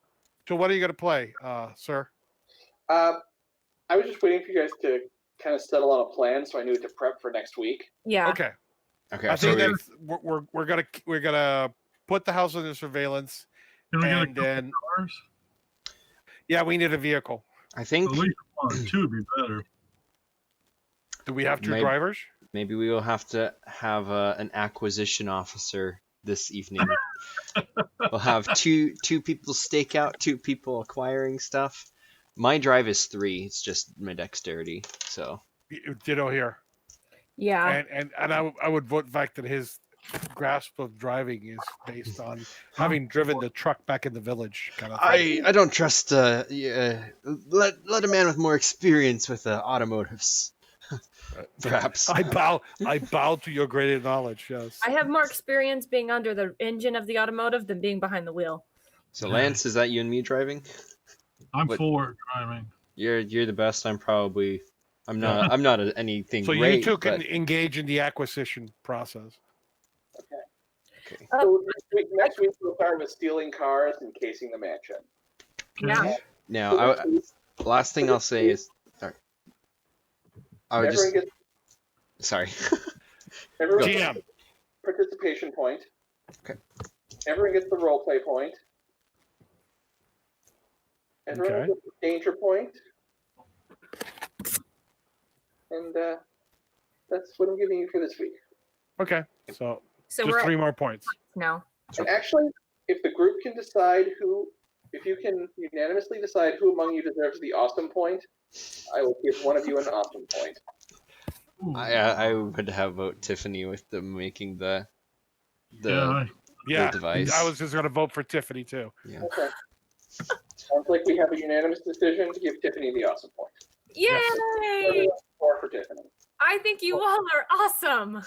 So, what are you gonna play, sir? I was just waiting for you guys to kind of settle on a plan so I knew what to prep for next week. Yeah. Okay. Okay, I so think that's we're gonna put the house under surveillance, Can we get a and couple then cars? yeah, we need a vehicle. I think At least one or two would be better. Do we have two Maybe- drivers? maybe we will have to have an acquisition officer this evening. We'll have two people stake out, 2 people acquiring stuff. My drive is 3. It's just my dexterity. So Ditto here. Yeah. And I would vote the fact that his grasp of driving is based on having driven the truck back in the village kind of thing. I don't trust. Let a man with more experience with automotives. Perhaps. I bow to your greater knowledge. Yes. I have more experience being under the engine of the automotive than being behind the wheel. So Lance, is that you and me driving? I'm What- for driving. You're the best. I'm not anything So great. you two can but- engage in the acquisition process. Okay. So next week we'll start with stealing cars and casing the mansion. Yeah. Now, last thing I'll say is, sorry. I would just Everyone gets, sorry. everyone GM. gets a participation point. Okay. Everyone gets the role play point. Everyone Okay. gets the danger point. And that's what I'm giving you for this week. Okay. So So just we're 3 more points. now. And actually, if the group can decide if you can unanimously decide who among you deserves the awesome point, I will give one of you an awesome point. Ooh, I would have vote Tiffany with them making the Yeah. device. I was just going to vote for Tiffany too. yeah. Okay. Sounds like we have a unanimous decision to give Tiffany the awesome point. Yay! Everyone for Tiffany. I think you all are awesome.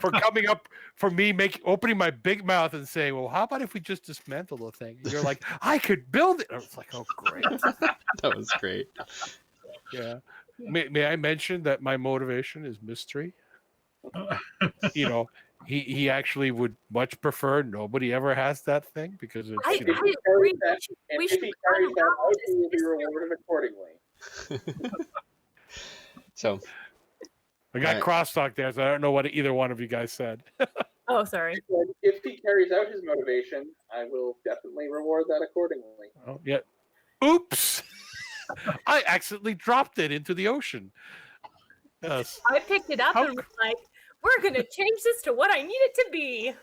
For coming up, for me opening my big mouth and saying, well, how about if we just dismantle the thing? And you're like, I could build it. I was like, oh, great. That was great. Yeah. May I mention that my motivation is mystery? You know, he actually would much prefer nobody ever has that thing because it's, I you know, agree. And We if should he carries that out, he will be this rewarded accordingly. So I got Alright. crosstalk there, so I don't know what either one of you guys said. Oh, sorry. And if he carries out his motivation, I will definitely reward that accordingly. Oh, yeah. Oops. I accidentally dropped it into the ocean. Yes. I picked it up How and was like, we're going to change this to what I need it to be.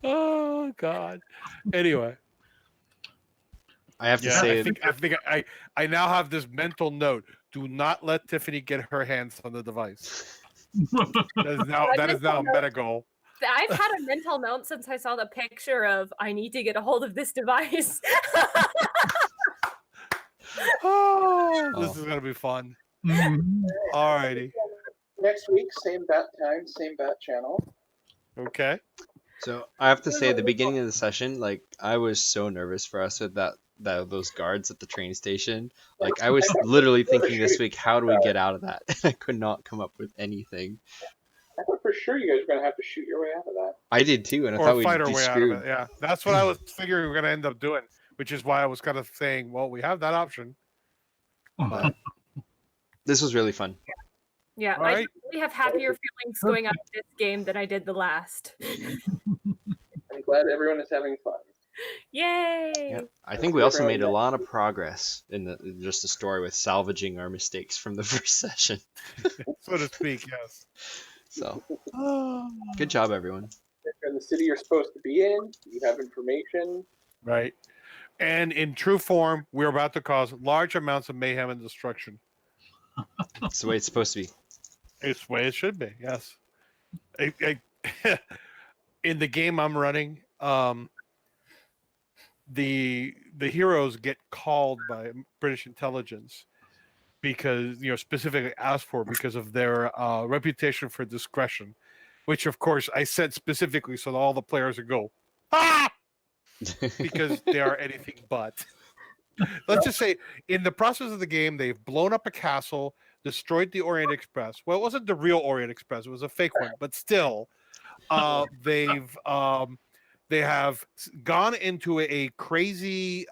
Oh God. Anyway, I have to yeah, say, I think I now have this mental note: do not let Tiffany get her hands on the device. That is now a meta goal. I've had a mental note since I saw the picture of I need to get a hold of this device. Oh, this is gonna be fun. mhm. Alrighty. Next week, same bat time, same bat channel. Okay. so I have to say, at the beginning of the session, like I was so nervous for us with those guards at the train station. Like I was literally thinking this week, how do we get out of that? I could not come up with anything. I thought for sure you guys were going to have to shoot your way out of that. I did too, and I Or thought we'd fight our be way out screwed. of it. Yeah, that's what I was figuring we were gonna end up doing, which is why I was kind of saying, well, we have that option. But This was really fun. Yeah, All I right. definitely have happier feelings going out of this game than I did the last. I'm glad everyone is having fun. Yay! Yeah. I think we also made a lot of progress in just the story with salvaging our mistakes from the first session. So to speak, yes. So, good job, everyone. If you're in the city you're supposed to be in, you have information. Right. And in true form, we're about to cause large amounts of mayhem and destruction. It's the way it's supposed to be. It's the way it should be, yes. In the game I'm running, the heroes get called by British intelligence because, specifically asked for because of their reputation for discretion, which of course I said specifically so that all the players would go, ah! Because they are anything but. Let's just say, in the process of the game, they've blown up a castle, destroyed the Orient Express. Well, it wasn't the real Orient Express; it was a fake one. But still, they have gone into a crazy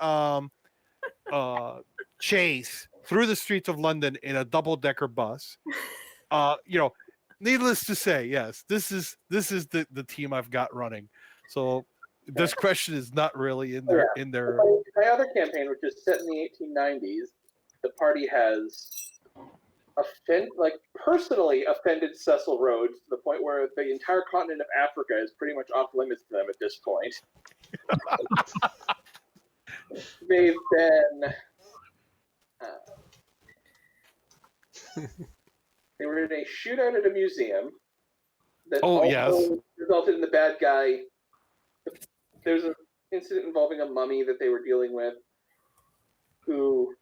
chase through the streets of London in a double-decker bus. Needless to say, yes, this is the team I've got running. So this question is not really in their My other campaign, which is set in the 1890s, the party has personally offended Cecil Rhodes to the point where the entire continent of Africa is pretty much off limits to them at this point. They've been they were in a shootout at a museum that resulted in the bad guy. There's an incident involving a mummy that they were dealing with who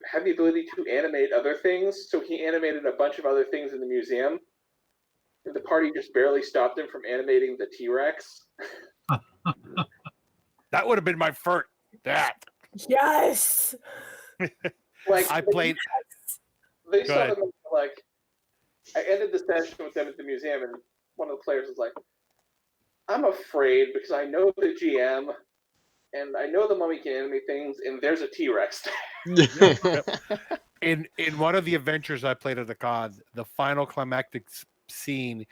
had the ability to animate other things, so he animated a bunch of other things in the museum. And the party just barely stopped him from animating the T-Rex. That would have been my first. That. Yes. I played. They saw them I ended the session with them at the museum, and one of the players was like, "I'm afraid because I know the GM, and I know the mummy can animate things, and there's a T-Rex." In one of the adventures I played at the con, the final climactic scene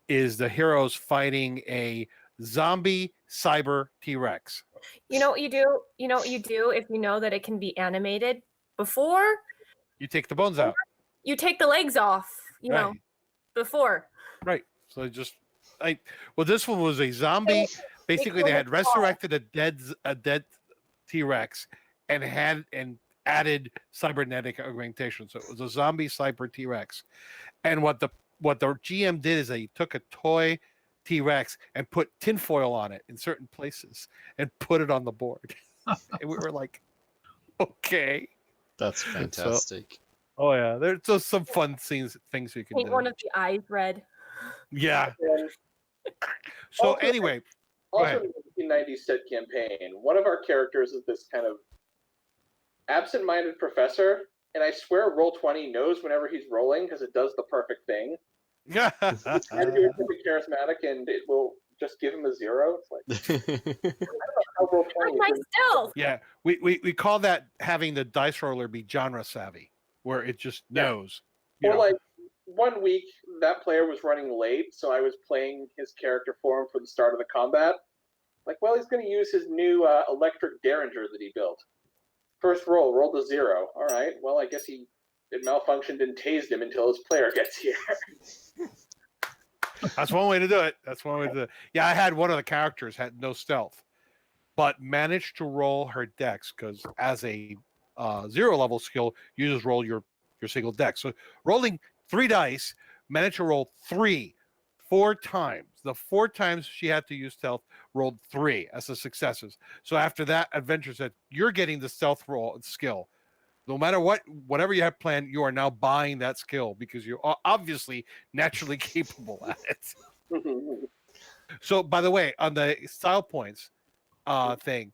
is the heroes fighting a zombie cyber T-Rex. You know what you do? You know what you do if you know that it can be animated before? You take the bones out. You take the legs off, before. Right. So this one was a zombie. Basically, they had resurrected a dead T-Rex and added cybernetic augmentation. So it was a zombie cyber T-Rex. And what the GM did is they took a toy T-Rex and put tinfoil on it in certain places and put it on the board. And we were like, okay. That's fantastic. Oh yeah, there's just some fun things you can Paint do. one of the eyes red. Yeah. So anyway, also in the 1990s set campaign, one of our characters is this kind of absent-minded professor, and I swear Roll20 knows whenever he's rolling because it does the perfect thing. Yeah. And it's really charismatic, and it will just give him a 0. It's like, I don't know how Roll20 My stealth. Yeah, we call that having the dice roller be genre savvy, where it just knows. Or 1 week, that player was running late, so I was playing his character for him for the start of the combat. He's going to use his new electric derringer that he built. First rolled a 0. All right, well, I guess it malfunctioned and tased him until his player gets here. That's one way to do it. Yeah, I had one of the characters had no stealth, but managed to roll her dex because as a 0 level skill, you just roll your single dex. So rolling 3 dice, managed to roll 4 times. The 4 times she had to use stealth, rolled 3 as the successes. So after that, adventure said, "You're getting the stealth roll skill. No matter whatever you have planned, you are now buying that skill because you're obviously naturally capable at it." So, by the way, on the style points thing,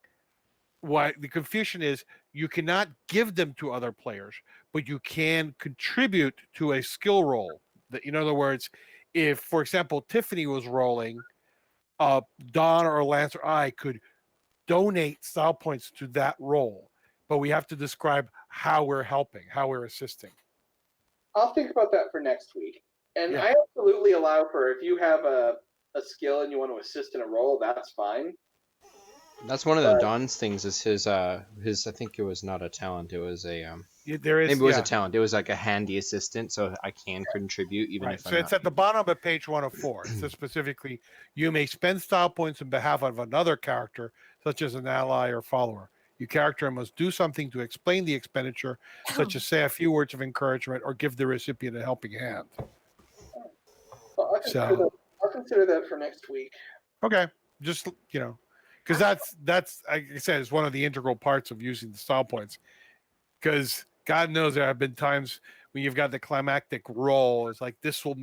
why the confusion is you cannot give them to other players, but you can contribute to a skill roll. In other words, if, for example, Tiffany was rolling, Don or Lance or I could donate style points to that roll, but we have to describe how we're helping, how we're assisting. I'll think about that for next week. And Yeah. I absolutely allow for if you have a skill and you want to assist in a role, that's fine. That's one of the Don's things. Is his I think it was not a talent. It was a There is maybe it was yeah. a talent. It was like a handy assistant, so I can contribute even Right. if So I'm it's not. at the bottom of page 104. It says specifically, you may spend style points on behalf of another character, such as an ally or follower. Your character must do something to explain the expenditure, such as say a few words of encouragement or give the recipient a helping hand. Well, I'll consider that for next week. Okay, just because that's like I said, is one of the integral parts of using the style points. Because God knows there have been times when you've got the climactic roll. It's like this will,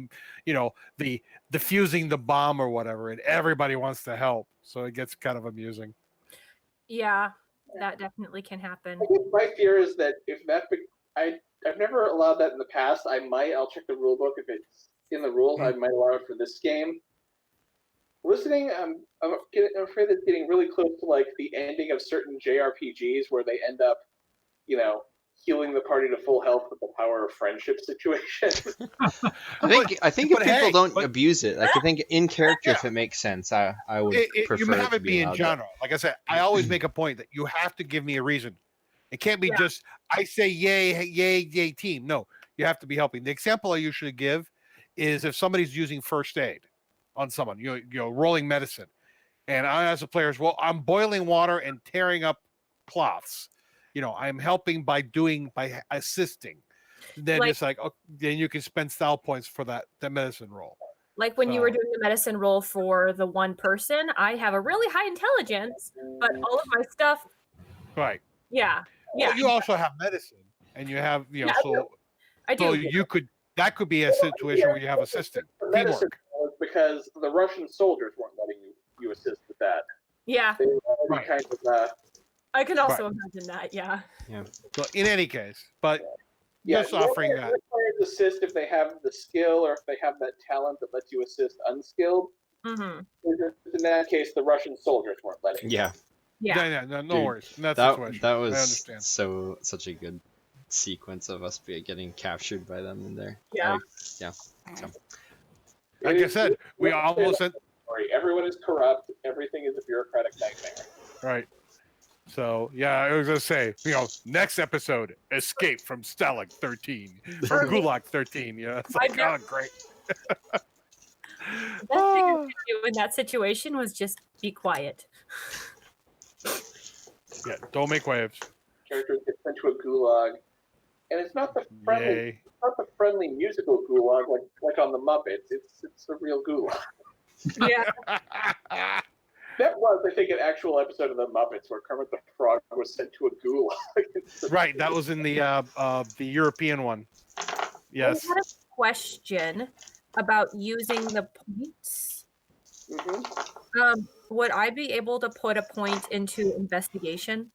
the defusing the bomb or whatever, and everybody wants to help, so it gets kind of amusing. Yeah, that definitely can happen. I guess my fear is that if I've never allowed that in the past. I'll check the rule book if it's in the rules. I might allow it for this game. Listening, I'm afraid it's getting really close to like the ending of certain JRPGs where they end up, healing the party to full health with the power of friendship situation. I think if people don't but- abuse it, like I think in character, Yeah. if it makes sense, I would prefer you have it to it be in allowed. genre. Like I said, I always make a point that you have to give me a reason. It can't be just I say yay, yay, yay, team. No, you have to be helping. The example I usually give is if somebody's using first aid on someone, rolling medicine, and I as a player is I'm boiling water and tearing up cloths. I'm helping by assisting. Then it's like then you can spend style points for that medicine roll. Like when you were doing the medicine roll for the one person, I have a really high intelligence, but all of my stuff. Right. Yeah. Well, Yeah. you also have medicine, and you have I do. So that could be a situation where you have assistant Medicine teamwork. because the Russian soldiers weren't letting you assist with that. Yeah. They were Right. kind of I can also imagine that. Yeah. So in any case, but yeah, just offering that. Players assist if they have the skill or if they have that talent that lets you assist unskilled. Mm-hmm. In that case, the Russian soldiers weren't letting. Yeah. Yeah. No Dude, worries. In that That situation, that I was understand. such a good sequence of us getting captured by them in there. Yeah. So. Like I said, we almost said everyone is corrupt. Everything is a bureaucratic nightmare. right. So yeah, I was gonna say, next episode, escape from Stalag 13, from Gulag 13. It's like, oh, great. The best thing you could do in that situation was just be quiet. Yeah, don't make waves. Characters get sent to a gulag, and it's not the friendly, Yay. it's not the friendly musical gulag like on the Muppets. It's a real gulag. Yeah. That was, I think, an actual episode of the Muppets where Kermit the Frog was sent to a gulag. Right, that was in the European one. Yes. I had a question about using the points. Mm-hmm. Would I be able to put a point into investigation?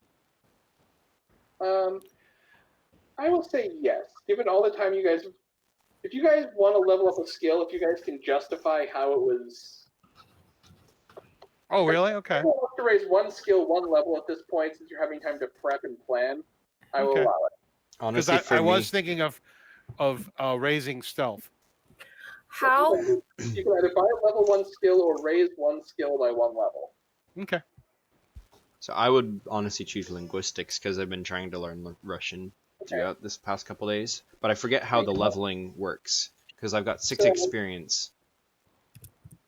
I will say yes. Given all the time if you guys want to level up a skill, if you guys can justify how it was. Oh, really? Okay. I will have to raise one skill, one level at this point since you're having time to prep and plan. I will allow it. Because Honestly, I was thinking of raising stealth. How? You can either buy a level 1 skill or raise one skill by one level. Okay. So I would honestly choose linguistics because I've been trying to learn Russian throughout this past couple days, but I forget how the leveling works because I've got 6 experience.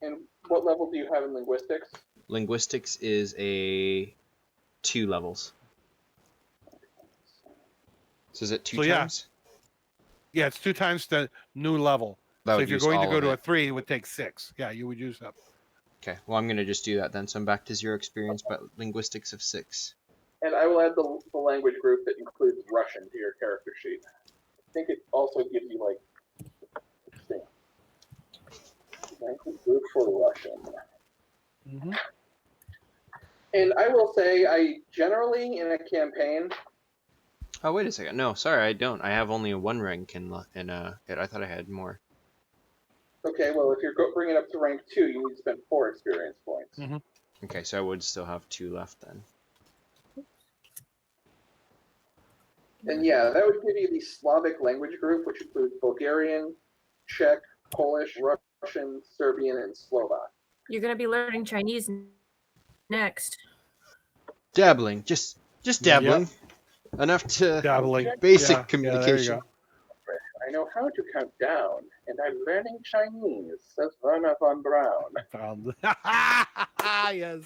And what level do you have in linguistics? Linguistics is a 2 levels. So is it 2 times? Yeah, it's 2 times the new level. That So would if you're use going to all go of to a it. 3, it would take 6. Yeah, you would use that. Okay, well I'm gonna just do that then. So I'm back to 0 experience, but linguistics of 6. And I will add the language group that includes Russian to your character sheet. I think it also gives you let's see, language group for Russian. Mm-hmm. And I will say, I generally in a campaign. Oh wait a second. No, sorry, I don't. I have only a 1 rank in it. I thought I had more. Okay, well, if you're bringing it up to rank 2, you need to spend 4 experience points. Mm-hmm. Okay, so I would still have 2 left then. And yeah, that would give you the Slavic language group, which includes Bulgarian, Czech, Polish, Russian, Serbian, and Slovak. You're gonna be learning Chinese next. Dabbling, just dabbling, enough to Dabbling. basic Yeah, communication. I know how to count down, and I'm learning Chinese, says Werner von Braun. Found. Yes.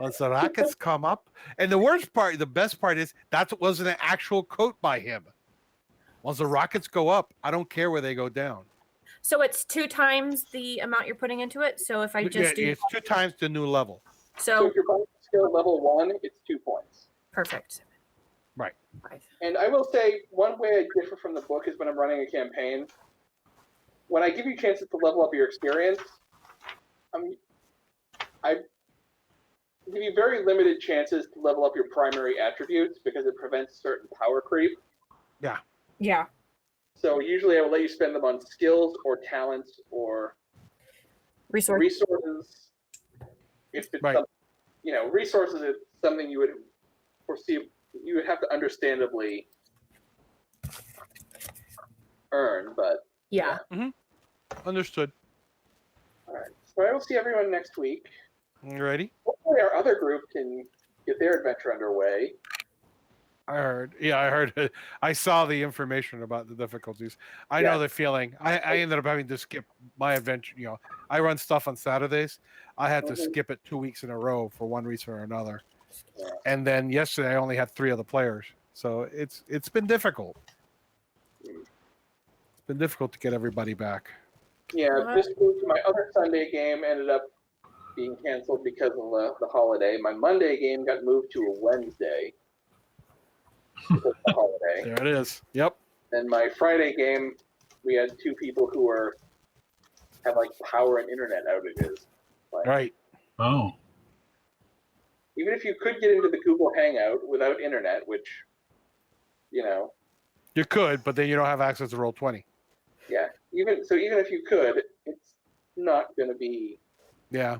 Once the rockets come up, and the best part is that wasn't an actual quote by him. Once the rockets go up, I don't care where they go down. So it's 2 times the amount you're putting into it. So if I just do, It's 2 times the new level. So so if you're buying skill level 1, it's 2 points. perfect. Right. 5. And I will say, one way I differ from the book is when I'm running a campaign. When I give you chances to level up your experience, I give you very limited chances to level up your primary attributes because it prevents certain power creep. Yeah. So usually I will let you spend them on skills or talents or Resource. resources. If it's Right. Resources is something you would foresee, you would have to understandably earn, but Yeah. Understood. all right. So I will see everyone next week. You ready? Hopefully our other group can get their adventure underway. I heard. Yeah, I heard it. I saw the information about the difficulties. I know the feeling. I ended up having to skip my adventure. I run stuff on Saturdays. I had to skip it 2 weeks in a row for one reason or another. Yeah. And then yesterday I only had 3 other players. So it's been difficult. It's been difficult to get everybody back. Yeah, this week my other Sunday game ended up being canceled because of the holiday. My Monday game got moved to a Wednesday because of the holiday. There it is. Yep. And my Friday game, we had 2 people who had like power and internet outages. Like, Right. Oh. even if you could get into the Google Hangout without internet, which, You could, but then you don't have access to Roll20. yeah, even if you could, it's not going to be. Yeah.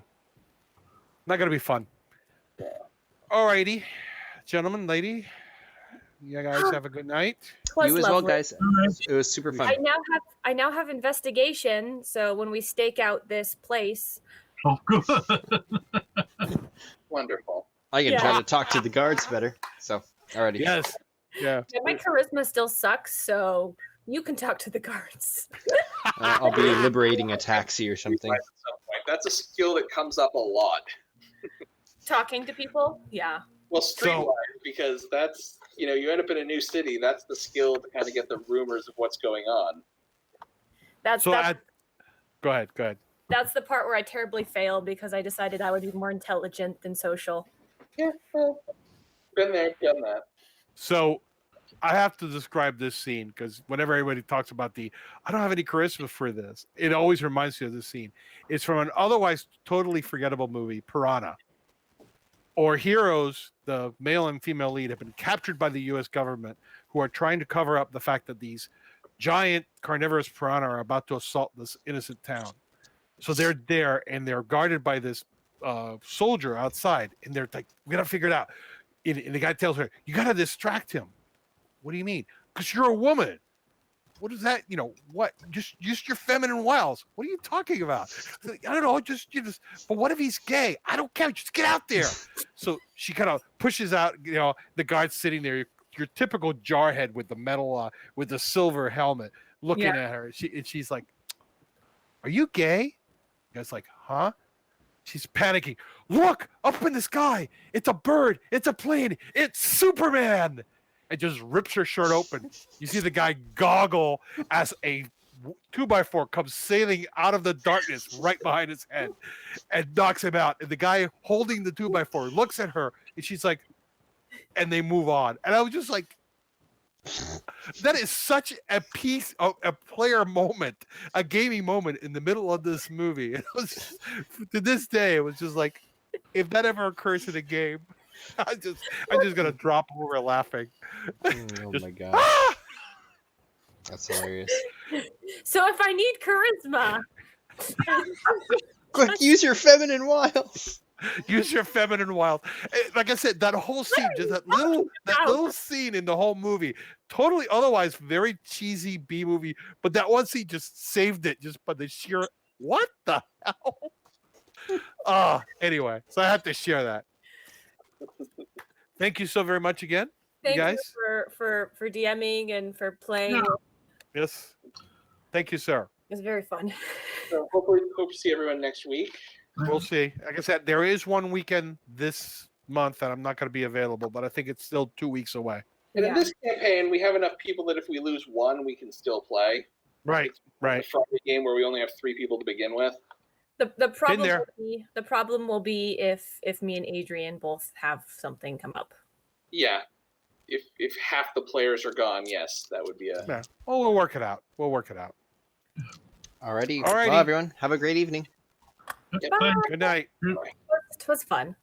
Not going to be fun. Yeah. Alrighty. Gentlemen, lady, you guys have a good night. Was You as well, lovely. guys. It was super fun. I now have investigation. So when we stake out this place, Oh, good. Wonderful. I can Yeah. try to talk to the guards better. So, alrighty. Yes. Yeah. and my charisma still sucks. So you can talk to the guards. I'll be liberating a taxi or something. At some point. That's a skill that comes up a lot. Talking to people. Yeah. Well, streetwise, because that's, you end up in a new city. That's the skill to kind of get the rumors of what's going on. That's So that's, go ahead. that's the part where I terribly failed because I decided I would be more intelligent than social. Yeah, well, been there, done that. So I have to describe this scene because whenever everybody talks about I don't have any charisma for this, it always reminds me of this scene. It's from an otherwise totally forgettable movie, Piranha. Our heroes, the male and female lead, have been captured by the U.S. government, who are trying to cover up the fact that these giant carnivorous piranha are about to assault this innocent town. So they're there, and they're guarded by this soldier outside, and they're like, "We gotta figure it out." And the guy tells her, "You gotta distract him." What do you mean? Because you're a woman. What is that? What? Just your feminine wiles. What are you talking about? I don't know. Just. But what if he's gay? I don't care. Just get out there. So she kind of pushes out. The guard's sitting there. Your typical jarhead with the metal, with the silver helmet, looking at her. She's like, "Are you gay?" The guy's like, "Huh?" She's panicking. "Look up in the sky. It's a bird. It's a plane. It's Superman." And just rips her shirt open. You see the guy goggle as a 2x4 comes sailing out of the darkness right behind his head and knocks him out. And the guy holding the 2x4 looks at her and she's like, and they move on. And I was just like, that is such a player moment, a gaming moment in the middle of this movie. It was, to this day, it was just like, if that ever occurs in a game, I'm just gonna drop over laughing. Oh my god. That's hilarious. So if I need charisma, Quick, use your feminine wiles. Use your feminine wild. Like I said, that whole scene, just that little scene in the whole movie, totally otherwise very cheesy B movie, but that one scene just saved it just by the sheer what the hell? Anyway, so I had to share that. Thank you so very much again, Thank you guys. for DMing and for playing. Yeah. Yes. Thank you, sir. It was very fun. So hopefully, hope to see everyone next week. We'll see. Like I said, there is one weekend this month that I'm not going to be available, but I think it's still 2 weeks away. And in Yeah. this campaign, we have enough people that if we lose one, we can still play. Right, right. The Friday game where we only have 3 people to begin with. The problem there. will be if me and Adrian both have something come up. Yeah. If half the players are gone, yes, that would be a... Yeah. Oh, we'll work it out. Alrighty. Alrighty. Well, everyone, have a great evening. Yeah. Thank Good night. It was fun.